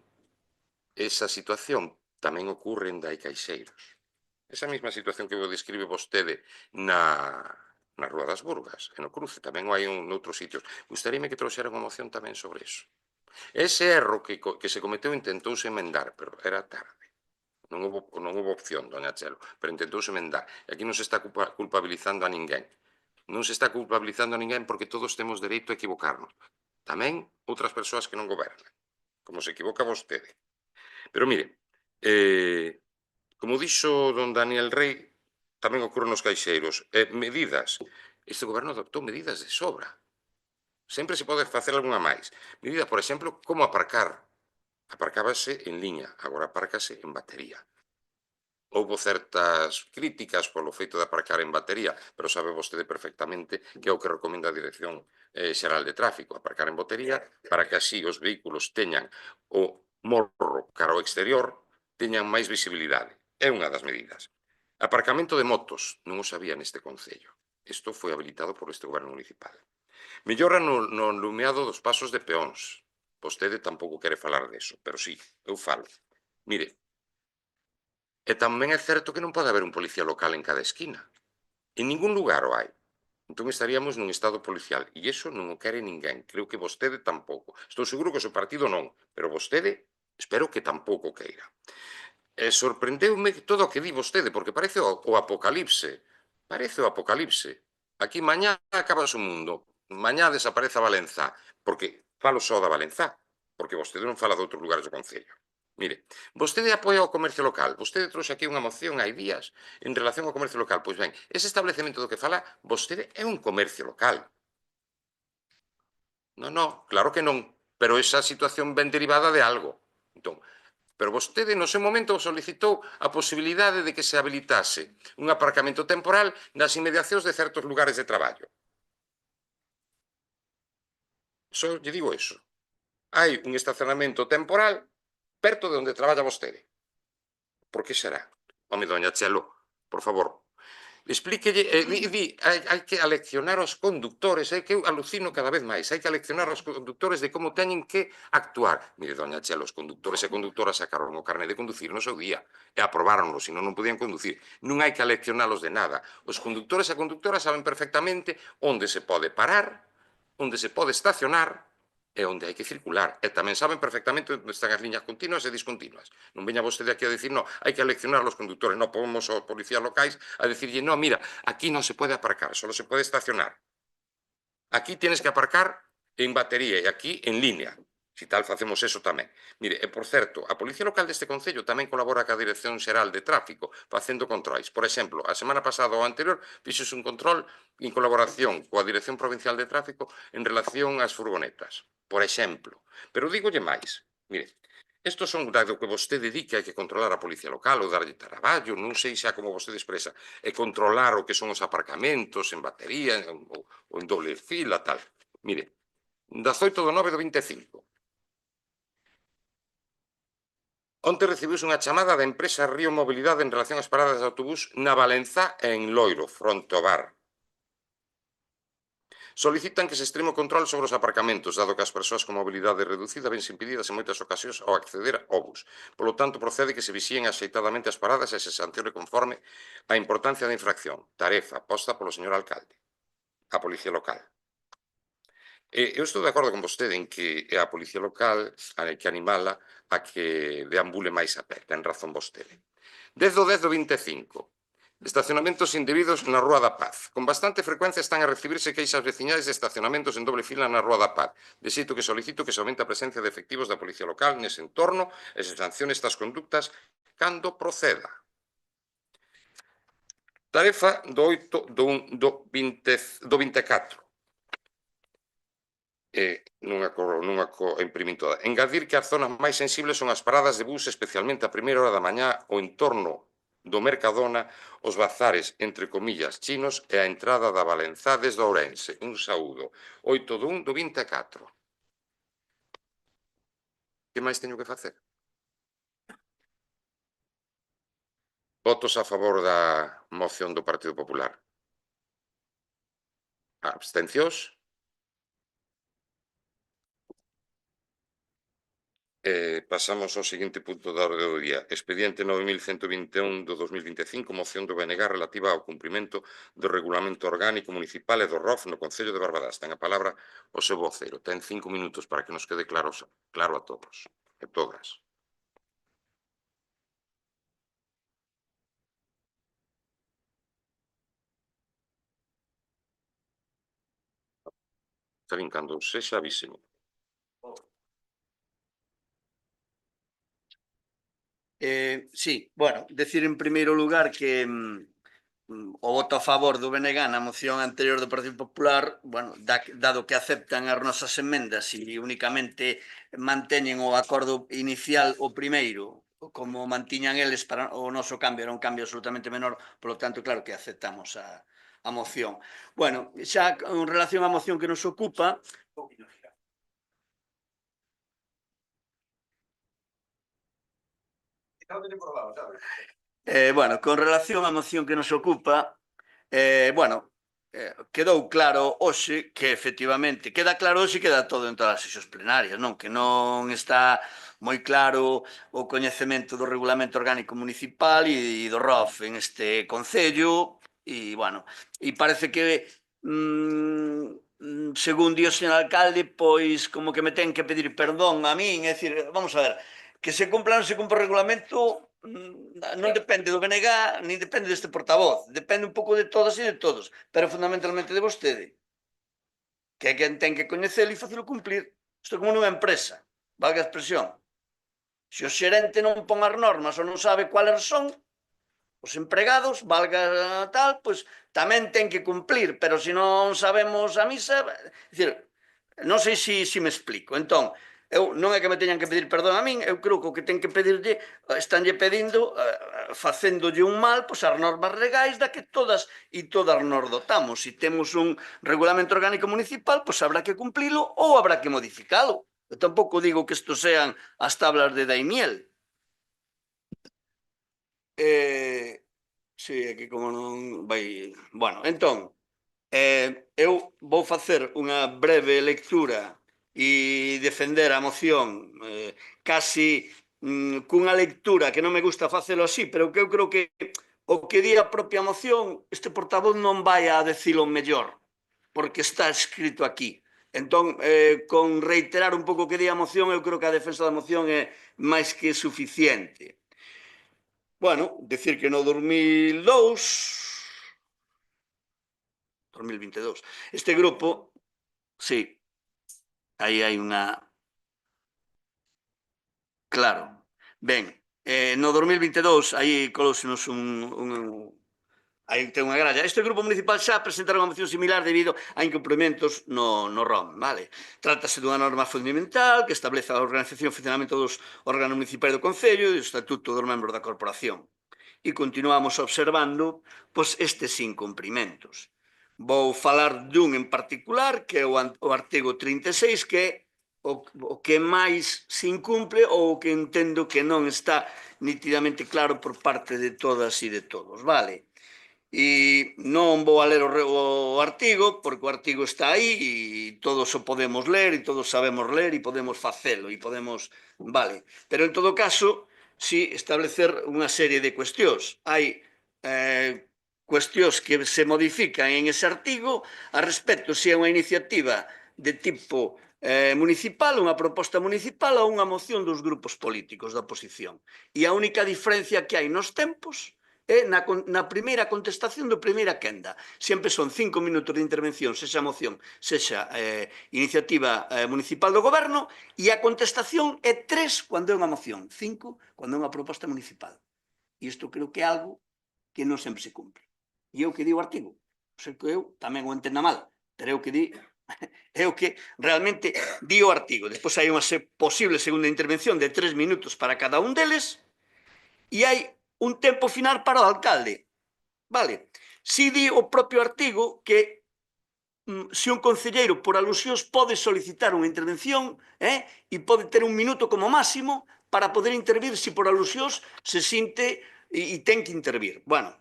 esa situación tamén ocorre en Dai Caixeiros. Esa mesma situación que vos describe vostede na Rúa das Burgas, e no cruce, tamén hai noutros sitios. Gustaríame que trouxera unha moción tamén sobre iso. Ese erro que se cometeu intentouse emendar, pero era tarde. Non houve opción, doña Chelo, pero intentouse emendar. E aquí non se está culpabilizando a ninguén. Non se está culpabilizando a ninguén porque todos temos dereito a equivocarnos. Tamén outras persoas que non gobernan, como se equivoca vostede. Pero mire, Como dixo don Daniel Rey, tamén ocorre nos caixeiros. Medidas. Este goberno adoptou medidas de sobra. Sempre se pode facer algunha máis. Medida, por exemplo, como aparcar. Aparcábase en liña, agora apárcase en batería. Houbo certas críticas polo feito de aparcar en batería, pero sabe vostede perfectamente que é o que recomenda a Dirección Xeral de Tráfico, aparcar en batería para que así os vehículos teñan o morro cara ao exterior, teñan máis visibilidade. É unha das medidas. Aparcamento de motos, non o sabía neste concello. Isto foi habilitado por este goberno municipal. Mellora no lumeado dos pasos de peóns. Vostede tampouco quere falar deso, pero sí, eu falo. Mire, e tamén é certo que non pode haber un policía local en cada esquina. En ningún lugar o hai. Entón estaríamos nun estado policial. E iso non o quere ninguén. Creo que vostede tampouco. Estou seguro que o seu partido non. Pero vostede, espero que tampouco queira. Sorprendeume todo o que di vostede, porque parece o apocalipse. Parece o apocalipse. Aquí mañá acaba o mundo. Mañá desaparece a Valenzá. Porque falo só da Valenzá. Porque vostede non fala de outros lugares do Concello. Mire, vostede apoia o comercio local. Vostede trouxe aquí unha moción hai días en relación ao comercio local. Pois ben, ese establecemento do que fala vostede é un comercio local. Non, claro que non. Pero esa situación ven derivada de algo. Entón, pero vostede no seu momento solicitou a posibilidade de que se habilitase un aparcamento temporal nas inmediacións de certos lugares de traballo. Só lle digo iso. Hai un estacionamento temporal perto de onde traballa vostede. Por que será? Home, doña Chelo, por favor, explíquelle, hai que aleccionar aos conductores, que eu alucino cada vez máis, hai que aleccionar aos conductores de como teñen que actuar. Mire, doña Chelo, os conductores e conductoras sacaron o carné de conducir no seu día e aprobáronlo, senón non podían conducir. Non hai que aleccionalos de nada. Os conductores e conductoras saben perfectamente onde se pode parar, onde se pode estacionar e onde hai que circular. E tamén saben perfectamente onde están as liñas continuas e discontinuas. Non veña vostede aquí a decir, no, hai que aleccionar los conductores, non pomos aos policías locais a decirlle, no, mira, aquí non se pode aparcar, solo se pode estacionar. Aquí tienes que aparcar en batería e aquí en línea. Si tal, facemos eso tamén. Mire, e por certo, a Policía Local deste Concello tamén colabora ca Dirección Xeral de Tráfico facendo controis. Por exemplo, a semana pasada ou anterior fixose un control en colaboración coa Dirección Provincial de Tráfico en relación ás furgonetas. Por exemplo. Pero dígolle máis. Mire, estos son do que vostede di que hai que controlar a Policía Local ou darlle traballo, non sei xa como vostede expresa, e controlar o que son os aparcamentos en batería ou en doble fila, tal. Mire, 18/9/25. Onte recibiuse unha chamada da empresa Río Mobilidade en relación ás paradas de autobús na Valenzá e en Loiro, fronte ao bar. Solicitan que se extreme o control sobre os aparcamentos, dado que as persoas con mobilidade reducida vense impedidas en moitas ocasións ao acceder ao bus. Polo tanto, procede que se vixíen axeitadamente as paradas e se sancione conforme a importancia da infracción. Tarefa posta polo señor alcalde, a Policía Local. Eu estou de acordo con vostede en que a Policía Local hai que animala a que deambule máis a pé, ten razón vostede. 10/10/25. Estacionamentos indebidos na Rúa da Paz. Con bastante frecuencia están a recibirse queixas veciñais de estacionamentos en doble fila na Rúa da Paz. De xeito que solicito que se aumente a presencia de efectivos da Policía Local nese entorno e se sancione estas conductas cando proceda. Tarefa do 24. Imprimín toda. Engadir que as zonas máis sensibles son as paradas de bus, especialmente a primeira hora da mañá, o entorno do Mercadona, os bazares, entre comillas, chinos e a entrada da Valenzá desde Ourense. Un saúdo. 8/1/24. Que máis teño que facer? Votos a favor da moción do Partido Popular. Abstencións? Pasamos ao seguinte punto da orde do día. Expediente 9121 do 2025, moción do BNG relativa ao cumprimento do Regulamento Orgánico Municipal e do ROF no Concello de Barbadás. Ten a palabra o seu voceiro. Ten 5 minutos para que nos quede claro a todos e todas. Está bien, cando sexa, avíseme. Sí, bueno, decir en primeiro lugar que o voto a favor do BNG na moción anterior do Partido Popular, bueno, dado que aceptan as nosas emendas e únicamente manteñen o acordo inicial o primeiro, como mantiñan eles, para o noso cambio era un cambio absolutamente menor, polo tanto, claro que aceptamos a moción. Bueno, xa en relación á moción que nos ocupa, bueno, con relación á moción que nos ocupa, bueno, quedou claro hoxe que efectivamente, queda claro hoxe e queda todo en todas as sesións plenarias, non? Que non está moi claro o coñecemento do Regulamento Orgánico Municipal e do ROF en este Concello e, bueno, e parece que según di o señor alcalde, pois como que me ten que pedir perdón a min, é dicir, vamos a ver, que se cumpla ou non se cumpla o regulamento non depende do BNG, nin depende deste portavoz, depende un pouco de todas e de todos, pero fundamentalmente de vostede, que é quen ten que coñecelo e facelo cumplir. Isto é como nunha empresa, valga a expresión. Se o xerente non pon as normas ou non sabe cuáles son, os empregados, valga tal, pois tamén ten que cumplir, pero se non sabemos a misa, é dicir, non sei se me explico. Entón, eu non é que me teñan que pedir perdón a min, eu creo que o que ten que pedirlle, estanlle pedindo, facéndolle un mal, pois as normas legais da que todas e todas nos dotamos. Se temos un regulamento orgánico municipal, pois habrá que cumplilo ou habrá que modificalo. Eu tampouco digo que isto sean as tablas de Daimiel. Sí, é que como non vai... Bueno, entón, eu vou facer unha breve lectura e defender a moción casi cunha lectura que non me gusta facelo así, pero que eu creo que o que di a propia moción, este portavoz non vai a decilo mellor, porque está escrito aquí. Entón, con reiterar un pouco o que di a moción, eu creo que a defensa da moción é máis que suficiente. Bueno, decir que no 2022, este grupo, sí, aí hai unha... Claro, ben, no 2022, aí colósenos aí ten unha gralla. Este grupo municipal xa presentaron unha moción similar debido a incumprimentos no ROM, vale? Trátase dunha norma fundamental que establece a organización e funcionamento dos órganos municipais do Concello e o estatuto dos membros da corporación. E continuamos observando pois, estes incumprimentos. Vou falar dun en particular, que é o artigo 36, que é o que máis se incumpre ou o que entendo que non está nitidamente claro por parte de todas e de todos, vale? E non vou a ler o artigo, porque o artigo está aí e todos o podemos ler e todos sabemos ler e podemos facelo e podemos... Vale, pero en todo caso, si establecer unha serie de cuestións. Hai cuestións que se modifican en ese artigo a respecto se é unha iniciativa de tipo municipal, unha proposta municipal ou unha moción dos grupos políticos da oposición. E a única diferencia que hai nos tempos é na primeira contestación do primeira quenda. Sempre son 5 minutos de intervención, sexa moción, sexa iniciativa municipal do goberno, e a contestación é 3 cando é unha moción, 5 cando é unha proposta municipal. E isto creo que é algo que non sempre se cumpre. E eu que di o artigo, sei que eu tamén o entenda mal, pero eu que di é o que realmente di o artigo. Despois hai unha posible segunda intervención de 3 minutos para cada un deles e hai un tempo final para o alcalde. Vale. Si di o propio artigo que se un concelleiro por alusións pode solicitar unha intervención e pode ter 1 minuto como máximo para poder intervir se por alusións se sinte e ten que intervir. Bueno,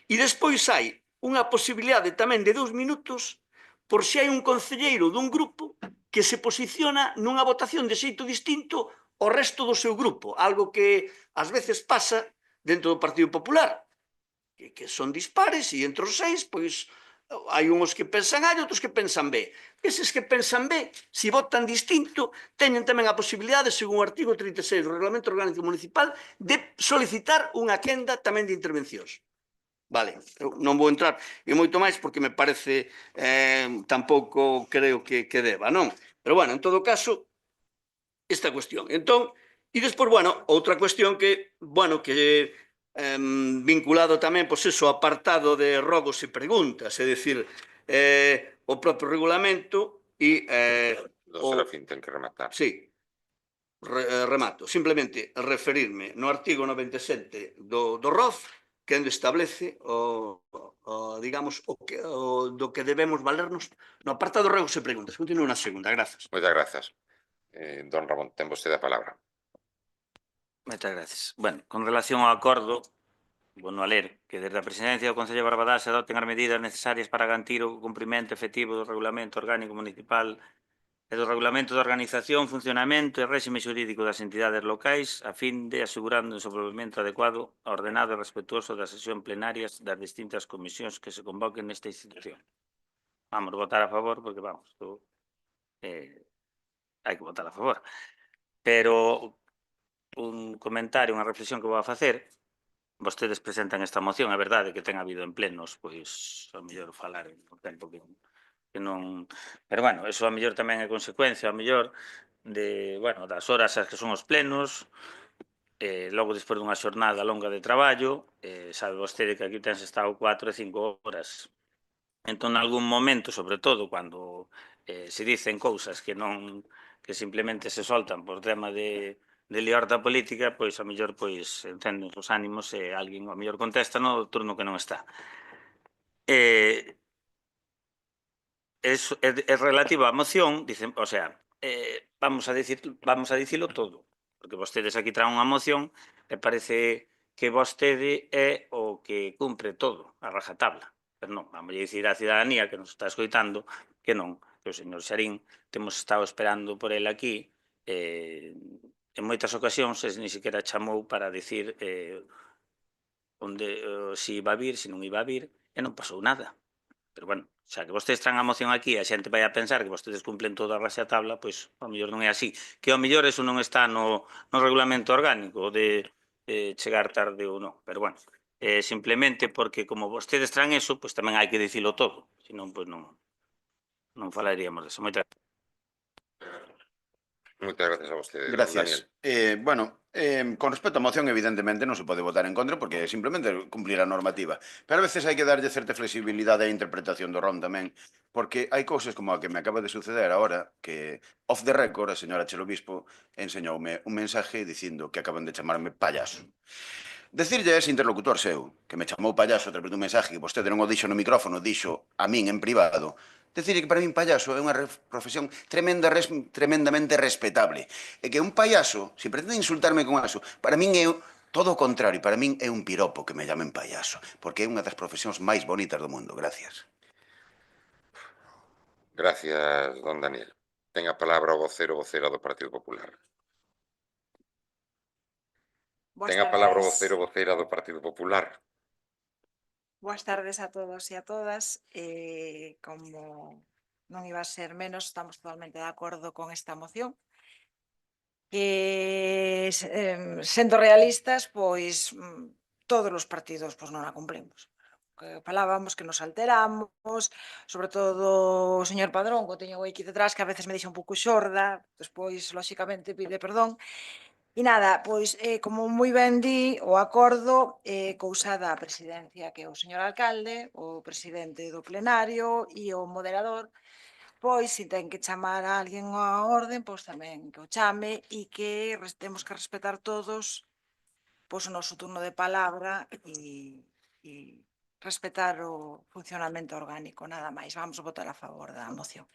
e despois hai unha posibilidade tamén de 2 minutos por se hai un concelleiro dun grupo que se posiciona nunha votación de xeito distinto ao resto do seu grupo, algo que ás veces pasa dentro do Partido Popular, que son dispares e entre os 6, pois, hai uns que pensan A e outros que pensan B. Eses que pensan B, se votan distinto, teñen tamén a posibilidade, según o artigo 36 do Regulamento Orgánico Municipal, de solicitar unha quenda tamén de intervencións. Vale, eu non vou entrar en moito máis porque me parece tampouco creo que deba, non? Pero, bueno, en todo caso, esta cuestión. Entón, E despois, bueno, outra cuestión que, bueno, que vinculado tamén, pois eso, ao apartado de rogos e preguntas, é dicir, o propio regulamento e Don Serafín ten que rematar. sí, remato, simplemente referirme no artigo 97 do ROF que establece digamos, do que debemos valernos no apartado regos e preguntas. Continúo na segunda, grazas. Moitas grazas. Don Ramón, ten vostede a palabra. Moitas gracias. Bueno, con relación ao acordo, bueno, a ler que desde a Presidencia do Concello de Barbadás se adopten as medidas necesarias para garantir o cumprimento efectivo do Regulamento Orgánico Municipal e do Regulamento de Organización, Funcionamento e Réxime Xurídico das entidades locais a fin de asegurando un desenvolvemento adecuado, ordenado e respetuoso das sesións plenarias das distintas comisións que se convoquen nesta institución. Vamos votar a favor porque, vamos, hai que votar a favor. Pero un comentario, unha reflexión que vou a facer, vostedes presentan esta moción, é verdade que ten habido en plenos, pois, ao mellor falar en un tempo que non... Pero, bueno, eso a mellor tamén é consecuencia, a mellor, de, bueno, das horas as que son os plenos, logo despois dunha xornada longa de traballo, sabe vostede que aquí tens estado 4 e 5 horas. Entón, en algún momento, sobre todo, cando se dicen cousas que non, que simplemente se soltan por tema de liorta política, pois a mellor pois encenden os ánimos e alguén a mellor contesta no turno que non está. É relativo á moción, dicen, o sea, vamos a dicilo todo, porque vostedes aquí traen unha moción e parece que vostede é o que cumpre todo, a rajatabla. Pero non, vamos a dicir á cidadanía que nos está escoitando que non, que o señor Xarín temos estado esperando por ele aquí en moitas ocasións ni siquiera chamou para dicir onde se iba a vir, se non iba a vir, e non pasou nada. Pero, bueno, xa que vostedes traen a moción aquí e a xente vai a pensar que vostedes cumplen toda a raxatabla, pois, ao mellor non é así. Que ao mellor eso non está no regulamento orgánico de chegar tarde ou non. Pero, bueno, simplemente porque como vostedes traen eso, pois tamén hai que dicilo todo. Senón, pois non falaríamos deso. Moitas gracias. Moitas gracias a vostede, Gracias. Daniel. Bueno, con respecto á moción, evidentemente non se pode votar en contra porque é simplemente cumplir a normativa. Pero a veces hai que darlle certa flexibilidade á interpretación do ROM tamén, porque hai cousas como a que me acaba de suceder agora, que off the record a señora Chelo Bispo enseñoume un mensaje dicindo que acaban de chamarme payaso. Decirlle a ese interlocutor seu, que me chamou payaso a través dun mensaje que vostede non o dixo no micrófono, dixo a min en privado, decirle que para min payaso é unha profesión tremendamente respetable. E que un payaso, se pretende insultarme con eso, para min é todo o contrario, para min é un piropo que me llamen payaso, porque é unha das profesións máis bonitas do mundo. Gracias. Gracias, don Daniel. Ten a palabra o vocera do Partido Popular. Ten a palabra o vocera do Partido Popular. Boas tardes a todos e a todas. Como non iba a ser menos, estamos totalmente de acordo con esta moción. Sendo realistas, pois todos os partidos non a cumplimos. Que falábamos que nos alteramos, sobre todo o señor Padrón, que o teño aquí detrás, que a veces me deixa un pouco xorda, despois, lóxicamente, pide perdón. E nada, pois, como moi ben di, o acordo cousa da presidencia, que é o señor alcalde, o presidente do plenario e o moderador, pois, se ten que chamar a alguén á orden, pois tamén que o chame e que temos que respetar todos pois o noso turno de palabra e respetar o funcionamento orgánico, nada máis. Vamos votar a favor da moción.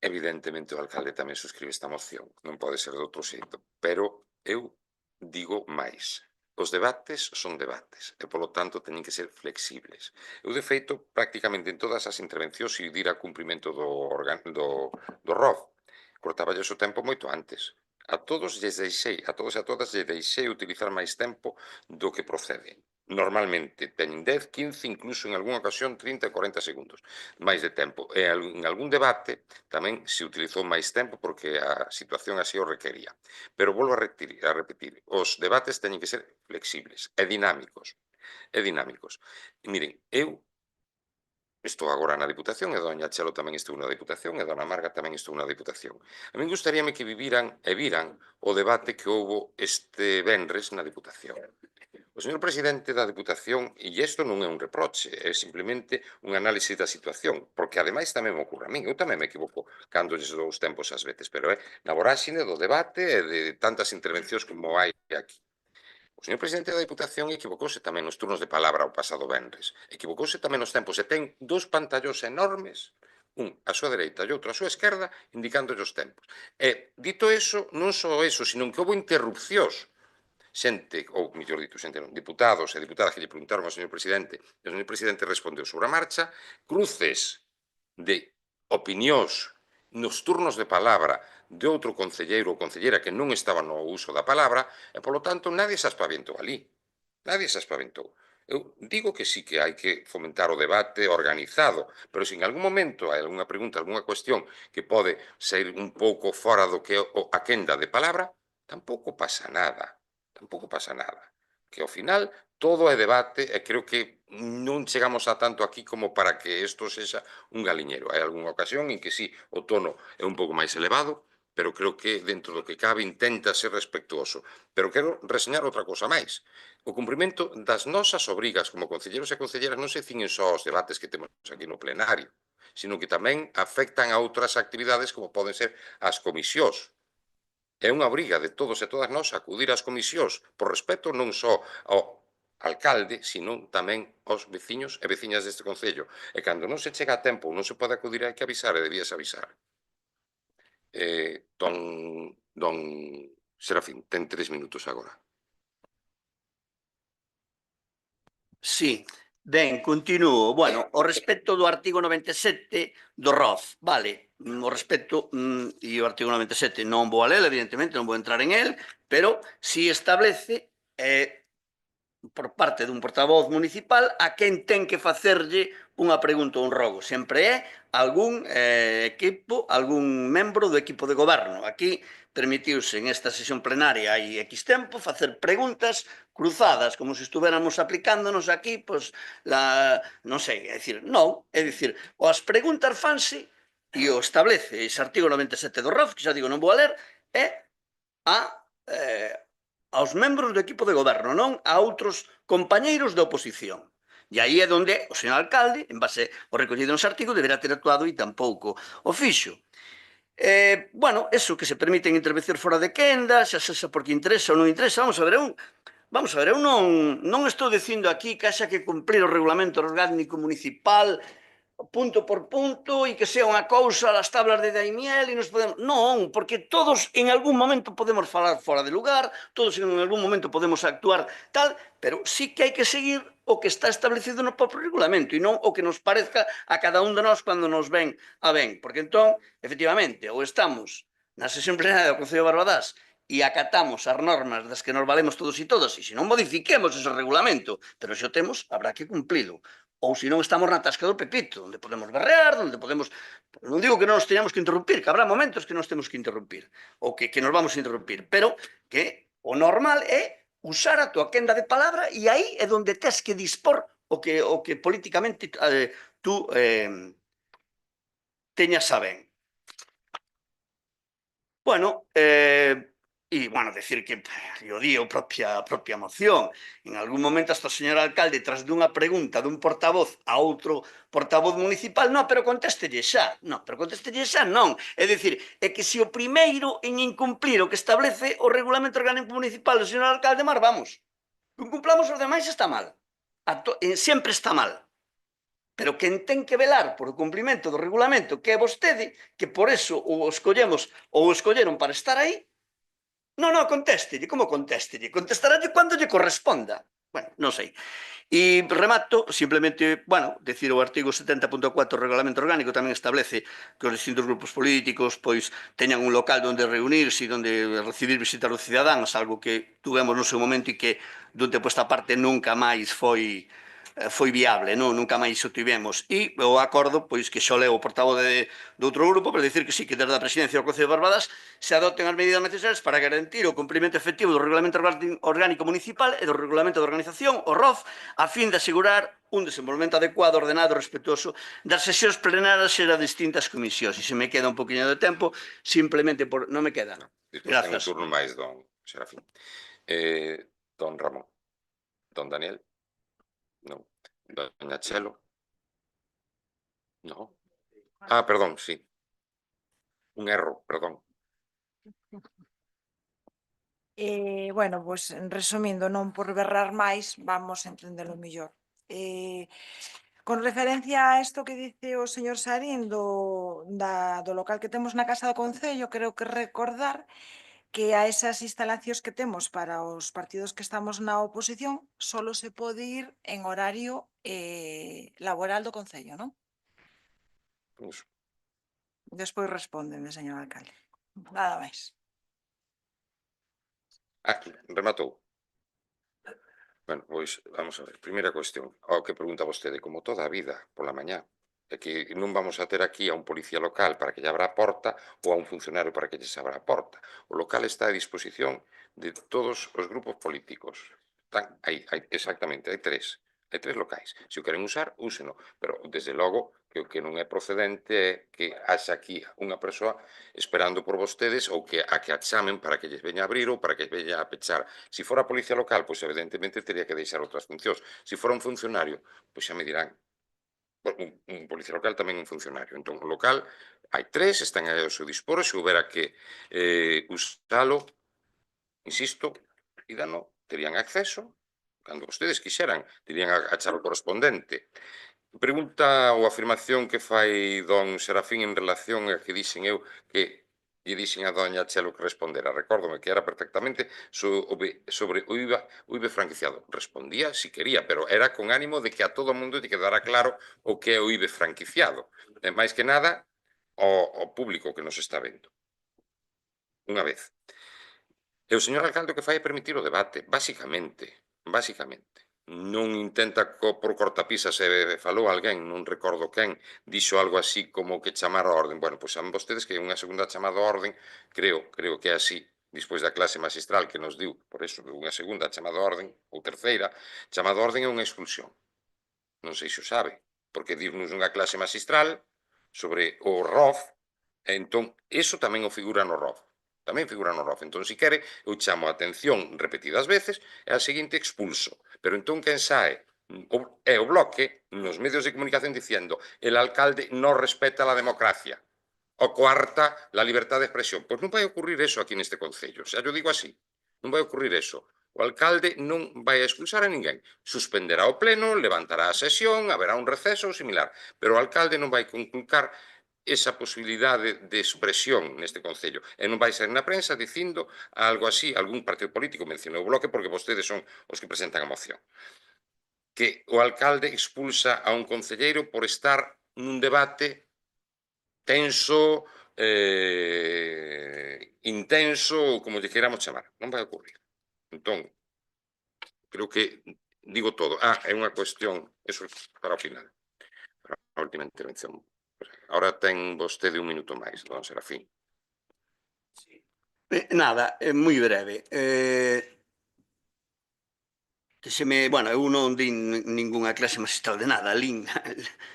Evidentemente o alcalde tamén suscribe esta moción, non pode ser de outro xeito, pero eu digo máis. Os debates son debates e, polo tanto, teñen que ser flexibles. Eu, de feito, prácticamente en todas as intervencións e dir a cumprimento do ROF, cortaballes o tempo moito antes. A todos e a todas lles deixei utilizar máis tempo do que procede. Normalmente teñen 10, 15, incluso en algunha ocasión 30 e 40 segundos máis de tempo. E en algún debate tamén se utilizou máis tempo porque a situación así o requería. Pero volvo a repetir, os debates teñen que ser flexibles e dinámicos. E miren, eu estou agora na Diputación, e doña Chelo tamén estou na Diputación, e dona Marga tamén estou na Diputación. A min gustaríame que viviran e viran o debate que houbo este venres na Diputación. O señor presidente da Diputación, e isto non é un reproche, é simplemente un análise da situación, porque ademais tamén me ocorre a min, eu tamén me equivoco cando lles dou os tempos ás veces, pero é na voráxine do debate e de tantas intervencións como hai aquí. O señor presidente da Diputación equivocouse tamén nos turnos de palabra o pasado venres, equivocouse tamén nos tempos, e ten dous pantallos enormes, un á súa dereita e outro á súa esquerda, indicándolle os tempos. E, dito eso, non só eso, sino que houve interrupcións, xente, ou mellor dito, xente non, diputados e diputadas que lle preguntaron ao señor presidente, e o señor presidente respondeu sobre a marcha, cruces de opinións nos turnos de palabra de outro concelleiro ou concelleira que non estaba no uso da palabra, e, polo tanto, nadie se aspaventou ali. Nadie se aspaventou. Eu digo que sí que hai que fomentar o debate organizado, pero se en algún momento hai algunha pregunta, algunha cuestión que pode sair un pouco fora do que a quenda de palabra, tampouco pasa nada. Tampouco pasa nada. Que ao final todo é debate e creo que non chegamos a tanto aquí como para que isto sexa un galiñero. Hai algunha ocasión en que sí, o tono é un pouco máis elevado, pero creo que dentro do que cabe intenta ser respectuoso. Pero quero reseñar outra cousa máis. O cumprimento das nosas obrigas como concelleros e concelleras non se ciñen só aos debates que temos aquí no plenario, sino que tamén afectan a outras actividades como poden ser as comisións. É unha obriga de todos e todas nós acudir ás comisións por respeto non só ao alcalde, sino tamén aos veciños e veciñas deste concello. E cando non se chega a tempo ou non se pode acudir, hai que avisar e debías avisar. Don Serafín, ten 3 minutos agora. Sí, ben, continúo. Bueno, o respecto do artigo 97 do ROF, vale, o respecto, e o artigo 97 non vou a ler, evidentemente, non vou entrar en el, pero si establece por parte dun portavoz municipal a quen ten que facerlle unha pregunta ou un rogo. Sempre é algún equipo, algún membro do equipo de goberno. Aquí permitiuse en esta sesión plenaria hai X tempo facer preguntas cruzadas, como se estuveramos aplicándonos aquí, pois, non sei, é dicir, non, é dicir, as preguntas fanse, e o establece ese artigo 97 do ROF, que xa digo, non vou a ler, é aos membros do equipo de goberno, non a outros compañeiros de oposición. E aí é onde o señor alcalde, en base ao recollido nos artigos, deberá ter actuado e tampouco o fixo. Bueno, eso que se permiten intervencións fora de quenda, xa sexa porque interesa ou non interesa, vamos a ver, eu non estou dicindo aquí que haxa que cumprir o regulamento orgánico municipal punto por punto e que sea unha cousa das tablas de Daimiel e nos podemos... Non, porque todos en algún momento podemos falar fora de lugar, todos en algún momento podemos actuar tal, pero sí que hai que seguir o que está establecido no propio regulamento e non o que nos parezca a cada un de nós cando nos ven a ben, porque entón, efectivamente, ou estamos na sesión plenaria do Concello de Barbadás e acatamos as normas das que nos valemos todos e todas, e se non modifiquemos ese regulamento, pero se o temos, habrá que cumplilo. Ou se non estamos na tasca do Pepito, onde podemos berrear, onde podemos... Non digo que non nos teñamos que interrumpir, que habrá momentos que nos temos que interrumpir, ou que nos vamos a interrumpir, pero que o normal é usar a tua quenda de palabra e aí é onde tes que dispor o que políticamente tú teñas a ben. Bueno, e, bueno, decir que o di a propia moción. En algún momento hasta o señor alcalde, tras dunha pregunta dun portavoz a outro portavoz municipal, non, pero contéstelle xa. Non, pero contéstelle xa non. É dicir, é que se o primeiro en incumplir o que establece o regulamento orgánico municipal do señor alcalde, mar, vamos. Que cumplamos os demais está mal. Sempre está mal. Pero quen ten que velar por o cumprimento do regulamento, que é vostede, que por eso o escollemos ou o escolleron para estar aí, non, contéstelle, como contéstelle? Contestaralle cando lle corresponda. Bueno, non sei. E remato, simplemente, bueno, decir o artigo 70.4 do Regulamento Orgánico tamén establece que os distintos grupos políticos pois teñan un local onde reunirse e onde recibir visitas dos cidadáns, algo que tuvemos no seu momento e que dun tempo esta parte nunca máis foi foi viable, non? Nunca máis o tivemos. E o acordo, pois, que xo leo o portavoz de outro grupo, para dicir que sí, que desde a presidencia do Concello de Barbadas se adopten as medidas necesarias para garantir o cumprimento efectivo do Regulamento Orgánico Municipal e do Regulamento de Organización, o ROF, a fin de asegurar un desenvolvemento adecuado, ordenado e respetuoso das sesións plenarias e das distintas comisións. E se me queda un poquinho de tempo, simplemente por... non me queda. Disculpen un Grazas. turno máis, don Serafín. Don Ramón. Don Daniel. Non. Doña Chelo. No. Ah, perdón, sí. Un erro, perdón. Bueno, pois, resumindo, non por berrar máis, vamos a entendelo mellor. Con referencia a isto que dice o señor Sarín do local que temos na Casa do Concello, creo que recordar que a esas instalacións que temos para os partidos que estamos na oposición solo se pode ir en horario laboral do Concello, non? Pues, Despois respóndeme, señor alcalde. Nada máis. rematou. Bueno, pois, vamos a ver. Primeira cuestión, ao que pregunta vostede, como toda a vida, pola mañá, é que non vamos a ter aquí a un policía local para que lle abra a porta ou a un funcionario para que lle abra a porta. O local está a disposición de todos os grupos políticos. Están aí, exactamente, hai tres locais. Se o queren usar, úseno, pero desde logo que o que non é procedente é que haxa aquí unha persoa esperando por vostedes ou que a chamen para que lles veña a abrir ou para que veña a pechar. Se fora a policía local, pois evidentemente teria que deixar outras funcións. Se fora un funcionario, pois xa me dirán. Un policía local tamén un funcionario. Entón, o local, hai tres, están aí ao seu dispor, se houbera que usalo, insisto, no terían acceso, cando vostedes quixeran, terían a chave correspondente. Pregunta ou afirmación que fai don Serafín en relación a que dixen eu que lle dixen a doña Chelo que respondera. Recórdome que era perfectamente sobre o IVA franquiciado. Respondía si quería, pero era con ánimo de que a todo o mundo lle quedara claro o que é o IVA franquiciado. E máis que nada, ao público que nos está vendo. Unha vez. E o señor alcalde o que fai é permitir o debate, basicamente. Non intenta por cortapisas, se falou alguén, non recordo quen, dixo algo así como que chamar a orden. Bueno, pois saben vostedes que unha segunda chamada a orden, creo que é así, despois da clase magistral que nos diu, por eso, unha segunda chamada a orden, ou terceira, chamada a orden é unha expulsión. Non sei se o sabe, porque dirnos unha clase magistral sobre o ROF, e entón, eso tamén o figura no ROF. Tamén figura no ROF. Entón, se quere, eu chamo a atención repetidas veces e a seguinte expulso. Pero entón, quen sae é o Bloque nos medios de comunicación diciendo el alcalde non respeta la democracia o coarta la libertad de expresión. Pois non vai ocurrir eso aquí neste Concello. Xa yo digo así. Non vai ocurrir eso. O alcalde non vai a expulsar a ninguén. Suspenderá o pleno, levantará a sesión, haberá un receso ou similar. Pero o alcalde non vai conculcar esa posibilidade de expresión neste Concello. E non vai ser na prensa dicindo algo así, algún partido político, mencionou o Bloque, porque vostedes son os que presentan a moción, que o alcalde expulsa a un concelleiro por estar nun debate tenso, intenso, ou como lle queiramos chamar. Non vai ocurrir. Entón, creo que digo todo. É unha cuestión, eso para o final, para a última intervención. Ahora ten vostede un minuto máis, don Serafín. Nada, moi breve. Bueno, eu non di ningunha clase magistral de nada,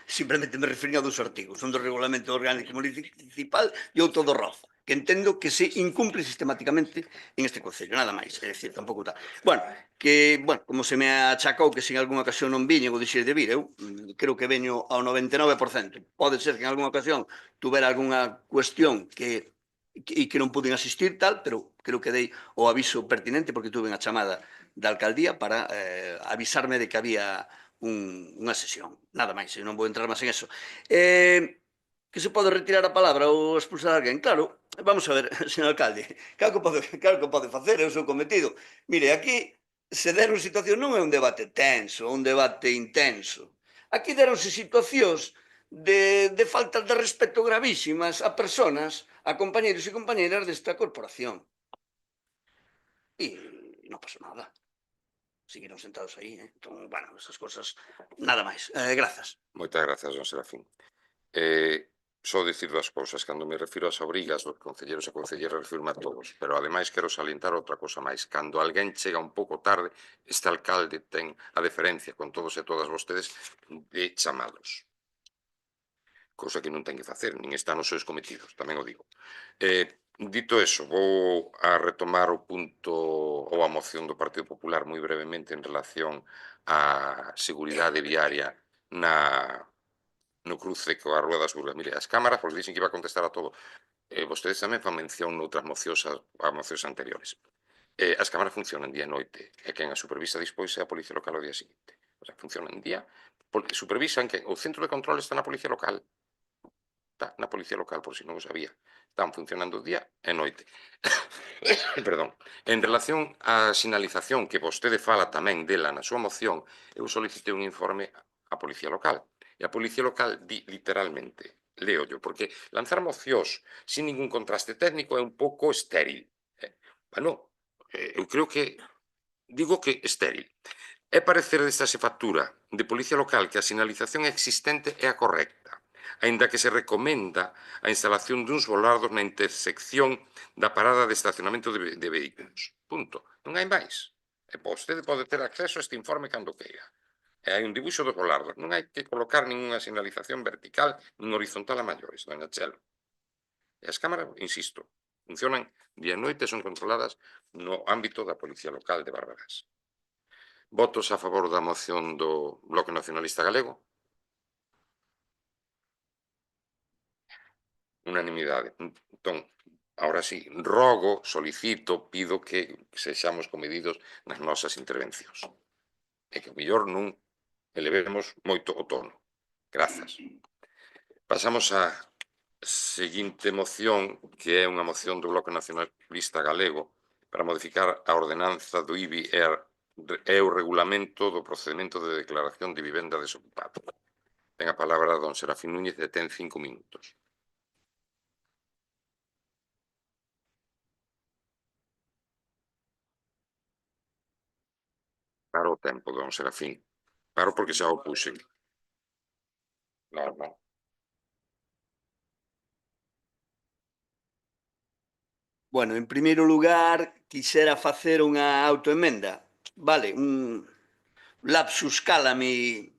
simplemente me refería a dos artigos, un do Regulamento Orgánico Municipal e outro do ROF, que entendo que se incumpre sistemáticamente en este Concello, nada máis, é dicir, tampouco tal. Bueno, como se me achacou que se en algunha ocasión non viñen ou dixer de vir, eu creo que veño ao 99%. Pode ser que en algunha ocasión tuvera algunha cuestión que non puden asistir tal, pero creo que dei o aviso pertinente porque tuve unha chamada da alcaldía para avisarme de que había unha sesión. Nada máis, non vou entrar máis en eso. Que se pode retirar a palabra ou expulsar a alguén? Claro, vamos a ver, señor alcalde, claro que pode facer, é o seu cometido. Mire, aquí se deron situacións, non é un debate tenso, un debate intenso. Aquí deronse situacións de faltas de respeto gravísimas a personas, a compañeros e compañeras desta corporación. E non pasou nada. Seguiron sentados aí, entón, bueno, esas cosas, nada máis. Grazas. Moitas grazas, don Serafín. Só dicir dúas cousas. Cando me refiro ás obrigas dos concelleiros e concelleiras, refiro a todos. Pero, ademais, quero salientar outra cosa máis. Cando alguén chega un pouco tarde, este alcalde ten a deferencia con todos e todas vostedes de chamalos. Cousa que non ten que facer, nin está nos seus cometidos, tamén o digo. Dito eso, vou a retomar o punto ou a moción do Partido Popular moi brevemente en relación á seguridade viaria no cruce coa Rúa das Burgas. Mire, as cámaras, porque dixen que iba a contestar a todo, vostedes tamén fan mención noutras mocións a mocións anteriores. As cámaras funcionan día e noite, e quen a supervisa despois é a Policía Local o día seguinte. O sea, funcionan día, porque supervisan que o centro de control está na Policía Local, está na Policía Local, por si non o sabía. Están funcionando día e noite. Perdón. En relación á sinalización que vostede fala tamén dela na súa moción, eu solicitei un informe á Policía Local. E a Policía Local di literalmente, leollo, porque lanzar mocións sin ningún contraste técnico é un pouco estéril. Bueno, eu creo que digo que estéril. É parecer desta xefatura de Policía Local que a sinalización existente é a correcta, aínda que se recomenda a instalación duns volardos na intersección da parada de estacionamento de vehículos. Punto. Non hai máis. E vostede pode ter acceso a este informe cando queira. E hai un dibuixo dos volardos. Non hai que colocar ninguna sinalización vertical nin horizontal a maiores, doña Chelo. E as cámaras, insisto, funcionan día e noite, son controladas no ámbito da Policía Local de Barbadás. Votos a favor da moción do Bloque Nacionalista Galego? Unanimidade. Entón, ahora sí, rogo, solicito, pido que sexamos comedidos nas nosas intervencións. E que o mellor non elevemos moito o tono. Grazas. Pasamos á seguinte moción, que é unha moción do Bloque Nacionalista Galego para modificar a ordenanza do IBI e o regulamento do procedimento de declaración de vivenda desocupada. Ten a palabra don Serafín Núñez e ten 5 minutos. Paro o tempo, don Serafín. Paro porque xa o puxen. Non. Bueno, en primeiro lugar, quixera facer unha autoemenda. Vale, un lapsus calami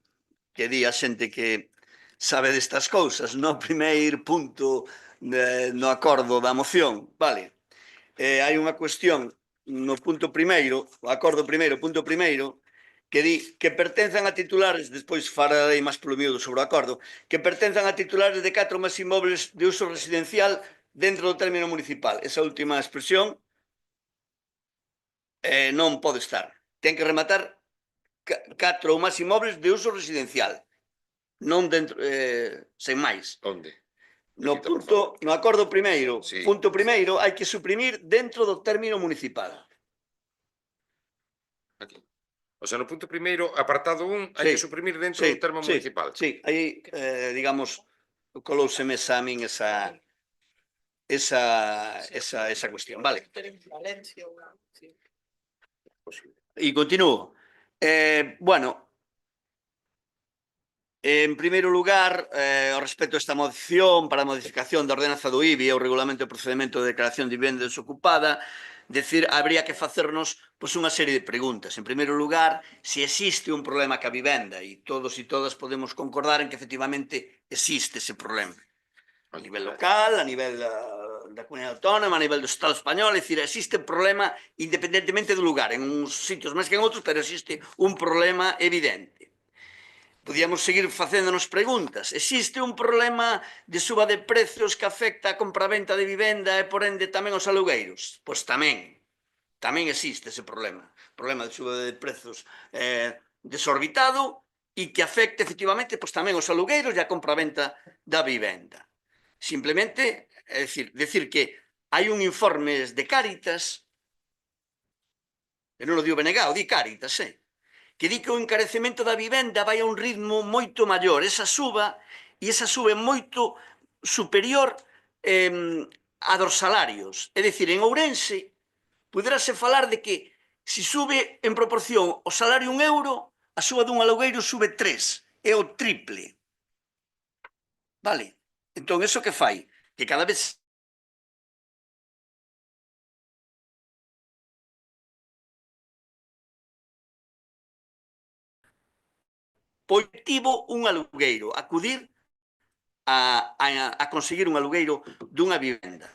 que di a xente que sabe destas cousas. No primeiro punto no acordo da moción, vale. Hai unha cuestión no punto primeiro, o acordo primeiro, punto primeiro, que di que pertenzan a titulares, despois falarei máis polo miúdo sobre o acordo, que pertenzan a titulares de 4 máis inmobles de uso residencial dentro do término municipal. Esa última expresión non pode estar. Ten que rematar 4 ou máis inmobles de uso residencial. Non dentro, sen máis. Onde? No acordo primeiro, sí. Punto primeiro, hai que suprimir dentro do término municipal. Aquí. O sea, no punto primeiro, apartado 1, hai que suprimir dentro do termo municipal. Sí, aí, digamos, colouseme a min esa cuestión, vale. E continúo. Bueno, en primeiro lugar, ao respecto a esta moción para a modificación da ordenanza do IBI e o regulamento de procedimento de declaración de vivenda desocupada, decir, habría que facernos unha serie de preguntas. En primeiro lugar, se existe un problema ca vivenda, e todos e todas podemos concordar en que efectivamente existe ese problema. A nivel local, a nivel da comunidade autónoma, a nivel do Estado español, é dicir, existe un problema independentemente do lugar, en uns sitios máis que en outros, pero existe un problema evidente. Podíamos seguir facéndonos preguntas. Existe un problema de suba de precios que afecta a compraventa de vivenda e, por ende, tamén os alugueiros? Pois tamén. Tamén existe ese problema. Problema de suba de precios desorbitado e que afecta, efectivamente, pois tamén os alugueiros e a compraventa da vivenda. Simplemente, é dicir que hai un informe de Cáritas, que non o dio BNG, o di Cáritas, que di que o encarecemento da vivenda vai a un ritmo moito maior, esa suba é moito superior a dos salarios. É dicir, en Ourense, poderase falar de que Se sube en proporción o salario 1 euro, a suba dun alugueiro sube 3, é o triple. Vale? Entón, iso que fai? Que cada vez positivo un alugueiro, acudir a conseguir un alugueiro dunha vivenda.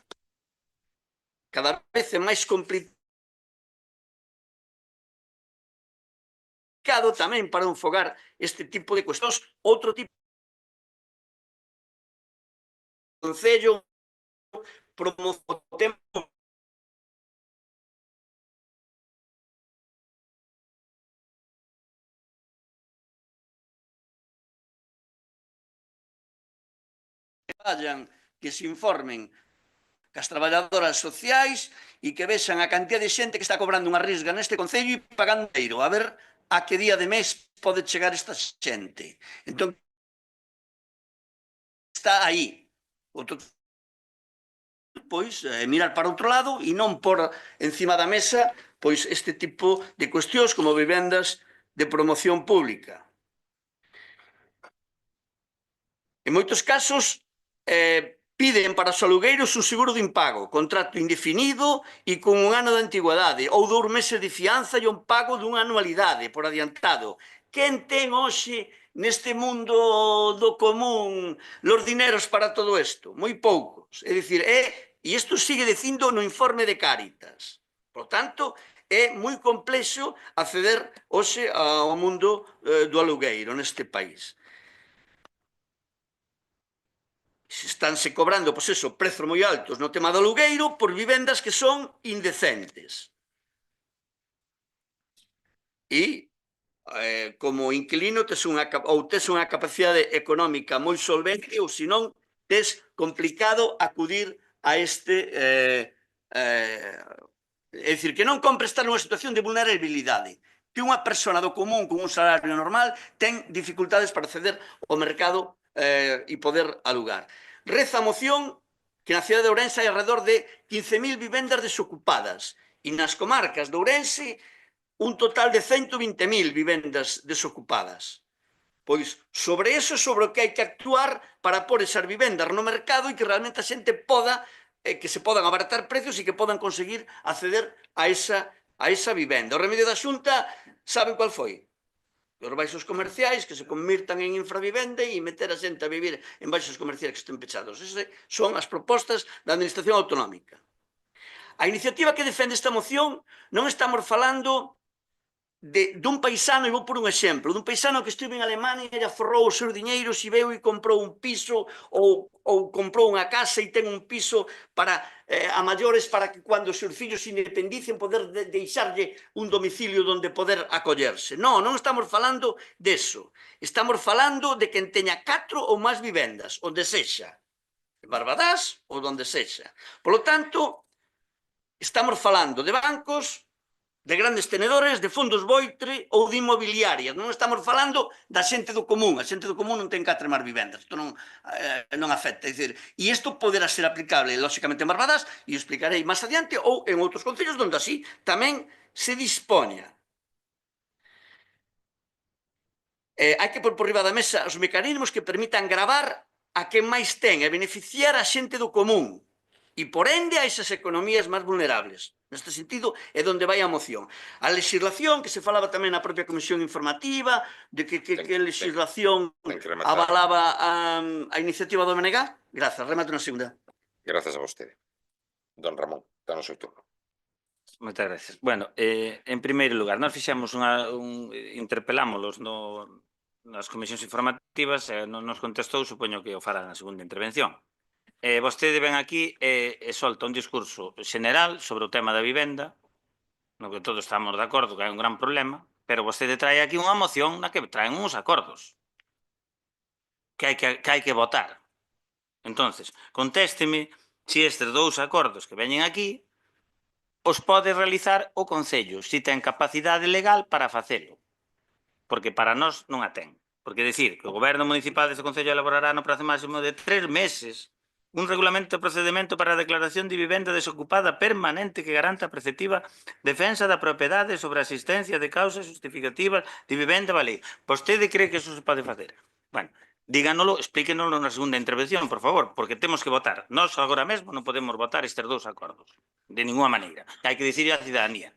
Cada vez é máis complicado tamén para enfocar este tipo de cuestións. Outro tipo de concello promoción tempo que se informen cas traballadoras sociais e que vexan a cantidad de xente que está cobrando unha risga neste concello e pagando dinheiro, a ver a que día de mes pode chegar esta xente. Entón, está aí. Pois, mirar para outro lado e non por encima da mesa pois este tipo de cuestións como vivendas de promoción pública. En moitos casos, piden para os alugueiros un seguro de impago, contrato indefinido e con un ano de antigüedade, ou 2 meses de fianza e un pago dunha anualidade por adiantado. Quen ten hoxe neste mundo do común los dineros para todo isto? Moi poucos. É dicir, e isto sigue dicindo no informe de Cáritas. Por tanto, é moi complexo acceder hoxe ao mundo do alugueiro neste país. Estánse cobrando, pois eso, prezos moi altos no tema do alugueiro por vivendas que son indecentes. E, como inquilino, tes unha capacidade económica moi solvente ou, senón, tes complicado acudir a este... É dicir, que non compre estar nunha situación de vulnerabilidade, que unha persona do común con un salario normal ten dificultades para acceder ao mercado e poder alugar. Reza a moción que na cidade de Ourense hai alrededor de 15.000 vivendas desocupadas e nas comarcas de Ourense un total de 120.000 vivendas desocupadas. Pois sobre eso, sobre o que hai que actuar para pôr esas vivendas no mercado e que realmente a xente poda, que se podan abaratar precios e que podan conseguir acceder a esa vivenda. O remedio da Xunta, saben cual foi? Os baixos comerciais que se convirtan en infravivenda e meter a xente a vivir en baixos comerciais que estén pechados. Esas son as propostas da Administración Autonómica. A iniciativa que defende esta moción non estamos falando dun paisano, e vou por un exemplo, dun paisano que estivo en Alemania e aforrou os seus diñeiros e veu e comprou un piso ou comprou unha casa e ten un piso para a maiores para que cando os seus fillos se independicen poder deixarlle un domicilio onde poder acollerse. Non, non estamos falando deso. Estamos falando de quen teña 4 ou máis vivendas, onde sexa. En Barbadás ou onde sexa. Por lo tanto, estamos falando de bancos, de grandes tenedores, de fondos voitre ou de inmobiliarias. Non estamos falando da xente do común. A xente do común non ten 4 máis vivendas. Isto non afecta. E isto poderá ser aplicable, lóxicamente, en Barbadás, e o explicarei máis adiante, ou en outros concellos onde así tamén se dispoña. Hai que pôr por riba da mesa os mecanismos que permitan gravar a quen máis ten e beneficiar a xente do común. E, por ende, a esas economías máis vulnerables. Neste sentido, é onde vai a moción. A legislación, que se falaba tamén na propia Comisión Informativa, de que legislación avalaba a iniciativa do MNG. Grazas, remato na segunda. Grazas a vostede. Don Ramón, danos o turno. Moitas gracias. Bueno, en primeiro lugar, nós fixemos interpelámolos nas comisións informativas e non nos contestou, supoño que o fará na segunda intervención. Vostede ven aquí e solta un discurso general sobre o tema da vivenda, no que todos estamos de acordo que hai un gran problema, pero vostede trae aquí unha moción na que traen uns acordos que hai que votar. Entonces, contésteme se estes 2 acordos que veñen aquí os pode realizar o Concello, se ten capacidade legal para facelo, porque para nós non a ten. Porque decir que o Goberno Municipal deste Concello elaborará no prazo máximo de 3 meses un regulamento de procedimento para a declaración de vivenda desocupada permanente que garanta a preceptiva defensa da propiedade sobre a existencia de causas justificativas de vivenda baleira. Vostede cree que eso se pode facer? Bueno, díganoslo, explíquenoslo na segunda intervención, por favor, porque temos que votar. Nós agora mesmo non podemos votar estes dous acordos, de ninguna maneira. Hai que dicir á cidadanía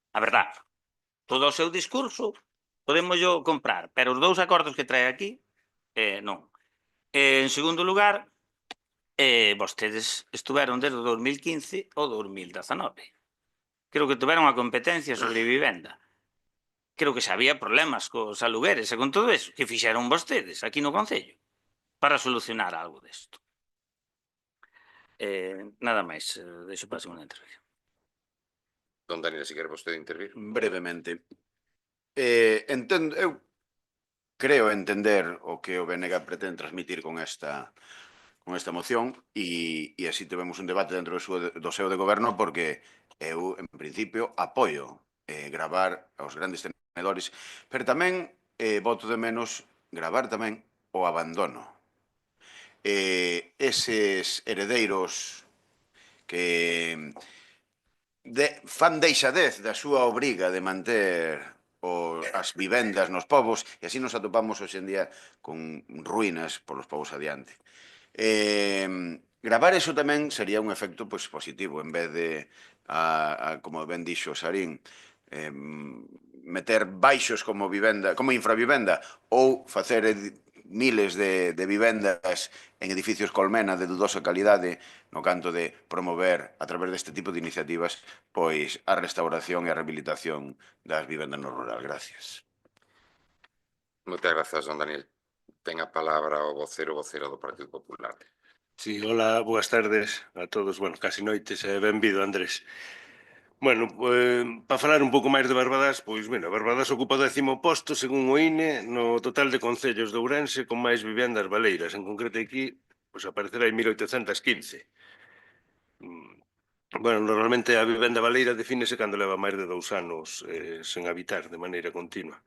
a verdade. Todo o seu discurso podemos yo comprar, pero os dous acordos que trae aquí, non. En segundo lugar, vostedes estuveron desde o 2015 ao 2019. Creo que tiveron a competencia sobre vivenda. Creo que xa había problemas cos alugueres e con todo eso. Que fixeron vostedes aquí no Concello para solucionar algo desto? Nada máis, deixo para a segunda intervención. Don Daniel, se quere vostede intervir. Brevemente. Eu creo entender o que o BNG pretende transmitir con esta moción e así tivemos un debate dentro do seu de goberno porque eu, en principio, apoio gravar aos grandes tenedores, pero tamén voto de menos gravar tamén o abandono. Eses heredeiros que fan deixadez da súa obriga de manter as vivendas nos povos e así nos atopamos hoxe en día con ruínas polos povos adiante. Gravar eso tamén sería un efecto positivo en vez de, como ben dixo Sarín, meter baixos como infravivenda ou facer miles de vivendas en edificios colmena de dudosa calidade no canto de promover a través deste tipo de iniciativas pois a restauración e a rehabilitación das vivendas no rural. Gracias. Moitas grazas, don Daniel. Ten a palabra o vocero do Partido Popular. Sí, hola, boas tardes a todos. Bueno, casi noites, benvido, Andrés. Bueno, para falar un pouco máis de Barbadás, pois, bueno, Barbadás ocupa o 10º posto, según o INE, no total de concellos de Ourense con máis vivendas baleiras. En concreto aquí, pois aparecerá en 1815. Bueno, normalmente a vivenda baleira defínese cando leva máis de 2 anos sen habitar de maneira continua.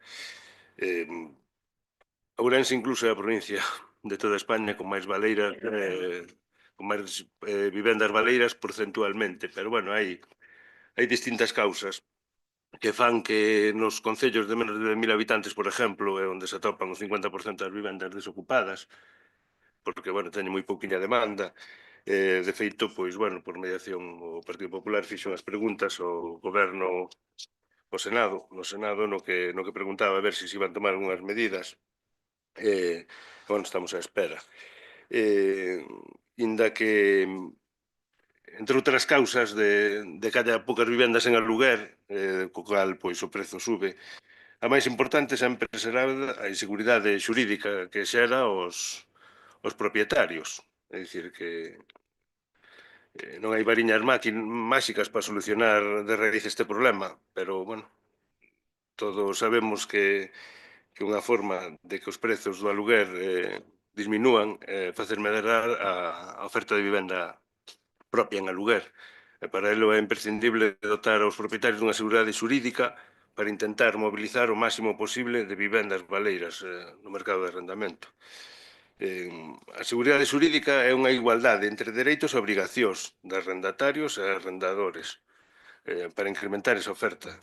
Ourense incluso é a provincia de toda España con máis baleiras, con máis vivendas baleiras porcentualmente, pero bueno, hai distintas causas que fan que nos concellos de menos de 1000 habitantes, por exemplo, é onde se atopan o 50% das vivendas desocupadas, porque, bueno, teñen moi pouquinha demanda. De feito, pois, bueno, por mediación o Partido Popular fixo unhas preguntas ao goberno, ao Senado, no que preguntaba a ver se iban tomar algunhas medidas. Bueno, estamos á espera. Inda que entre outras causas de que haya poucas vivendas en aluguer, co cal pois o prezo sube, a máis importante sempre será a inseguridade xurídica que xera os propietarios. É dicir, que non hai variñas máxicas para solucionar de raíz este problema, pero, bueno, todos sabemos que unha forma de que os prezos do aluguer disminúan é facer medrar a oferta de vivenda propia en aluguer. E para ello é imprescindible dotar aos propietarios dunha seguridade xurídica para intentar mobilizar o máximo posible de vivendas baleiras no mercado de arrendamento. A seguridade xurídica é unha igualdade entre dereitos e obrigacións de arrendatarios e arrendadores para incrementar esa oferta.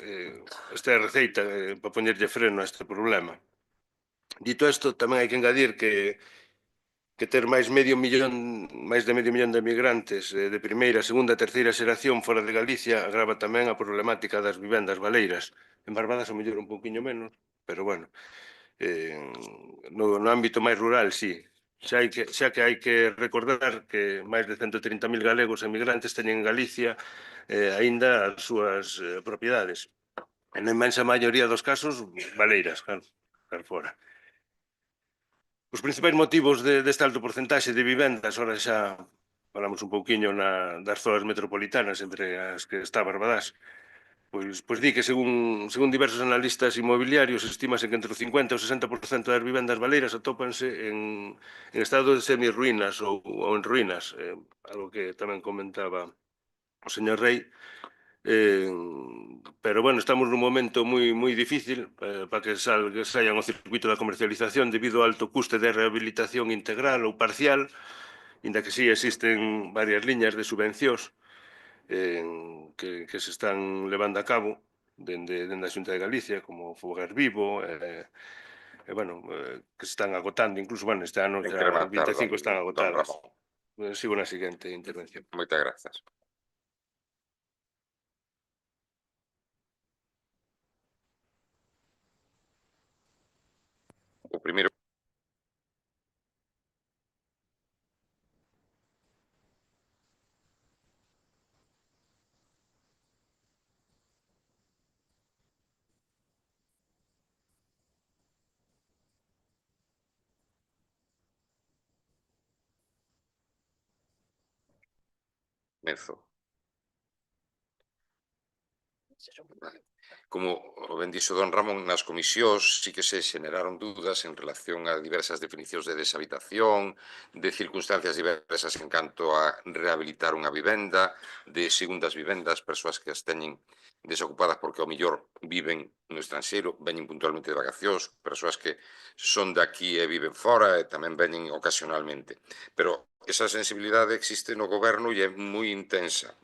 Esta é a receita para poñerlle freno a este problema. Dito isto, tamén hai que engadir que ter máis de medio millón de migrantes de primeira, segunda e terceira xeración fora de Galicia agrava tamén a problemática das vivendas baleiras. En Barbadas o mellor un pouquiño menos, pero, bueno, no ámbito máis rural, sí. Xa que hai que recordar que máis de 130.000 galegos emigrantes teñen en Galicia aínda as súas propiedades. E na inmensa maioría dos casos, baleiras, claro, fora. Os principais motivos deste alto porcentaxe de vivendas, ora xa falamos un pouquiño das zonas metropolitanas entre as que está Barbadás, pois di que según diversos analistas inmobiliarios estímase que entre o 50 e o 60% das vivendas baleiras atópanse en estado de semirruínas ou en ruínas, algo que tamén comentaba o señor Rei. Pero, bueno, estamos nun momento moi difícil para que saian ao circuito da comercialización debido ao alto custe de rehabilitación integral ou parcial inda que sí existen varias liñas de subvencións que se están levando a cabo dende a Xunta de Galicia, como Fogar Vivo, que se están agotando, incluso, este ano Ten xa que rematar, 25 están don agotadas. Ramón. Sigo na seguinte intervención. Moitas grazas. O primeiro mezo. Vale. Como ben dixo don Ramón, nas comisións sí que se xeneraron dúdas en relación a diversas definicións de deshabitación, de circunstancias diversas en canto a rehabilitar unha vivenda, de segundas vivendas, persoas que as teñen desocupadas porque ao millor viven no estranxeiro, veñen puntualmente de vacacións, persoas que son de aquí e viven fora e tamén veñen ocasionalmente. Pero esa sensibilidade existe no goberno e é moi intensa.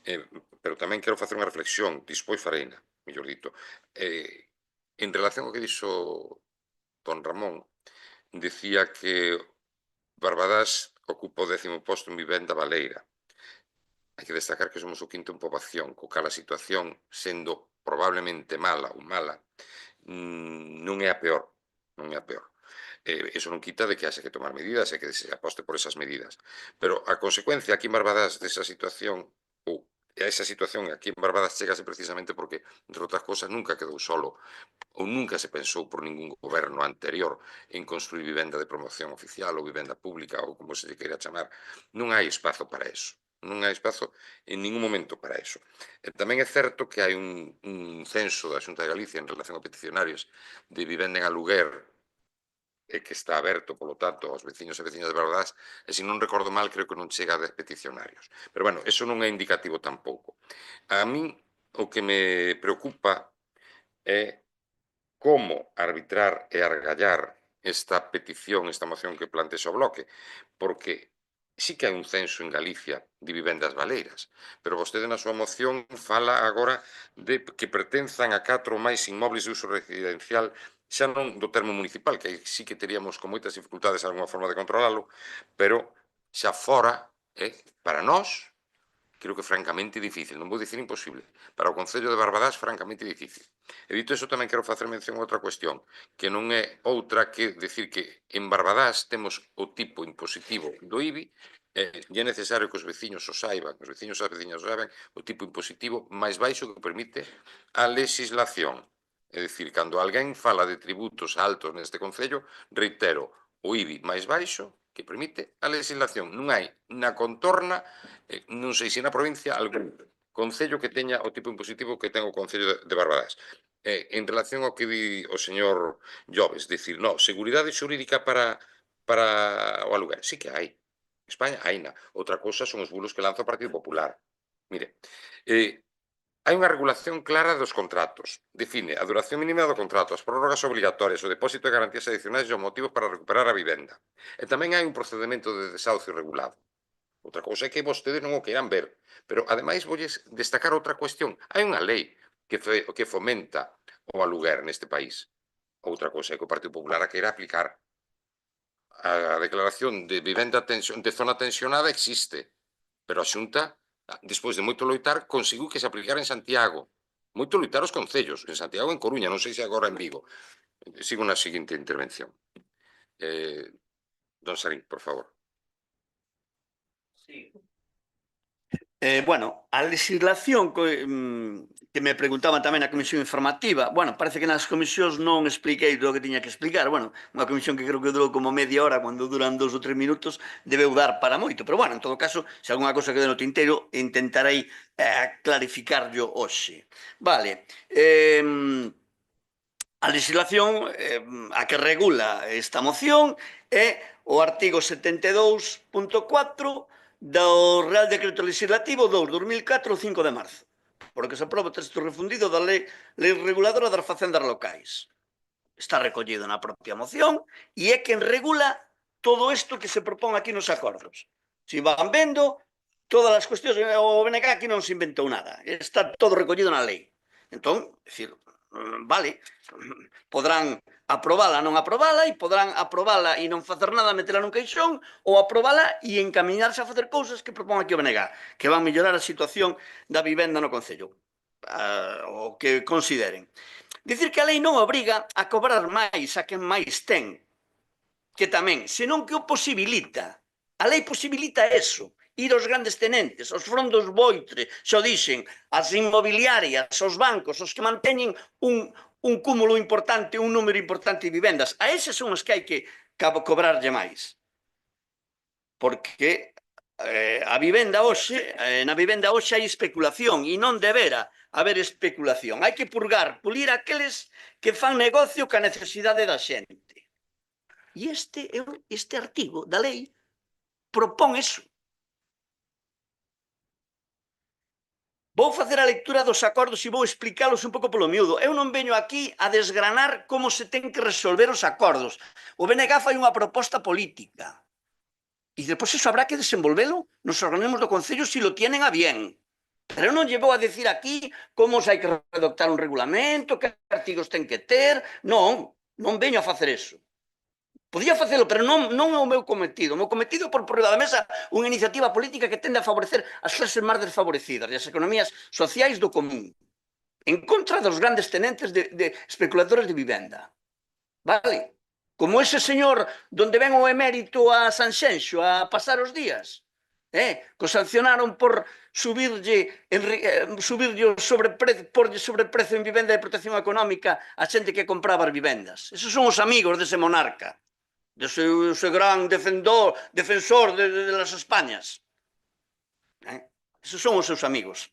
Pero tamén quero facer unha reflexión, dispois fareina, mellor dito. En relación ao que dixo don Ramón, dicía que Barbadás ocupa o 10º posto en vivenda baleira. Hai que destacar que somos o 5º en poboación, co cal a situación, sendo probablemente mala ou mala, non é a peor, non é a peor. Eso non quita de que haxa que tomar medidas e que se aposte por esas medidas. Pero a consecuencia aquí en Barbadás desa situación, ou a esa situación aquí en Barbadás chegase precisamente porque, entre outras cosas, nunca quedou solo ou nunca se pensou por ningún goberno anterior en construir vivenda de promoción oficial ou vivenda pública ou como se lle queira chamar. Non hai espazo para eso. Non hai espazo en ningún momento para eso. Tamén é certo que hai un censo da Xunta de Galicia en relación a peticionarios de vivenda en aluguer que está aberto, polo tanto, aos veciños e veciñas de Barbadás, e se non recordo mal, creo que non chega a 10 peticionarios. Pero, bueno, eso non é indicativo tampouco. A min, o que me preocupa é como arbitrar e argallar esta petición, esta moción que plantexa o Bloque, porque sí que hai un censo en Galicia de vivendas baleiras, pero vostede na súa moción fala agora de que pertenzan a 4 ou máis inmobles de uso residencial xa non do termo municipal, que sí que teríamos con moitas dificultades algunha forma de controlalo, pero xa fora, para nós, creo que francamente difícil, non vou dicir imposible, para o Concello de Barbadás francamente difícil. E dito iso tamén quero facer mención a outra cuestión, que non é outra que decir que en Barbadás temos o tipo impositivo do IBI e é necesario que os veciños o saiban, os veciños e as veciñas o saiban, o tipo impositivo máis baixo que permite a legislación. É dicir, cando alguén fala de tributos altos neste Concello, reitero, o IBI máis baixo que permite a legislación. Non hai na contorna, non sei se na provincia, algún concello que teña o tipo impositivo que ten o Concello de Barbadás. En relación ao que di o señor Lloves, dicir, no, seguridade xurídica para o aluguer, sí que hai. En España haina. Outra cousa son os bulos que lanza o Partido Popular. Mire, hai unha regulación clara dos contratos. Define a duración mínima do contrato, as prórrogas obrigatorias, o depósito de garantías adicionais e os motivos para recuperar a vivenda. E tamén hai un procedimento de desahucio regulado. Outra cousa é que vostedes non o queiran ver. Pero, ademais, voulles destacar outra cuestión. Hai unha lei que fomenta o aluguer neste país. Outra cousa é que o Partido Popular a queira aplicar. A declaración de vivenda de zona tensionada existe, pero a Xunta, despois de moito loitar, conseguiu que se aplicara en Santiago. Moito loitar os concellos, en Santiago e en Coruña, non sei se agora en Vigo. Sigo na seguinte intervención. Don Sarín, por favor. Sí. Bueno, a legislación que me preguntaban tamén na comisión informativa, bueno, parece que nas comisións non expliquei do que tiña que explicar, bueno, unha comisión que creo que durou como media hora, cando duran 2 ou 3 minutos, debeu dar para moito, pero bueno, en todo caso, se algunha cosa quede no tinteiro, intentarei clarificarlo hoxe. Vale, a legislación a que regula esta moción é o artigo 72.4 do Real Decreto Legislativo 2/2004, 5 de marzo, por que se aproba o texto refundido da Lei Reguladora das Facendas Locais. Está recollido na propia moción e é quen regula todo isto que se propón aquí nos acordos. Si van vendo, todas as cuestións, o BNG aquí non se inventou nada, está todo recollido na lei. Entón, decir, vale, podrán aprobala, non aprobala, e podrán aprobala e non facer nada, metela nun caixón, ou aprobala e encaminarse a facer cousas que propón aquí o BNG, que van mellorar a situación da vivenda no Concello, o que consideren. Dicir que a lei non obriga a cobrar máis a quen máis ten, que tamén, senón que o posibilita. A lei posibilita eso, ir aos grandes tenentes, aos fondos voitre, xa o dixen, as inmobiliarias, aos bancos, os que manteñen un cúmulo importante, un número importante de vivendas. A eses son os que hai que cobrarlle máis. Porque a vivenda hoxe, na vivenda hoxe hai especulación e non debera haber especulación. Hai que purgar, pulir aqueles que fan negocio ca necesidade da xente. E este artigo da lei propón eso. Vou facer a lectura dos acordos e vou explicalos un pouco polo miúdo. Eu non veño aquí a desgranar como se ten que resolver os acordos. O BNG fai unha proposta política. E depois iso habrá que desenvolvelo nos organismos do Concello se lo tienen a bien. Pero non lle vou a decir aquí como se hai que redactar un regulamento, que artigos ten que ter. Non, non veño a facer eso. Podía facelo, pero non é o meu cometido. O meu cometido é por riba da mesa unha iniciativa política que tende a favorecer as clases máis desfavorecidas e as economías sociais do común, en contra dos grandes tenentes de especuladores de vivenda. Vale? Como ese señor donde ven o emérito a Sanxenxo a pasar os días, que sancionaron por subirlle porlle sobreprezo en vivenda de protección económica a xente que compraba as vivendas. Esos son os amigos dese monarca, dese gran defensor de las Españas. Esos son os seus amigos.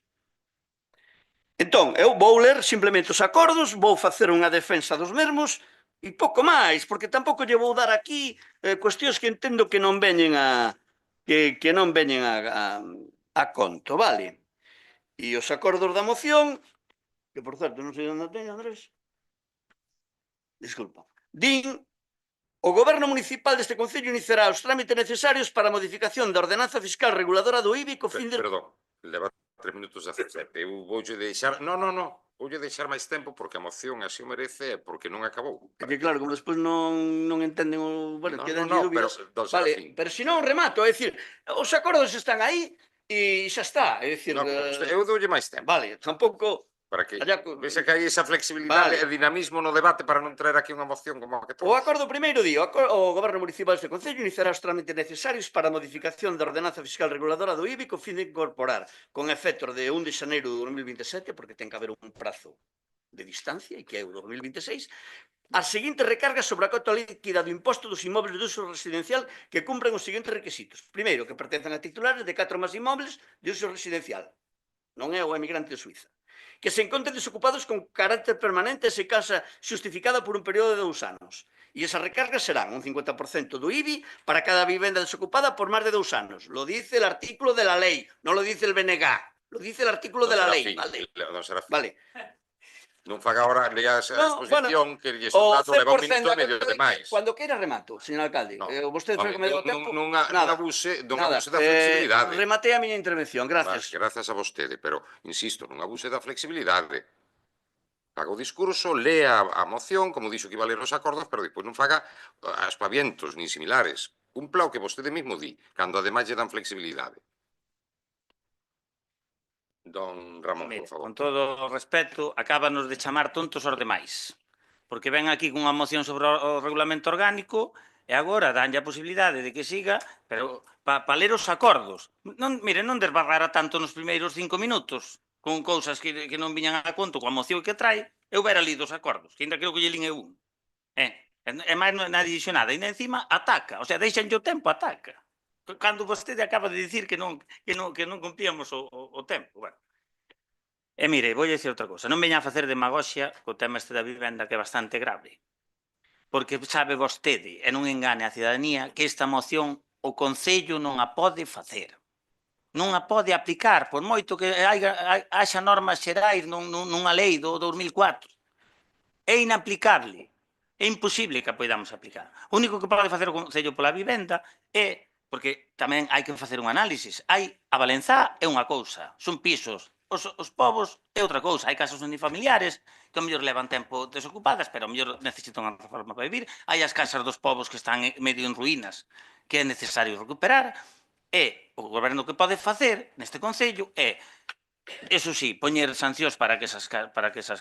Entón, eu vou ler simplemente os acordos, vou facer unha defensa dos mesmos e pouco máis, porque tampouco lle vou dar aquí cuestións que entendo que non veñen a conto, vale? E os acordos da moción, que por certo non sei onde teño, Andrés, disculpa, din: o Goberno Municipal deste Concello iniciará os trámites necesarios para a modificación da ordenanza fiscal reguladora do IBI co fin de... Perdón, leva 3 minutos de hacer. Eu voulle deixar... Non, voulle deixar máis tempo porque a moción así o merece e porque non acabou. É que claro, como despois non entenden o... Bueno, quedan dúbidas. Vale, pero se non remato, é dicir, os acordos están aí e xa está, é dicir... Eu doulle máis tempo. Vale, tampouco... Para que vese que hai esa flexibilidade e dinamismo no debate para non traer aquí unha moción como a que O acordo primeiro di: o Goberno Municipal deste Concello iniciará os trámites necesarios para a modificación da ordenanza fiscal reguladora do IBI co fin de incorporar con efectos de 1 de xaneiro de 2027, porque ten que haber un prazo de distancia e que é o 2026, as seguintes recargas sobre a cota líquida do imposto dos inmobles de uso residencial que cumpren os seguintes requisitos. Primeiro, que pertencen a titulares de 4 máis inmobles de uso residencial. Non é o emigrante de Suiza. Que se encontren desocupados con carácter permanente se casa xustificada por un período de 2 anos. E esas recargas serán un 50% do IBI para cada vivenda desocupada por máis de 2 anos. Lo dice el artículo de la ley, non lo dice el BNG. Lo dice el artículo de la ley. Vale. Non faga ahora lea esa exposición que lle está dando leva 1 minuto e medio de máis. Cando queira remato, señor alcalde. Vostede foi que me deu tempo. Non abuse da flexibilidade. Rematei a miña intervención, gracias. Grazas a vostede, pero, insisto, non abuse da flexibilidade. Faga o discurso, lea a moción, como dixo que iba a ler os acordos, pero depois non faga aspavientos nin similares. Cumpla o que vostede mesmo di, cando ademais lle dan flexibilidade. Don Ramón, por favor. Con todo o respeto, acábanos de chamar tontos aos demais. Porque ven aquí cunha moción sobre o regulamento orgánico e agora danlle a posibilidade de que siga, pero para ler os acordos. Mire, non desbarrara tanto nos primeiros 5 minutos con cousas que non viñan a conto coa moción que trae, eu vera lido os acordos, que ainda creo que lle lín eu un. E máis nadie dixo nada, e encima ataca, o sea, deixanlle o tempo, ataca. Cando vostede acaba de dicir que non cumpríamos o tempo. Bueno. E mire, vou dicir outra cosa. Non veña a facer demagoxia co tema este da vivenda, que é bastante grave. Porque sabe vostede, e non engane a cidadanía, que esta moción o Concello non a pode facer. Non a pode aplicar, por moito que haxa normas xerais nunha lei do 2004. É inaplicable. é imposible que a poidamos aplicar. O único que pode facer o Concello pola vivenda é, porque tamén hai que facer un análisis, a Valenzá é unha cousa, son pisos, os povos é outra cousa, hai casas unifamiliares que ao mellor levan tempo desocupadas, pero ao mellor necesitan unha reforma para vivir, hai as casas dos povos que están medio en ruínas que é necesario recuperar, e o goberno que pode facer neste Concello é, eso sí, poñer sancións para que esas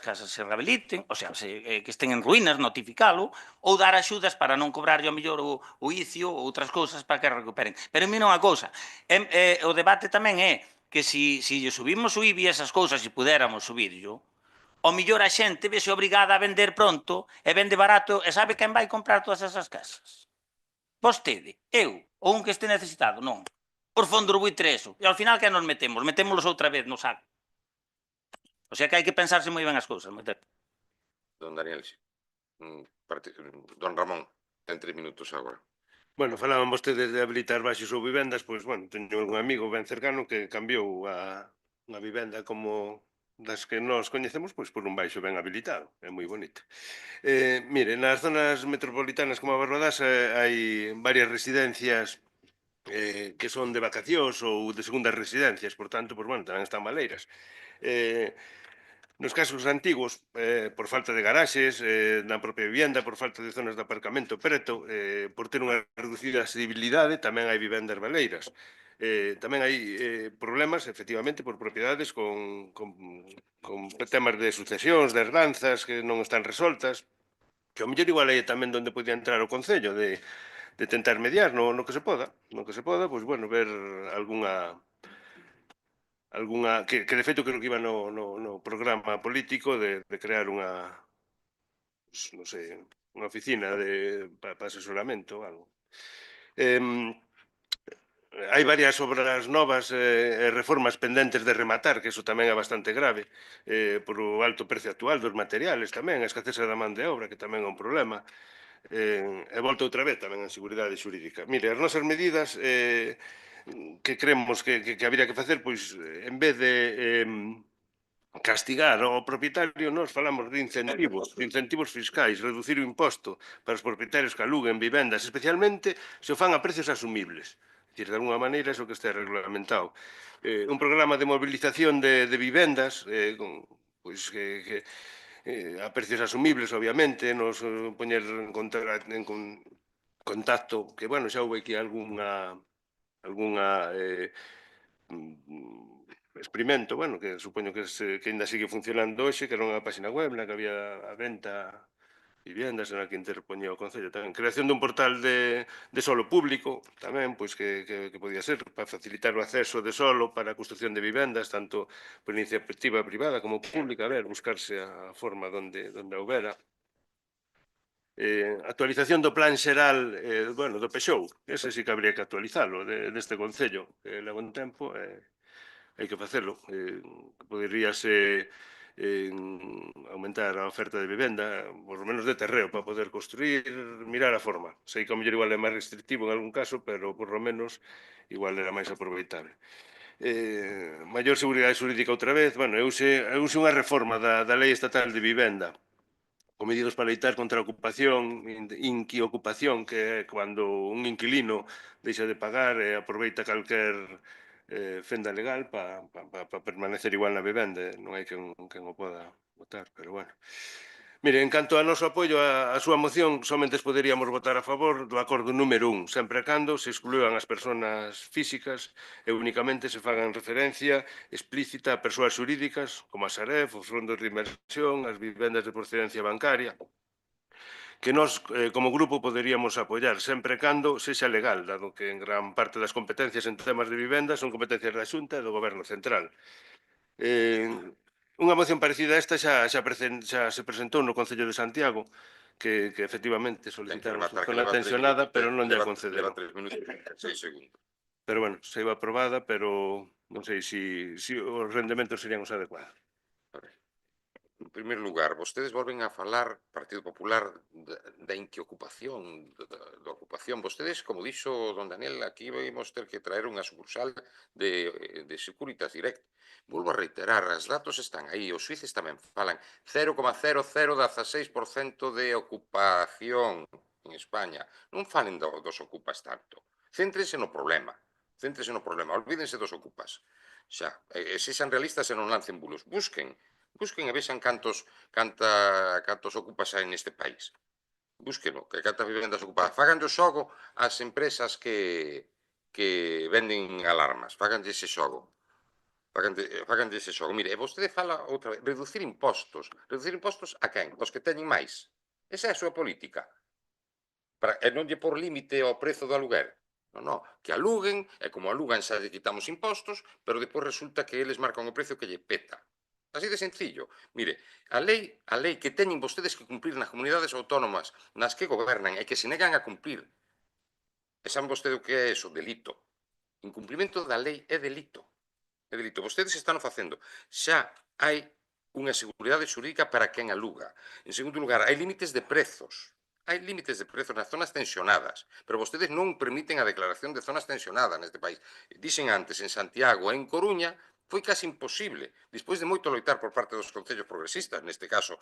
casas se rehabiliten, o sea, que estén en ruínas, notificalo, ou dar axudas para non cobrar ao mellor o icio ou outras cousas para que recuperen. Pero mira unha cousa, o debate tamén é que si lle subimos o IBI esas cousas, se pudéramos subirlo, ao mellor a xente vese obrigada a vender pronto e vende barato, e sabe quen vai comprar todas esas casas? Vostede, eu, ou un que este necesitado, non. Os fondos do buitre eso. E ao final que nos metemos? Metémolos outra vez no saco. O sea que hai que pensarse moi ben as cousas. Don Daniel, don Ramón, ten 3 minutos agora. Bueno, falaban vostedes de habilitar baixos ou vivendas, pois, bueno, teño algún amigo ben cercano que cambiou unha vivenda como das que nós coñecemos, pois por un baixo ben habilitado, é moi bonito. Mire, nas zonas metropolitanas como a Barbadás hai varias residencias que son de vacacións ou de segundas residencias, por tanto, pois, bueno, tamén están maleiras. Nos casos antigos, por falta de garaxes, na propia vivienda, por falta de zonas de aparcamento preto, por ter unha reducida accesibilidade, tamén hai vivendas baleiras. Tamén hai problemas, efectivamente, por propiedades con temas de sucesións, de herdanzas que non están resoltas, que ao mellor igual é tamén onde podía entrar o Concello de tentar mediar no que se poda. No que se poda, pois, bueno, ver algunha que de feito creo que iba no programa político de crear unha, non sei, unha oficina para asesoramento ou algo. Hai varias obras novas e reformas pendentes de rematar, que iso tamén é bastante grave, por o alto precio actual dos materiales tamén, a escaseza da man de obra, que tamén é un problema. E volto outra vez tamén a seguridade xurídica. Mire, as nosas medidas que creemos que habría que facer, pois, en vez de castigar ao propietario, nós falamos de incentivos fiscais, reducir o imposto para os propietarios que aluguen vivendas, especialmente se o fan a precios asumibles. É dicir, de alguna maneira, iso que este reglamentado. Un programa de movilización de vivendas, pois que a precios asumibles, obviamente, nos poñer en contacto, que, bueno, xa houve aquí algunha experimento, bueno, que supoño que ainda sigue funcionando hoxe, que era unha página web na que había a venta viviendas na que interpoñía o Concello tamén. Creación dun portal de solo público tamén, pois que podía ser para facilitar o acceso de solo para a construcción de vivendas, tanto por iniciativa privada como pública, a ver, buscarse a forma donde houbera. Actualización do plan xeral, bueno, do Pexou, ese sí que habría que actualizalo deste Concello, que leva un tempo hai que facelo. Poderíase aumentar a oferta de vivenda, por lo menos de terreo, para poder construir, mirar a forma. Sei que ao mellor igual é máis restrictivo en algún caso, pero por lo menos igual era máis aproveitable. Maior seguridade xurídica outra vez, bueno, eu use unha reforma da Lei Estatal de Vivenda, con medidas para loitar contra a ocupación, inquiocupación, que é cando un inquilino deixa de pagar e aproveita calquer fenda legal para permanecer igual na vivenda, non hai quen o poda votar, pero bueno. Mire, en canto ao noso apoio a súa moción, somente poderíamos votar a favor do acordo número 1, sempre e cando se excluían as persoas físicas e únicamente se fagan referencia explícita a persoas xurídicas, como a Saref, os fondos de inversión, as vivendas de procedencia bancaria, que nós, como grupo, poderíamos apoiar, sempre e cando sexa legal, dado que en gran parte das competencias en temas de vivenda son competencias da Xunta e do Goberno Central. Unha moción parecida a esta xa se presentou no Concello de Santiago, que efectivamente solicitaron a zona tensionada, pero non lle concederon. Leva 3 minutos e 6 segundos. Pero bueno, se iba aprobada, pero non sei se os rendementos serían os adecuados. En primeiro lugar, vostedes volven a falar, Partido Popular, da inquiocupación, da ocupación. Vostedes, como dixo don Daniel, aquí vamos ter que traer unha sucursal de Securitas Direct. Volvo a reiterar, os datos están aí, os suíces tamén falan 0,0016% de ocupación en España. Non falen dos ocupas tanto. Céntrense no problema. Olvídense dos ocupas. Xa, sexan realistas e non lancen bulos. Busquen e vexan cantos ocupas hai neste país. Búsqueno, que cantas vivendas ocupadas. Fáganlle o xogo ás empresas que venden alarmas. Fáganlle ese xogo. Fáganlle ese xogo. Mire, vostede fala outra vez, reducir impostos. Reducir impostos a quen? Os que teñen máis. Esa é a súa política. E non lle por límite ao prezo do aluguer. Non, que aluguen, e como alugan xa lle quitamos impostos, pero depois resulta que eles marcan o precio que lle peta. Así de sencillo. Mire, a lei que teñen vostedes que cumprir nas comunidades autónomas nas que gobernan e que se negan a cumprir. E saben vostede o que é eso? Delito. Incumprimento da lei é delito. É delito. Vostedes están facendo. Xa hai unha seguridade xurídica para quen aluga. En segundo lugar, hai límites de prezos. Hai límites de prezos nas zonas tensionadas, pero vostedes non permiten a declaración de zonas tensionadas neste país. Dixen antes, en Santiago e en Coruña, foi casi imposible, despois de moito loitar por parte dos concellos progresistas, neste caso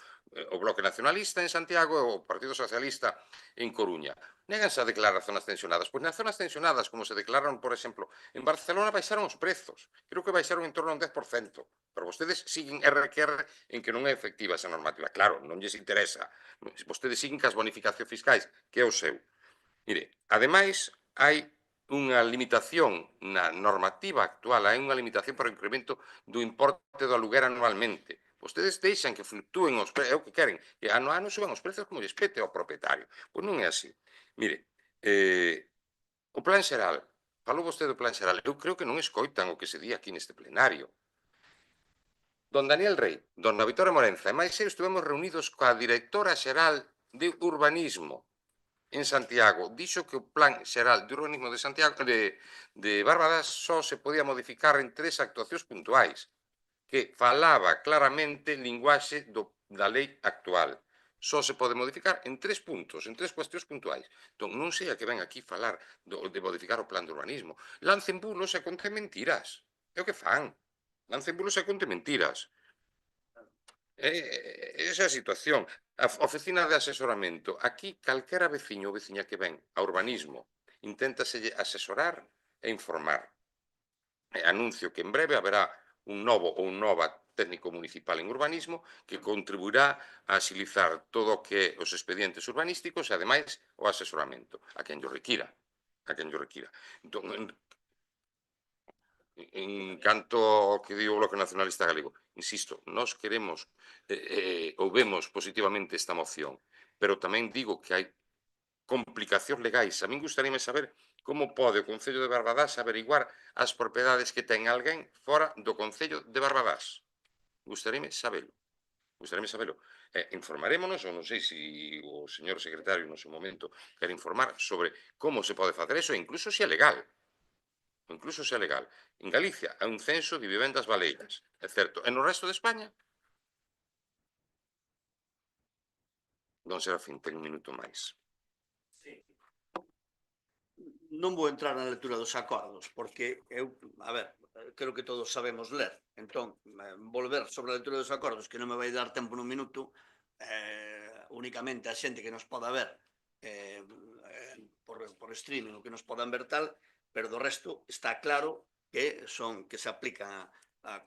o Bloque Nacionalista en Santiago e o Partido Socialista en Coruña. Néganse a declarar zonas tensionadas. Pois nas zonas tensionadas, como se declararon, por exemplo, en Barcelona baixaron os prezos. Creo que baixaron en torno a un 10%. Pero vostedes siguen RQR en que non é efectiva esa normativa. Claro, non lles interesa. Vostedes siguen cas bonificacións fiscais, que é o seu. Mire, ademais, hai unha limitación na normativa actual, hai unha limitación para o incremento do importe do aluguer anualmente. Vostedes deixan que fluctúen os prezos, é o que queren, que ano a ano suban os prezos como lles pete ao propietario. Pois non é así. Mire, o plan xeral, falou vostede do plan xeral, eu creo que non escoitan o que se di aquí neste plenario. Don Daniel Rey, dona Vitória Morenza e máis eu estivemos reunidos coa directora xeral de urbanismo en Santiago. Dixo que o plan xeral de urbanismo de Santiago de Barbadas só se podía modificar en 3 actuacións puntuais, que falaba claramente linguaxe da lei actual. Só se pode modificar en 3 puntos, en 3 cuestións puntuais. Entón, non sei a que ven aquí falar de modificar o plan de urbanismo. Lancen bulos e conten mentiras. É o que fan. Lancen bulos e conten mentiras. Esa é a situación. A oficina de asesoramento. Aquí, calquera veciño ou veciña que ven a urbanismo inténtaselle asesorar e informar. Anuncio que en breve haberá un novo ou nova técnico municipal en urbanismo que contribuirá a axilizar todo o que os expedientes urbanísticos e, ademais, o asesoramento a quen llo requira. Entón, en canto ao que di o Bloque Nacionalista Galego, insisto, nós queremos ou vemos positivamente esta moción, pero tamén digo que hai complicacións legais. A min gustaríame saber como pode o Concello de Barbadás averiguar as propiedades que ten alguén fora do Concello de Barbadás. Gustaríame sabelo. Informarémonos, ou non sei se o señor secretario no seu momento quer informar sobre como se pode facer eso, incluso se é legal. En Galicia hai un censo de vivendas baleiras, é certo. E no resto de España? Don Serafín, ten un minuto máis. Non vou entrar na lectura dos acordos, porque eu, creo que todos sabemos ler. Entón, volver sobre a lectura dos acordos, que non me vai dar tempo nun minuto, únicamente a xente que nos poda ver por streaming, o que nos podan ver tal, pero do resto está claro que se aplican a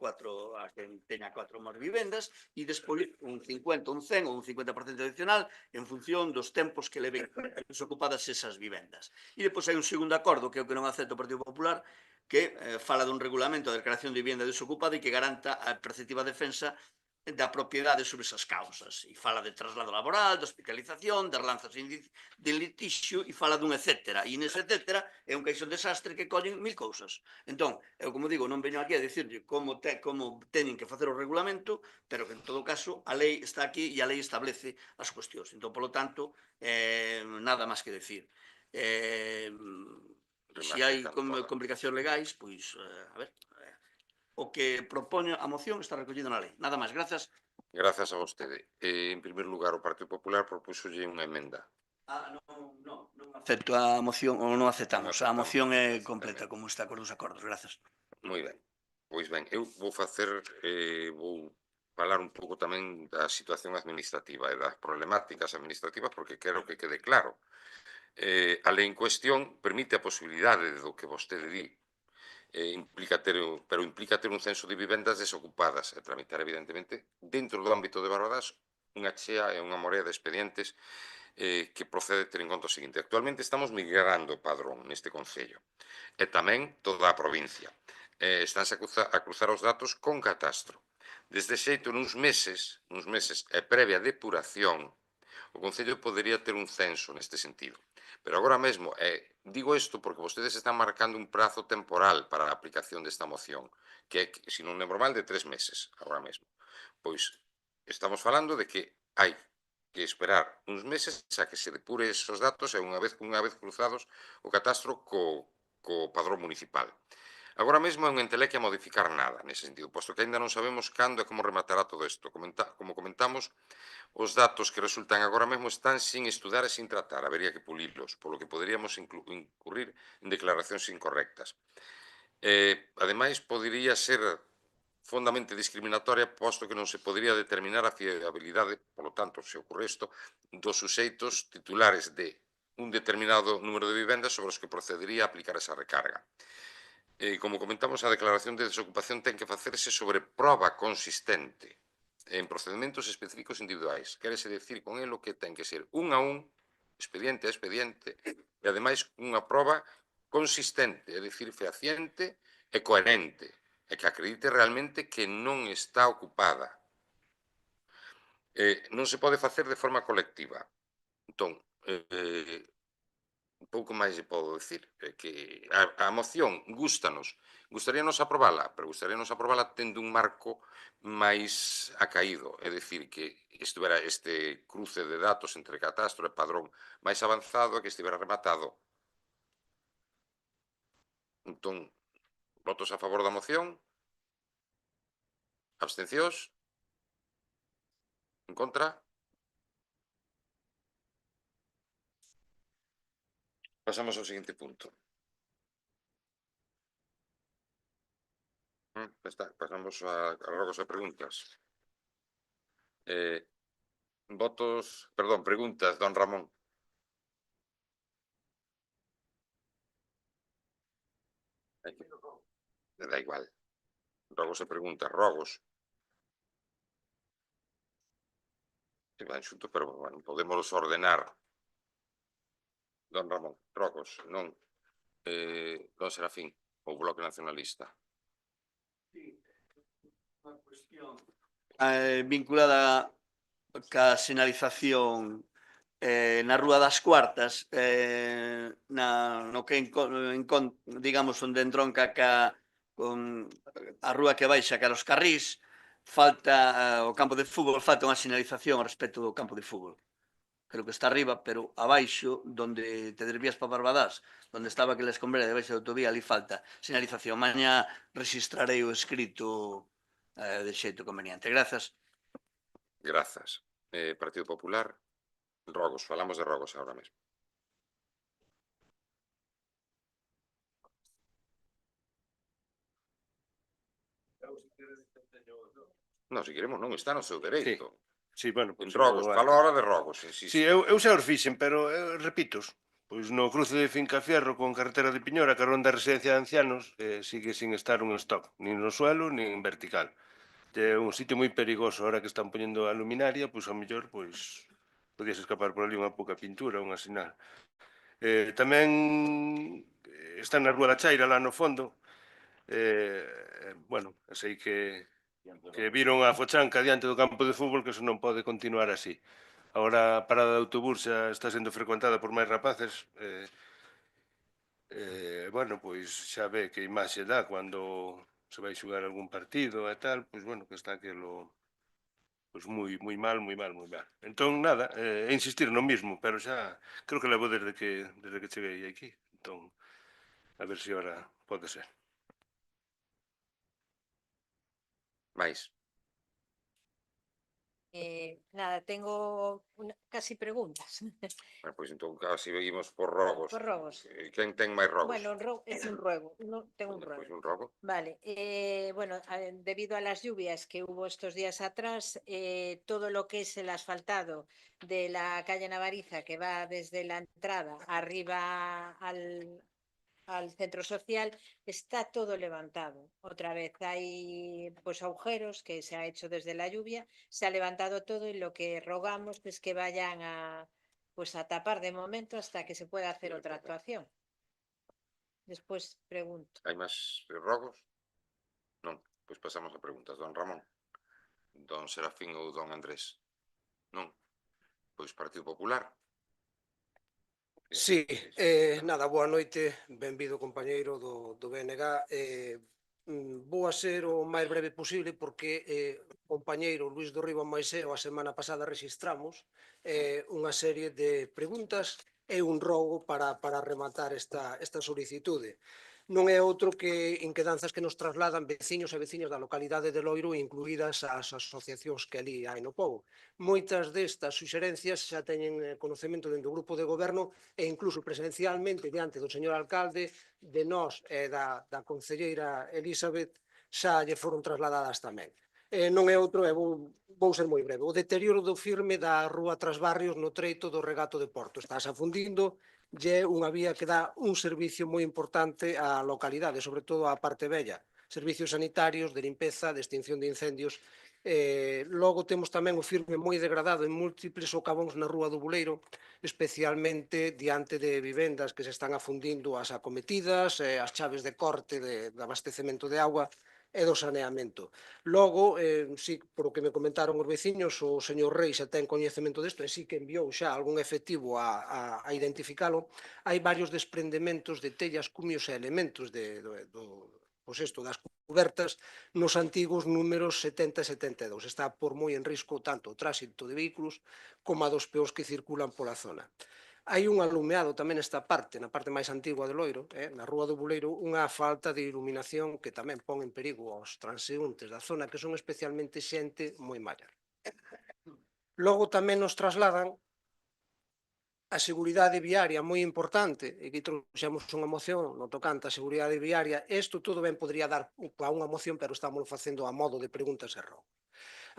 quen teña 4 máis vivendas e despois un 50, un 100 ou un 50% adicional en función dos tempos que leven desocupadas esas vivendas. E depois hai un segundo acordo, que é o que non acepta o Partido Popular, que fala dun regulamento de declaración de vivenda desocupada e que garanta a perceptiva defensa da propiedade sobre esas causas. E fala de traslado laboral, de hospitalización, de relanzas de litixio e fala dun etcétera. E nese etcétera é un caixón desastre que collen 1000 cousas. Entón, eu como digo, non veño aquí a dicirlle como teñen que facer o regulamento, pero que en todo caso a lei está aquí e a lei establece as cuestións. Entón, polo tanto, nada máis que decir. Se hai complicacións legais, pois, o que propone a moción está recollido na lei. Nada máis, grazas Grazas a vostede. En primer lugar, o Partido Popular propúxolle unha emenda. Non acepto a moción, ou non aceptamos. A aceptamos. moción é completa, como está con os acordos. Grazas. Moi ben. Pois ben, eu vou falar un pouco tamén da situación administrativa e das problemáticas administrativas porque quero que quede claro. A lei en cuestión permite a posibilidade do que vostede di, implica ter un censo de vivendas desocupadas e tramitar, evidentemente, dentro do ámbito de Barbadás, unha chea e unha morea de expedientes que procede ter en conta o seguinte. Actualmente estamos migrando o padrón neste Concello e tamén toda a provincia. Estánse a cruzar os datos con catastro. Desde xeito, nuns meses e previa depuración, o Concello podería ter un censo neste sentido. Pero agora mesmo, digo isto porque vostedes están marcando un prazo temporal para a aplicación desta moción, que é, se non lembro mal, de 3 meses, agora mesmo. Pois, estamos falando de que hai que esperar uns meses a que se depure esos datos e unha vez cruzados o catastro co padrón municipal. Agora mesmo é un enteleque a modificar nada nese sentido, posto que aínda non sabemos cando e como rematará todo isto. Como comentamos, os datos que resultan agora mesmo están sin estudar e sin tratar, habería que pulilos, polo que poderíamos incurrir en declaracións incorrectas. Ademais, podería ser fondamente discriminatoria, posto que non se podería determinar a fiabilidade, polo tanto, se ocorre isto, dos suxeitos titulares de un determinado número de vivendas sobre os que procedería a aplicar esa recarga. Como comentamos, a declaración de desocupación ten que facerse sobre proba consistente en procedimentos específicos individuais. Quérese decir con elo que ten que ser un a un, expediente a expediente, e ademais unha proba consistente, é dicir, fehaciente e coherente, e que acredite realmente que non está ocupada. Non se pode facer de forma colectiva. Entón, un pouco máis lle podo dicir, que a moción gustaríanos aprobala, pero gustaríanos aprobala tendo un marco máis acaído, é dicir, que estuvera este cruce de datos entre catastro e padrón máis avanzado e que estivera rematado. Entón, votos a favor da moción? Abstencións? En contra? Pasamos ao seguinte punto. Pasamos a rogos e preguntas. Preguntas, don Ramón. Me da igual. Rogos e preguntas, rogos. Se van xunto, pero, bueno, podemos ordenar. Don Ramón, rogos, non. Don Serafín, ou Bloque Nacionalista. Unha cuestión vinculada ca sinalización na Rúa das Cuartas, no que digamos onde entronca con a rúa que baixa cara aos Carrís, falta o campo de fútbol, falta unha sinalización ao respecto do campo de fútbol. Creo que está arriba, pero abaixo, donde te desvías para Barbadás, donde estaba aquela escombrera de baixa de autovía, ali falta sinalización. Mañá registrarei o escrito de xeito conveniente. Grazas. Grazas. Partido Popular, rogos, falamos de rogos agora mesmo. Non, se queremos non, está no seu dereito. Sí, bueno, En pois rogos, falo ahora de rogos, insisto. Sí, eu xa os fixen, pero repitos. Pois no cruce de Fincafierro con carretera de Piñora, carón da residencia de ancianos, sigue sin estar un stock, nin no suelo, nin vertical. É un sitio moi perigoso, ahora que están poñendo a luminaria, pois ao mellor, pois podías escapar por ali unha pouca pintura, unha sinal. Tamén está na Rúa da Chaira, lá no fondo. Bueno, sei que viron a fochanca diante do campo de fútbol, que eso non pode continuar así. Agora a parada de autobús xa está sendo frecuentada por máis rapaces. Bueno, pois xa ve que imaxe dá cando se vai xugar algún partido e tal, pois bueno, que está aquilo pois moi mal, moi mal, moi mal. Entón, nada, insistir no mismo, pero xa creo que levo desde que cheguei aquí. Entón, a ver se ahora pode ser. Mais. Nada, tengo casi preguntas. Bueno, pois entón casi seguimos por rogos. Por rogos. Quen ten máis rogos? Bueno, es un ruego. No, tengo un Pois ruego. un rogo. Vale, bueno, debido a las lluvias que hubo estos días atrás, todo lo que es el asfaltado de la calle Navariza, que va desde la entrada arriba al centro social, está todo levantado. Otra vez hay pues agujeros que se ha hecho desde la lluvia, se ha levantado todo y lo que rogamos es que vayan a tapar de momento hasta que se pueda hacer otra actuación. Después pregunto. Hai máis rogos? Non, pois pasamos a preguntas. Don Ramón, don Serafín ou don Andrés? Non? Pois Partido Popular. Sí, nada, boa noite, benvido compañeiro do BNG. Vou a ser o máis breve posible porque o compañeiro Luís do Riba máis eu a semana pasada registramos unha serie de preguntas e un rogo para rematar esta solicitude. Non é outro que inquedanzas que nos trasladan veciños e veciñas da localidade de Loiro, incluídas as asociacións que ali hai no pobo. Moitas destas suxerencias xa teñen conocemento dentro do grupo de goberno e incluso presencialmente diante do señor alcalde, de nós e da concelleira Elizabeth, xa lle foron trasladadas tamén. Non é outro, e vou ser moi breve, o deterioro do firme da rúa Tras Barrios no treito do regato de Porto. Estás afundindo, lle unha vía que dá un servicio moi importante á localidade, sobre todo á parte bella, servicios sanitarios, de limpeza, de extinción de incendios. Logo temos tamén o firme moi degradado en múltiples socavóns na rúa do Buleiro, especialmente diante de vivendas que se están afundindo as acometidas, as chaves de corte de abastecemento de agua e do saneamento. Logo, sí, por o que me comentaron os veciños, o señor Rei xa ten coñecemento desto e sí que enviou xa algún efectivo a identificalo. Hai varios desprendementos de tellas, cumios e elementos das cubertas nos antigos números 70 e 72. Está por moi en risco tanto o tránsito de vehículos como a dos peóns que circulan pola zona. Hai un alumeado tamén nesta parte, na parte máis antigua de Loiro, na rúa do Buleiro, unha falta de iluminación que tamén pon en perigo aos transeúntes da zona, que son especialmente xente moi maior. Logo tamén nos trasladan a seguridade viaria moi importante, e que trouxemos unha moción no tocante a seguridade viaria. Isto todo ben podría dar a unha moción, pero estamos facendo a modo de preguntas e rogo.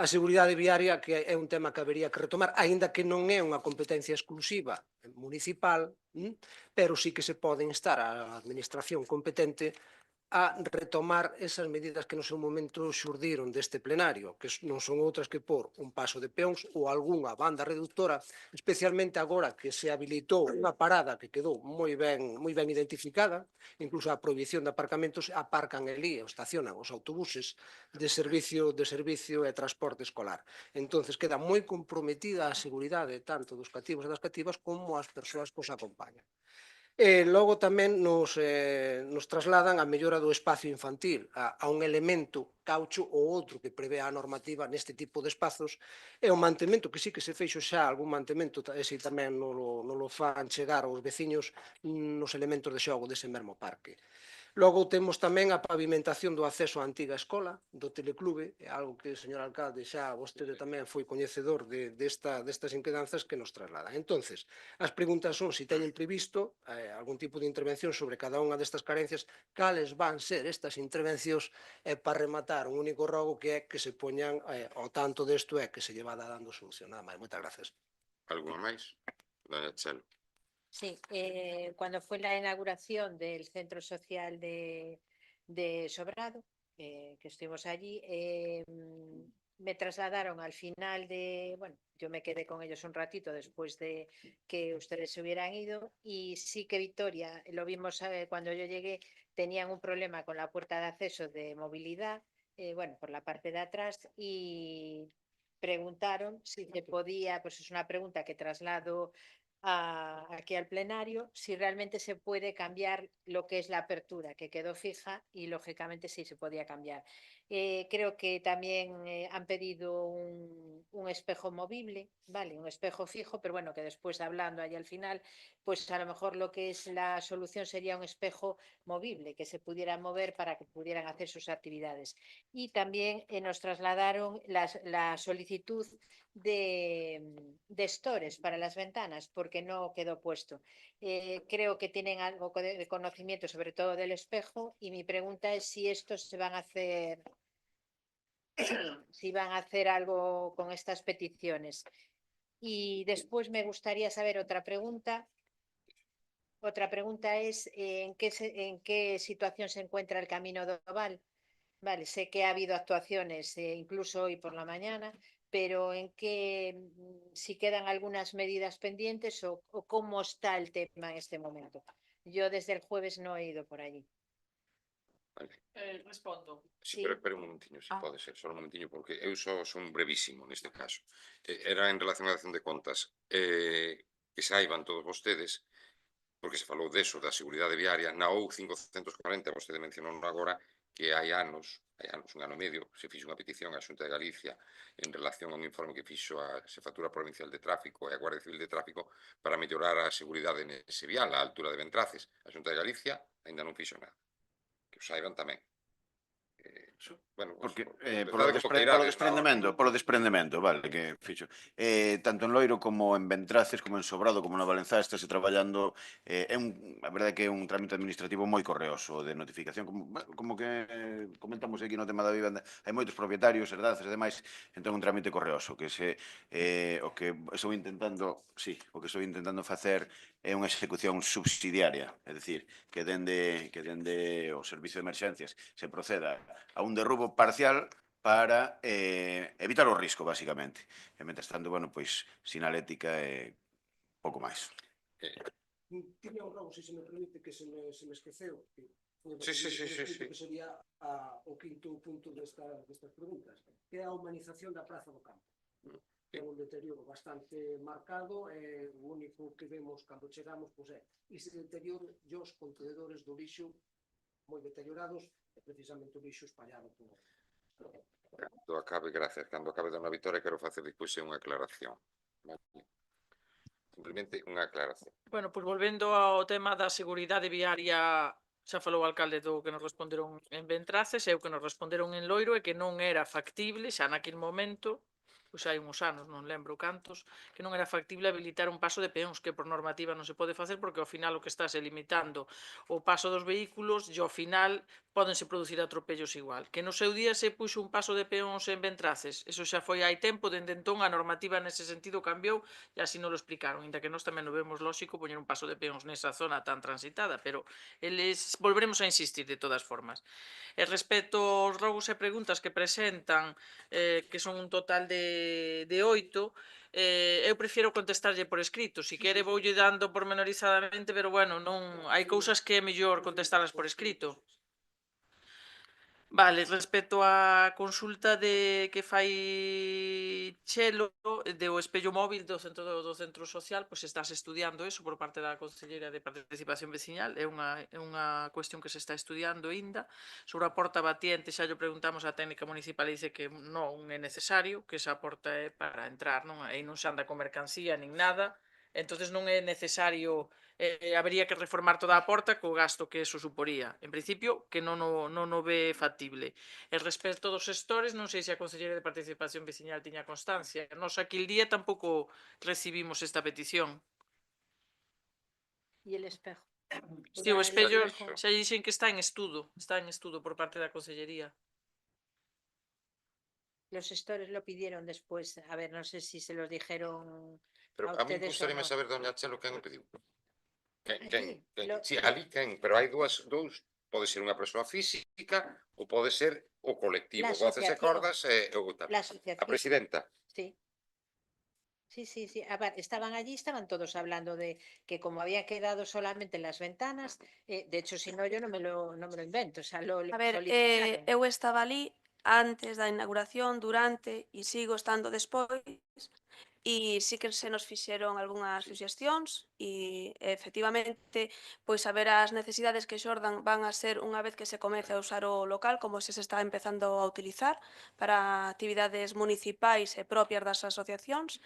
A seguridade viaria, que é un tema que habería que retomar, aínda que non é unha competencia exclusiva municipal, pero sí que se pode instar á administración competente a retomar esas medidas que no seu momento xurdiron deste plenario, que non son outras que por un paso de peóns ou algunha banda reductora, especialmente agora que se habilitou unha parada que quedou moi ben identificada, incluso a prohibición de aparcamentos, aparcan ali ou estacionan os autobuses de servicio e transporte escolar. Entonces queda moi comprometida a seguridade tanto dos cativos e das cativas como as persoas que os acompañan. E logo tamén nos trasladan a mellora do espacio infantil, a un elemento caucho ou outro que prevé a normativa neste tipo de espazos, e o mantemento, que sí que se feixo xa algún mantemento, e si tamén non lo fan chegar aos veciños nos elementos de xogo dese mesmo parque. Logo temos tamén a pavimentación do acceso á antiga escola do Teleclube, é algo que, señor alcalde, xa vostede tamén foi coñecedor destas inquedanzas que nos trasladan. Entonces, as preguntas son se teñen previsto algún tipo de intervención sobre cada unha destas carencias, cales van ser estas intervencións, e para rematar un único rogo que é que se poñan ao tanto desto e que se lle vada dando solución. Nada máis, moitas gracias. Algo máis? Doña Chelo. Sí, cuando fue la inauguración del centro social de Sobrado, que estuvimos allí, me trasladaron al final bueno, yo me quedé con ellos un ratito después de que ustedes se hubieran ido, y sí que Victoria, lo vimos cuando yo llegué, tenían un problema con la puerta de acceso de movilidad, bueno, por la parte de atrás, y preguntaron si se podía, pues es una pregunta que traslado aquí al plenario, si realmente se puede cambiar lo que es la apertura, que quedó fija, y lógicamente sí se podía cambiar. Creo que también han pedido un espejo movible, ¿vale? Un espejo fijo, pero bueno, que después hablando ahí al final, pues a lo mejor lo que es la solución sería un espejo movible, que se pudiera mover para que pudieran hacer sus actividades. Y también nos trasladaron la solicitud de stores para las ventanas, porque no quedó puesto. Creo que tienen algo de conocimiento, sobre todo del espejo, y mi pregunta es si estos se van a hacer, si van a hacer algo con estas peticiones. Y después me gustaría saber otra pregunta. Otra pregunta es ¿en qué situación se encuentra el Camino do Val? Vale, sé que ha habido actuaciones, incluso hoy por la mañana, pero si quedan algunas medidas pendientes o cómo está el tema en este momento. Yo desde el jueves no he ido por allí. Vale. Respondo. Sí, Sí. pero un momentiño, se pode ser, só un momentiño, porque eu só son brevísimo neste caso. Era en relación á acción de contas. Que saiban todos vostedes, porque se falou deso, da seguridade viaria, na OU 540, vostede mencionou agora, que hai anos, un ano e medio, se fixo unha petición á Xunta de Galicia en relación a un informe que fixo a Xefatura Provincial de Tráfico e a Guardia Civil de Tráfico para mellorar a seguridade nese vial, a altura de Bentraces. A Xunta de Galicia ainda non fixo nada. Que o saiban tamén. Bueno, Porque empezade como queirades, polo desprendemento, vale, que fixo. Tanto en Loiro como en Bentraces, como en Sobrado, como na Valenzá, estáse traballando. A verdade é que é un trámite administrativo moi correoso de notificación, como que comentamos aquí no tema da vivenda. Hai moitos propietarios, herdanzas e demais, entón un trámite correoso, que o que estou intentando facer é unha execución subsidiaria, é dicir, que dende o Servicio de Emerxencias se proceda a un derrubo parcial para evitar o risco, basicamente. E, mentres tanto, bueno, pois, sinalética e pouco máis. Tiña un robo, se me permite, que se me esqueceu. Sí. Que sería o quinto punto destas preguntas, que é a humanización da Praza do Campo. É un deterioro bastante marcado, e o único que vemos cando chegamos é ese deterioro e os contenedores do lixo moi deteriorados e precisamente o lixo espallado por... Cando acabe, gracias, cando acabe Dona Vitoria quero facer despois unha aclaración. Simplemente unha aclaración. Bueno, pois volvendo ao tema da seguridade viaria, xa falou o alcalde do que nos responderon en Bentraces e o que nos responderon en Loiro é que non era factible xa naquele momento, pois hai uns anos, non lembro cantos, que non era factible habilitar un paso de peóns, que por normativa non se pode facer porque ao final o que estás é limitando o paso dos vehículos e ao final pódense producir atropellos igual. Que no seu día se puxo un paso de peóns en Bentraces, eso xa foi hai tempo, dende entón a normativa nese sentido cambiou e así non lo explicaron, inda que nós tamén o vemos lóxico poñer un paso de peóns nesa zona tan transitada, pero eles volveremos a insistir de todas formas. E respecto aos roubos e preguntas que presentan, que son un total de 8, eu prefiero contestarlle por escrito. Si quere voulle dando pormenorizadamente, pero bueno, non hai cousas que é mellor contestalas por escrito. Vale, respecto á consulta que fai Chelo do espello móvil do centro social, pois estás estudiando eso por parte da Conselleira de Participación Veciñal, é unha cuestión que se está estudiando aínda. Sobre a porta batiente xa lle preguntamos á técnica municipal e dice que non é necesario, que esa porta é para entrar, non se anda con mercancía nin nada, entonces non é necesario, habería que reformar toda a porta co gasto que eso suporía. En principio, que non o ve factible. E respecto dos stores, non sei se a Conselleira de Participación Veciñal tiña constancia. Nos aquel día tampouco recibimos esta petición. E el espejo. Si, o espello xa dixen que está en estudo por parte da Consellería. Los gestores lo pidieron después. A ver, no sé si se los dijeron Pero a a mí ustedes o gustaríame no. saber, doña Chelo, quen o pediu. Quen? Lo- Sí, ali quen, pero hai dous, pode ser unha persoa física ou pode ser o colectivo, La Voces e asociación. Cordas e o tal. La asociación. A presidenta. Sí. Sí. A ver, estaban allí, estaban todos hablando de que como había quedado solamente en las ventanas, de hecho, si no, yo no me lo invento. O sea, A ver, solicitaron. eu estaba ali antes da inauguración, durante e sigo estando despois, e sí que se nos fixeron algunhas suxestións e efectivamente pois haber as necesidades que xordan van a ser unha vez que se comece a usar o local, como se está empezando a utilizar para actividades municipais e propias das asociacións.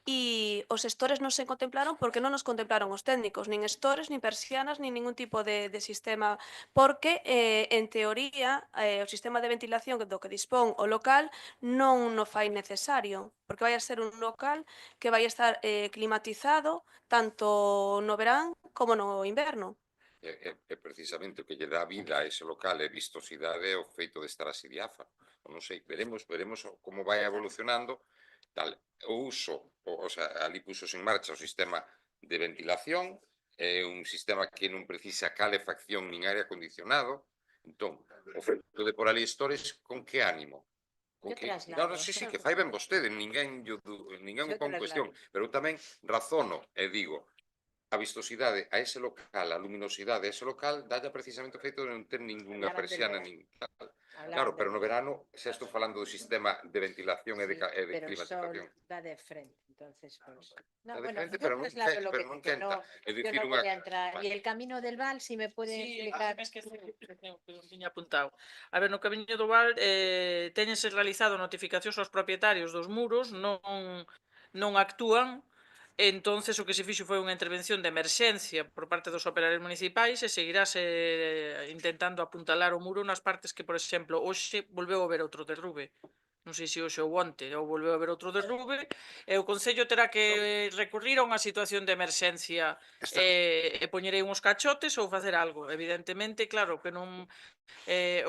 E os estores non se contemplaron porque non nos contemplaron os técnicos, nin estores, nin persianas, nin ningún tipo de sistema, porque, en teoría, o sistema de ventilación do que dispón o local non o fai necesario, porque vai a ser un local que vai estar climatizado tanto no verán como no inverno. É precisamente o que lle dá vida a ese local e vistosidade é o feito de estar así diáfano. Non sei, veremos como vai evolucionando tal. O uso, o sea, ali puxos en marcha o sistema de ventilación, é un sistema que non precisa calefacción nin aire acondicionado. Entón, o feito de por ali stores, con que ánimo? Con Yo que, traslado. sí, que fai ben vostede, ninguén o pon en cuestión, pero eu tamén razono e digo, a vistosidade a ese local, a luminosidade a ese local, dalla precisamente o feito de non ter ningunha Hablaban del persiana verano. nin tal. Hablaban Claro, del pero no verano xa estou falando do sistema de ventilación e de pero el sol climatización. da de frente, entonces pues... Da No, de bueno, frente, yo pero non traslado lo pero que non yo quenta. É yo dicir, no unha... voy a entrar. Vale. Y el camino del Val, si me puede explicar. Que A ver, no camiño do Val téñense realizado notificacións aos propietarios dos muros, non actúan. Entonces o que se fixo foi unha intervención de emerxencia por parte dos operarios municipais e seguirase intentando apuntalar o muro nas partes que, por exemplo, hoxe volveu a haber outro derrube. Non sei se hoxe ou onte ou volveu a haber outro derrube e o Concello terá que recurrir a unha situación de emerxencia e poñerei uns cachotes ou facer algo. Evidentemente, claro, que non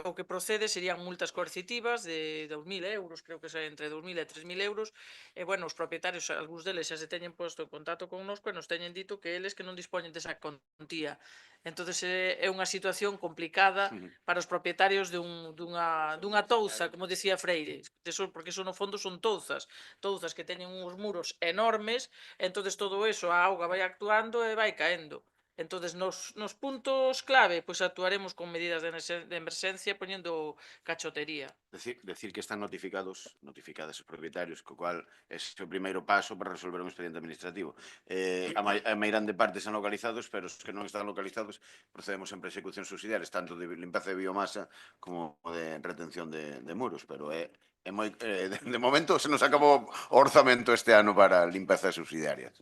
o que procede serían multas coercitivas de 2.000 euros, creo que é entre 2.000 e 3.000 euros, e, bueno, os propietarios, algúns deles xa se teñen posto en contacto connosco e nos teñen dito que eles que non dispoñen desa contía. Entonces é unha situación complicada para os propietarios dunha touza, como decía Freire, porque eso no fondo son touzas que teñen uns muros enormes, entonces todo eso, a auga vai actuando e vai caendo. Entonces, nos puntos clave, pois actuaremos con medidas de emerxencia poñendo cachotería. Decir que están notificadas os propietarios, co cual é o primeiro paso para resolver un expediente administrativo. A meirande parte están localizados, pero os que non están localizados procedemos sempre a execucións subsidiarias, tanto de limpeza de biomasa como de retención de muros, pero é moi de momento se nos acabou o orzamento este ano para limpeza subsidiarias.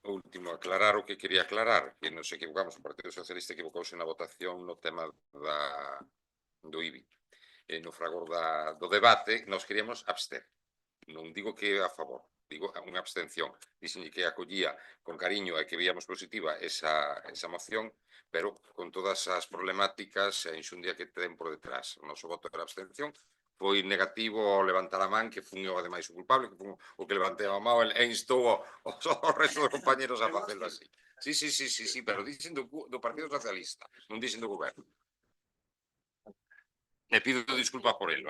O último, aclarar o que quería aclarar, que nos equivocamos, o Partido Socialista equivocouse na votación no tema do IBI. No fragor do debate, nos queríamos abster. Non digo que a favor, digo unha abstención. Dixenlle que acollía con cariño e que víamos positiva esa moción, pero con todas as problemáticas e a inxundia que ten por detrás. O noso voto era abstención, foi negativo ao levantar a man, que fun eu ademais o culpable, que fun o que levantei a man e instou ao resto dos compañeros a facelo así. Sí, pero dixen do Partido Socialista, non dixen do goberno. E pido disculpas por ello,